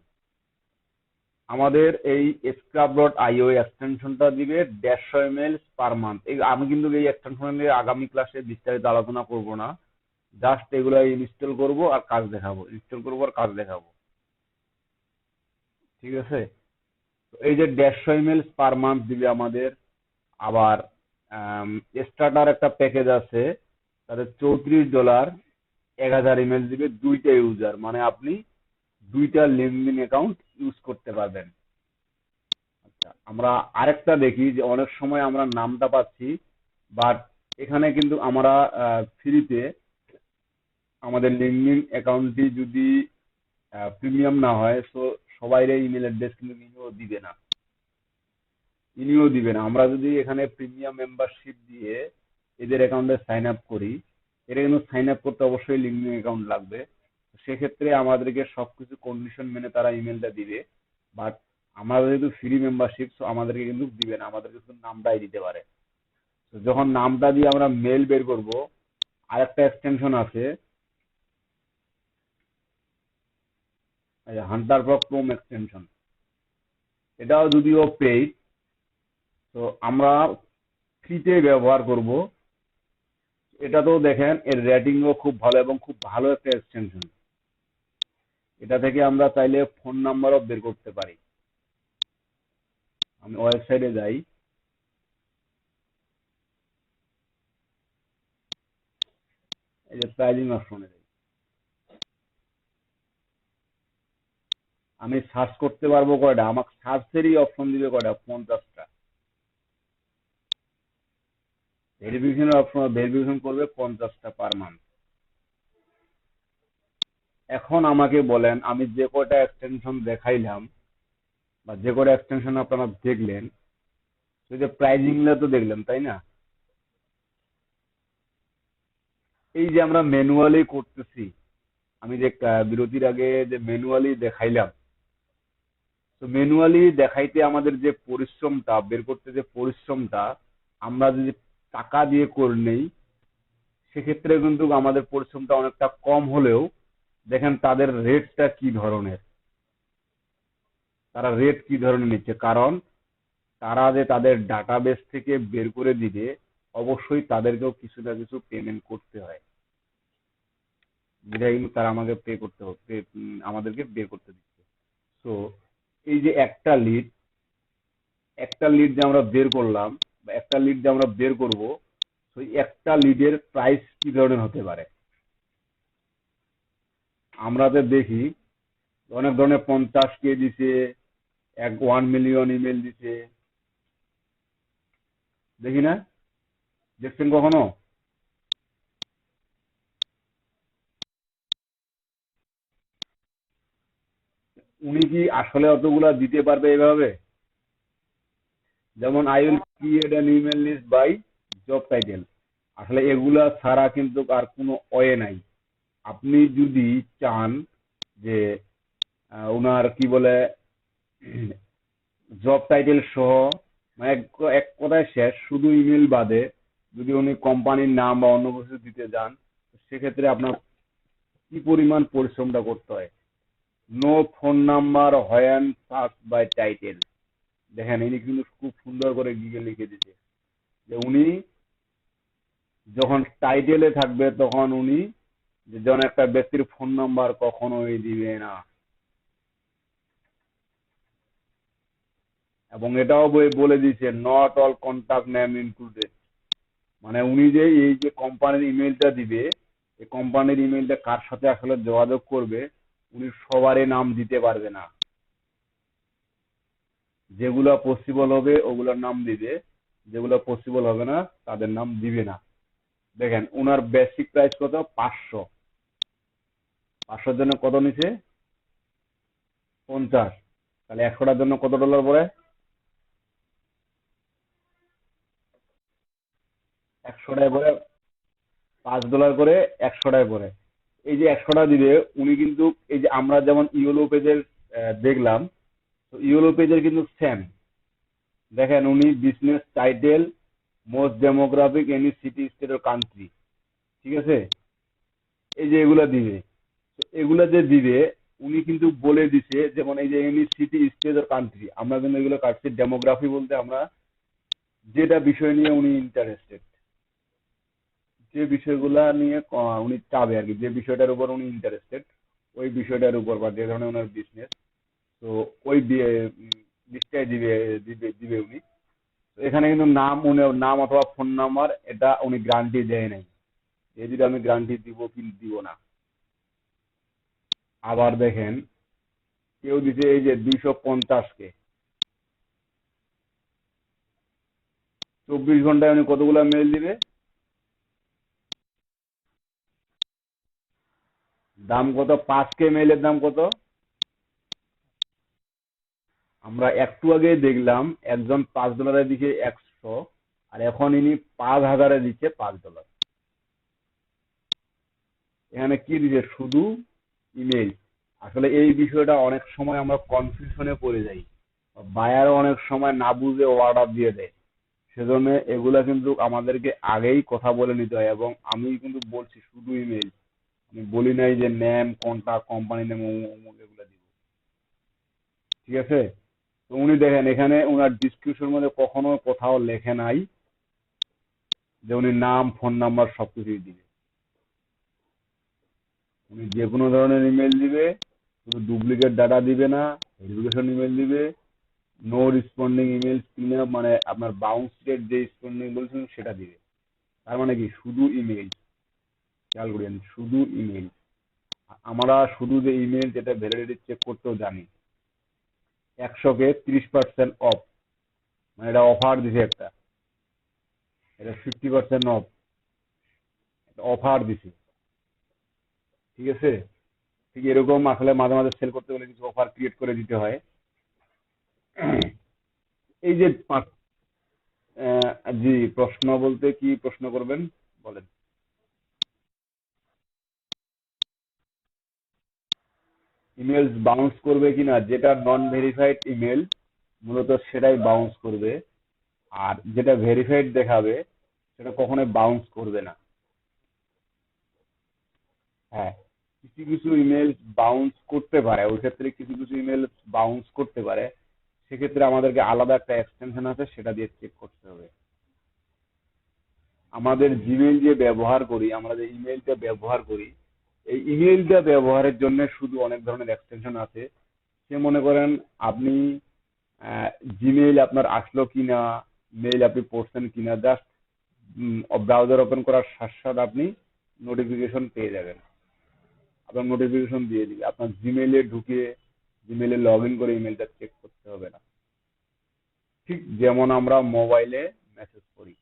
আমাদের এই scrub.io এক্সটেনশনটা দিবে 150 ml পার মান্থ। আমি কিন্তু এই এক্সটেনশন নিয়ে আগামী ক্লাসে বিস্তারিত আলোচনা করব না, জাস্ট এগুলো ইনস্টল করব আর কাজ দেখাবো, ইনস্টল করব আর কাজ দেখাবো। ঠিক আছে? তো এই যে 150 ml পার মান্থ দিবে আমাদের। আবার স্টার্টার একটা প্যাকেজ আছে, তাতে $34 1000 ml দিবে দুইটা ইউজার, মানে আপনি দুইটা লিঙ্কডইন অ্যাকাউন্ট ইউজ করতে পারবেন। আচ্ছা, আমরা আরেকটা দেখি যে অনেক সময় আমরা নামটা পাচ্ছি, বাট এখানে কিন্তু আমরা ফ্রিতে আমাদের লিঙ্কডইন অ্যাকাউন্টটি যদি প্রিমিয়াম না হয়, তো সবাই ইমেল অ্যাড্রেস কিন্তু ইনিও দিবে না। আমরা যদি এখানে প্রিমিয়াম মেম্বারশিপ দিয়ে এদের অ্যাকাউন্টে সাইন আপ করি, এটা কিন্তু সাইন আপ করতে অবশ্যই লিঙ্কিং অ্যাকাউন্ট লাগবে। সেক্ষেত্রে আমাদেরকে সবকিছু কন্ডিশন মেনে তারা ইমেলটা দিবে। বাট আমাদের যেহেতু ফ্রি মেম্বারশিপ, তো আমাদেরকে কিন্তু দিবে না, আমাদেরকে শুধু নামটাই দিতে পারে। তো যখন নামটা দিয়ে আমরা মেল বের করব, আরেকটা এক্সটেনশন আছে, হান্টার ফর ক্রোম এক্সটেনশন। এটাও যদিও পেইড, তো আমরা ফ্রিতে ব্যবহার করব। এটাতেও দেখেন এর রেটিংও খুব ভালো এবং খুব ভালো একটা এক্সটেনশন। এটা থেকে আমরা চাইলে ফোন নাম্বারও বের করতে পারি। আমি ওয়েবসাইটে যাই, এই যে প্রাইজিং অপশনে যাই, আমি সার্চ করতে পারবো কয়টা, আমাকে সার্চেরই অপশন দিবে কয়টা, 50টা। ভেরিফিকেশনের অপশন, ভেরিফিকেশন করবে 50টা পার মান্থ। এখন আমাকে বলেন, আমি যে কয়টা এক্সটেনশন দেখাইলাম বা যে কয়টা এক্সটেনশন আপনারা দেখলেন, সেই যে প্রাইজিং তো দেখলেন, তাই না? এই যে আমরা ম্যানুয়ালি করতেছি, আমি যে বিরতির আগে যে ম্যানুয়ালি দেখাইলাম, তো ম্যানুয়ালি দেখাইতে আমাদের যে পরিশ্রমটা বের করতে, যে পরিশ্রমটা আমরা যদি টাকা দিয়ে করে নেই, সেক্ষেত্রে কিন্তু আমাদের পরিশ্রমটা অনেকটা কম হলেও দেখেন তাদের রেটটা কি ধরনের, তারা রেট কি ধরনের নিচ্ছে। কারণ তারা যে তাদের ডাটাবেস থেকে বের করে দিবে, অবশ্যই তাদেরকেও কিছু না কিছু পেমেন্ট করতে হয়, যেটা কিন্তু তারা আমাকে পে করতে হচ্ছে, আমাদেরকে বের করতে দিচ্ছে। তো এই যে একটা লিড যে আমরা বের করলাম বা একটা লিড যে আমরা বের করব, তো একটা লিডের প্রাইস কি ধরনের হতে পারে। আমরা যে দেখি অনেক ধরনের 50K দিছে, 1 মিলিয়ন ইমেল দিছে, দেখি না? দেখছেন কখনো? উনি কি আসলে অতগুলা দিতে পারবে এভাবে? যেমন I will create an email list by job title, আসলে এগুলা ছাড়া কিন্তু আর কোনো ওয়ে নাই। আপনি যদি চান যে ওনার কি বলে জব টাইটেল সহ, মানে এক এক কথায় শেষ, শুধু ইমেল বাদে যদি উনি কোম্পানির নাম বা অন্য কিছু দিতে যান, সেক্ষেত্রে আপনার কি পরিমাণ পরিশ্রমটা করতে হয়। No phone number when search by title, দেখেন ইনি কিন্তু খুব সুন্দর করে গিয়ে লিখে দিচ্ছে যে উনি যখন টাইটেলে থাকবে তখন উনি যে যেমন একটা ব্যক্তির ফোন নাম্বার কখনোই দিবে না। এবং এটাও বলে দিচ্ছে not all contact name included, মানে উনি যে এই যে কোম্পানির ইমেলটা দিবে, এই কোম্পানির ইমেলটা কার সাথে আসলে যোগাযোগ করবে, উনি সবারই নাম দিতে পারবে না। যেগুলো পসিবল হবে ওগুলোর নাম দিবে, যেগুলো পসিবল হবে না তাদের নাম দিবে না। দেখেন ওনার বেসিক প্রাইস কত, 500। 500-র জন্য কত নিছে, 50। তাহলে 100টার জন্য কত ডলার পড়ে, 100টায় পড়ে $5 করে, 100টায় পড়ে। এই যে 100টা দিবে, উনি কিন্তু এই যে আমরা যেমন ইয়েলো পেজের দেখলাম, তো ইয়েলো পেজের কিন্তু সেম। দেখেন উনি business title, most demographic any city state ও কান্ট্রি, ঠিক আছে, এই যে এগুলা দিবে। তো এগুলা যে দিবে, উনি কিন্তু বলে দিছে, যেমন এই যে এনি সিটি স্টেট ও কান্ট্রি, আমরা কিন্তু এগুলো কাটছি। ডেমোগ্রাফি বলতে আমরা যেটা বিষয় নিয়ে উনি ইন্টারেস্টেড, যে বিষয়গুলা নিয়ে উনি চাবে আর কি, যে বিষয়টার উপর উনি ইন্টারেস্টেড, ওই বিষয়টার উপর বা যে ধরনের ওনার বিজনেস, তো ওই লিস্টটাই দিবে দিবে দিবে উনি। তো এখানে কিন্তু নাম, উনি নাম অথবা ফোন নাম্বার এটা উনি গ্যারান্টি দেয় নাই, এই যদি আমি গ্যারান্টি দিব কি দিব না। আবার দেখেন কেউ দিছে এই যে 250K, 24 ঘন্টায় উনি কতগুলা মেল দিবে, দাম কত? 5K মেইলের দাম কত? আমরা একটু আগে দেখলাম একজন $5 দিকে 100, আর এখন ইনি 5,000 দিচ্ছে $5। এখানে কি দিচ্ছে? শুধু ইমেল। আসলে এই বিষয়টা অনেক সময় আমরা কনফিউশনে পড়ে যাই, বায়ারও অনেক সময় না বুঝে অর্ডার দিয়ে দেয়। সেজন্য এগুলা কিন্তু আমাদেরকে আগেই কথা বলে নিতে হয়, এবং আমি কিন্তু বলছি শুধু ইমেল, আমি বলি নাই যে নেম কোনটা, কোম্পানি নেম অমুক এগুলা দিব। ঠিক আছে? তো উনি দেখেন এখানে ওনার ডিসক্রিপশনের মধ্যে কখনো কোথাও লেখে নাই যে উনি নাম, ফোন নাম্বার সবকিছুই দিবে। উনি যে কোনো ধরনের ইমেল দিবে, শুধু ডুপ্লিকেট ডাটা দিবে না, ভেরিফিকেশন ইমেল দিবে, নো রেসপন্ডিং ইমেল কিনা, মানে আপনার বাউন্স রেট যে রেসপন্ডিং বলছেন সেটা দিবে। তার মানে কি? শুধু ইমেল। খেয়াল করেন, শুধু ইমেল। আমরা শুধু যে ইমেল, যেটা ভ্যালিডিটি চেক করতেও জানি, 100কে 30% অফ, মানে এটা অফার দিছে একটা, এটা 50% অফ, অফার দিছে। ঠিক আছে? ঠিক এরকম আসলে মাঝে মাঝে সেল করতে গেলে কিছু অফার ক্রিয়েট করে দিতে হয়। এই যে জি, প্রশ্ন বলতে কি প্রশ্ন করবেন বলেন। ইমেল বাউন্স করবে কিনা, যেটা নন ভেরিফাইড ইমেল মূলত সেটাই বাউন্স করবে, আর যেটা ভেরিফাইড দেখাবে সেটা কখনোই বাউন্স করবে না। হ্যাঁ, কিছু কিছু ইমেল বাউন্স করতে পারে, ওই ক্ষেত্রে কিছু কিছু ইমেল বাউন্স করতে পারে, সেক্ষেত্রে আমাদেরকে আলাদা একটা এক্সটেনশন আছে, সেটা দিয়ে চেক করতে হবে। আমাদের জিমেইল যে ব্যবহার করি, আমরা যে ইমেলটা ব্যবহার করি, এই ইমেলটা ব্যবহারের জন্য শুধু অনেক ধরনের এক্সটেনশন আছে। সে মনে করেন আপনি জিমেইল আপনার আসলো কিনা, মেইল আপনি পড়ছেন কিনা, জাস্ট ব্রাউজার ওপেন করার সাথে সাথে আপনি নোটিফিকেশন পেয়ে যাবেন। আপনার নোটিফিকেশন দিয়ে দিবে, আপনার জিমেইলে ঢুকে জিমেইলে লগ ইন করে ইমেলটা চেক করতে হবে না। ঠিক যেমন আমরা মোবাইলে মেসেজ করি,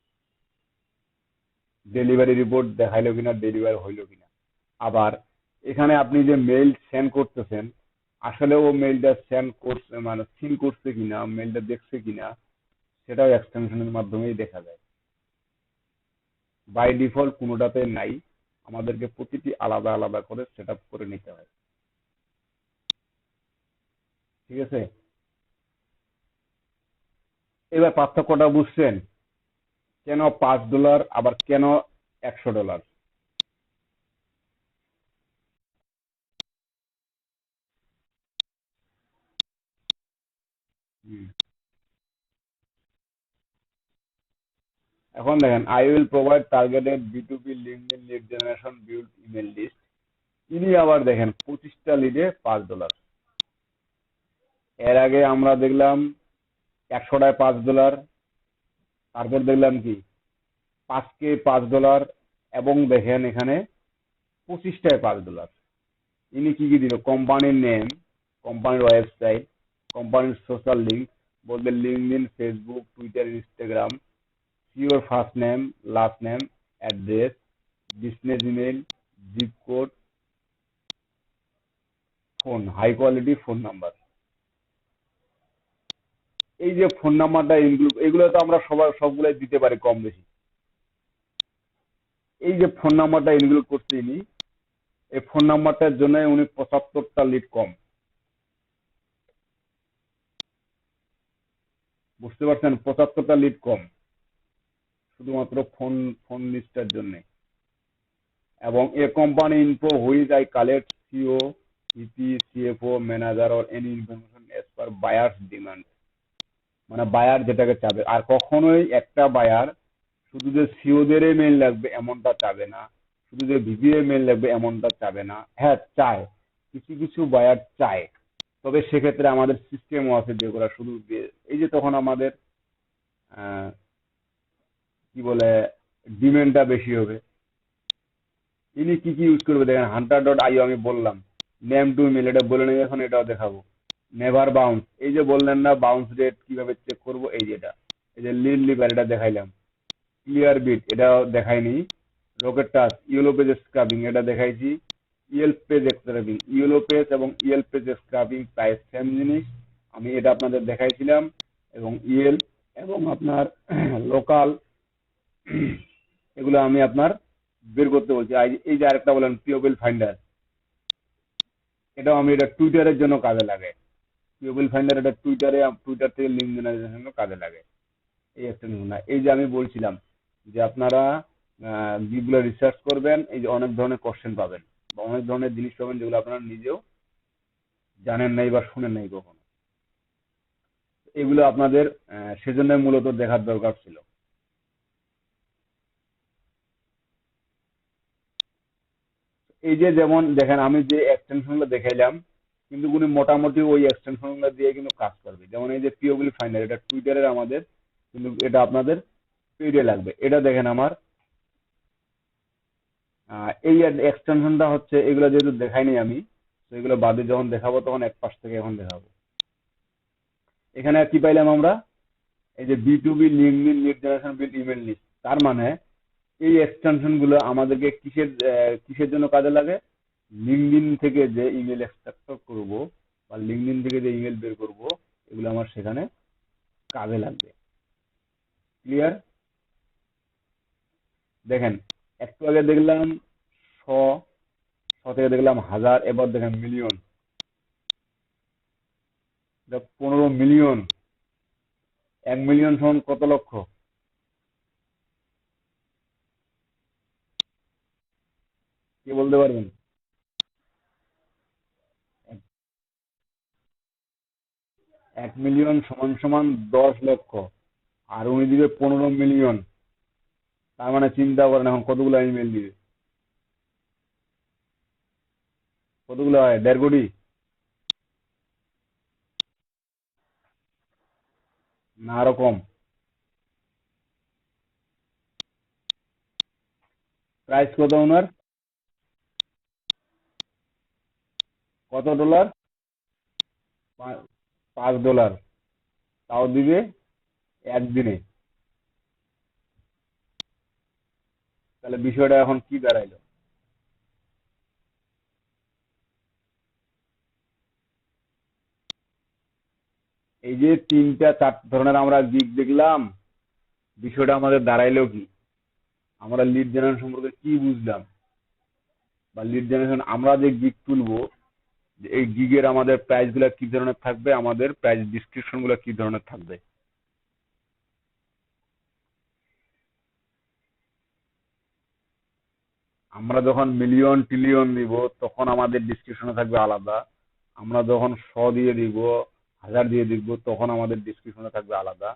ডেলিভারি রিপোর্ট দেখাইলো কিনা, ডেলিভারি হইলো কিনা। আবার এখানে আপনি যে মেইল সেন্ড করতেছেন, আসলে ও মেইলটা সেন্ড করছে, মানে সিন করছে কিনা, মেইলটা দেখছে কিনা, সেটাও এক্সটেনশনের মাধ্যমেই দেখা যায়। বাই ডিফল্ট কোনোটাতে নাই, আমাদেরকে প্রতিটি আলাদা আলাদা করে সেট আপ করে নিতে হয়। ঠিক আছে? এবার পার্থক্যটা বুঝছেন? কেন $5 আবার কেন $100? হুম। এখন দেখেন, I will provide targeted B2B LinkedIn lead generation build email list. ইনি আবার দেখেন 25টা লিডে $5। এর আগে আমরা দেখলাম 100টায় $5, তারপর দেখলাম কি 5K $5, এবং দেখেন এখানে 25টায় $5। ইনি কি কি দিল? কোম্পানির নেম, কোম্পানির ওয়েবসাইট, কোম্পানির সোশ্যাল লিঙ্ক, বলবে LinkedIn, Facebook, Twitter, Instagram, your first name, last name, address, business email, zip code, phone, high quality phone number. এই যে ফোন নাম্বারটা ইনক্লুড, এগুলো তো আমরা সবাই সবগুলাই দিতে পারি কম বেশি। এই যে ফোন নাম্বারটা ইনক্লুড করছে ইনি, এই ফোন নাম্বারটার জন্য উনি 75টা লিড কম। বুঝতে পারছেন? 75টা লিড কম শুধুমাত্র ফোন ফোন লিস্টের জন্য। এবং a company info which I collect CEO, VP, CFO, manager or any information as per buyers demand. মানে বায়ার যেটাকে চাবে, আর কখনোই একটা বায়ার শুধু যে সিওদের মেইল লাগবে এমনটা চাবে না, শুধু যে ভিপি এর মেইল লাগবে এমনটা চাবে না। হ্যাঁ, চায়, কিছু কিছু বায়ার চায়, তবে সেক্ষেত্রে আমাদের সিস্টেমও আছে যেগুলো শুধু এই যে তখন আমাদের আহ, কি বলে, ডিমান্ডটা বেশি হবে। ইনি কি কি ইউজ করবে দেখেন, hunter.io আমি বললাম, নেম টু ইমেল এটা বলে নেই, এখন এটাও দেখাবো। নেভার বাউন্স, এই যে বললেন না বাউন্স রেট কিভাবে চেক করব, এই যেটা, এই যে লিড লিভার এটা দেখাইলাম, ক্লিয়ার বিট এটাও দেখাইনি, rocket touch, yellow page scrubbing এটা দেখাইছি, Yale page scrubbing, yellow page এবং ইয়েল পেজ স্ক্রাবিং প্রায় সেম জিনিস। আমি এটা আপনাদের দেখাইছিলাম। এবং ইয়েল এবং আপনার লোকাল এগুলো আমি আপনার বের করতে বলছি। এই যে আরেকটা বলেন পিওবেল ফাইন্ডার, এটাও আমি এটা টুইটারের জন্য কাজে লাগে। পিওবেল ফাইন্ডার এটা টুইটার থেকে লিঙ্ক জেনারেশনের জন্য কাজে লাগে। এই এক্সটেনশন না, এই যে আমি বলছিলাম যে আপনারা যেগুলো রিসার্চ করবেন, এই যে অনেক ধরনের কোশ্চেন পাবেন বা অনেক ধরনের জিনিস পাবেন যেগুলো আপনারা নিজেও জানেন নাই বা শুনেন নাই কখনো। এগুলো আপনাদের সেজন্য মূলত দেখার দরকার ছিল। এই যে যেমন দেখেন আমি যে এক্সটেনশন গুলো দেখাইলাম, কিন্তু উনি মোটামুটি ওই এক্সটেনশন গুলো দিয়ে কিন্তু কাজ করবে। যেমন এই যে পিওবিল ফাইন্ডার, এটা টুইটারের আমাদের, কিন্তু এটা আপনাদের পেইডে লাগবে। এটা দেখেন আমার এই এক্সটেনশনটা হচ্ছে, এগুলো যেহেতু দেখাইনি আমি, তো এগুলো বাদে যখন দেখাবো তখন এক পাশ থেকে এখন দেখাবো। এখানে কি পাইলাম আমরা, এই যে বি2বি লিঙ্কডইন লিড জেনারেশন বিল ইমেল লিস্ট। তার মানে এই এক্সটেনশন গুলো আমাদেরকে কিসের জন্য কাজে লাগে? লিঙ্কডইন থেকে যে ইমেল এক্সট্রাক্ট করব বা লিঙ্কডইন থেকে যে ইমেল বের করব, এগুলো আমার সেখানে কাজে লাগবে। ক্লিয়ার? দেখেন একটু আগে দেখলাম শ, থেকে দেখলাম হাজার, এবার দেখেন মিলিয়ন। 15 মিলিয়ন। 1 মিলিয়ন সমান কত লক্ষ? কে বলতে পারবেন? 1 মিলিয়ন সমান সমান 10 লক্ষ। আর উনি দিবে 15 মিলিয়ন। তার মানে চিন্তা করেন এখন কতগুলো ইমেল দিবে। কতগুলো হয়? 1.5 কোটি? না আরো কম? প্রাইস কত ওনার? কত ডলার? $5। তাও দিবে একদিনে। তাহলে বিষয়টা এখন কি দাঁড়াইলো? এই যে 3-4 ধরনের আমরা দিক দেখলাম, বিষয়টা আমাদের দাঁড়াইলো কি? আমরা লিড জেনারেশন সম্পর্কে কি বুঝলাম? বা লিড জেনারেশন আমরা যে গিগ তুলবো, যে এই গিগের আমাদের প্রাইস গুলা কি ধরনের থাকবে, আমাদের প্রাইস ডিসক্রিপশন গুলা কি ধরনের থাকবে। আমরা যখন মিলিয়ন ট্রিলিয়ন দিব তখন আমাদের ডিসক্রিপশনে থাকবে আলাদা। আমরা যখন 100 দিয়ে দিব, 1000 দিয়ে দিব, তখন আমাদের ডিসক্রিপশনে থাকবে আলাদা।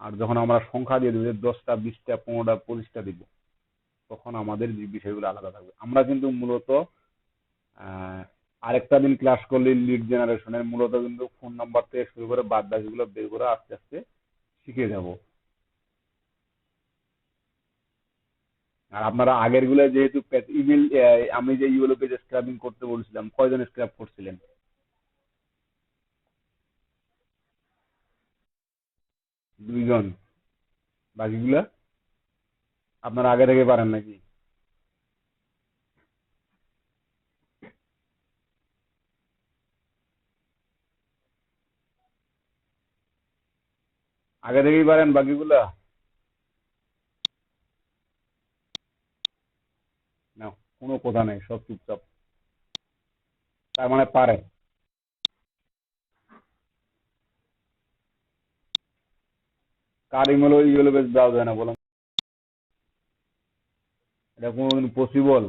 আর যখন আমরা সংখ্যা দিয়ে দিব, 10টা 20টা 15টা 25টা দিব, তখন আমাদের বিষয়গুলো আলাদা থাকবে। আমরা কিন্তু মূলত আহ, আরেকটা দিন ক্লাস করলে লিড জেনারেশনের মূলত কিন্তু ফোন নাম্বার থেকে শুরু করে বাদ বাকিগুলো বের করে আস্তে আস্তে শিখে যাব। আর আপনারা আগের গুলো যেহেতু ইমেল, আমি যে ইউএলও পেজ স্ক্রাবিং করতে বলছিলাম, কয়জন স্ক্রাব করছিলেন? 2 জন। বাকিগুলা আপনারা আগে থেকে পারেন নাকি? আগে থেকেই পারেন বাকিগুলা? না, কোনো কথা নেই, সব চুপচাপ। তার মানে পারেন। কার ইমেল ইউএলও পেজ ব্রাউজ হয় না বলেন? এটা কোনোদিন পসিবল?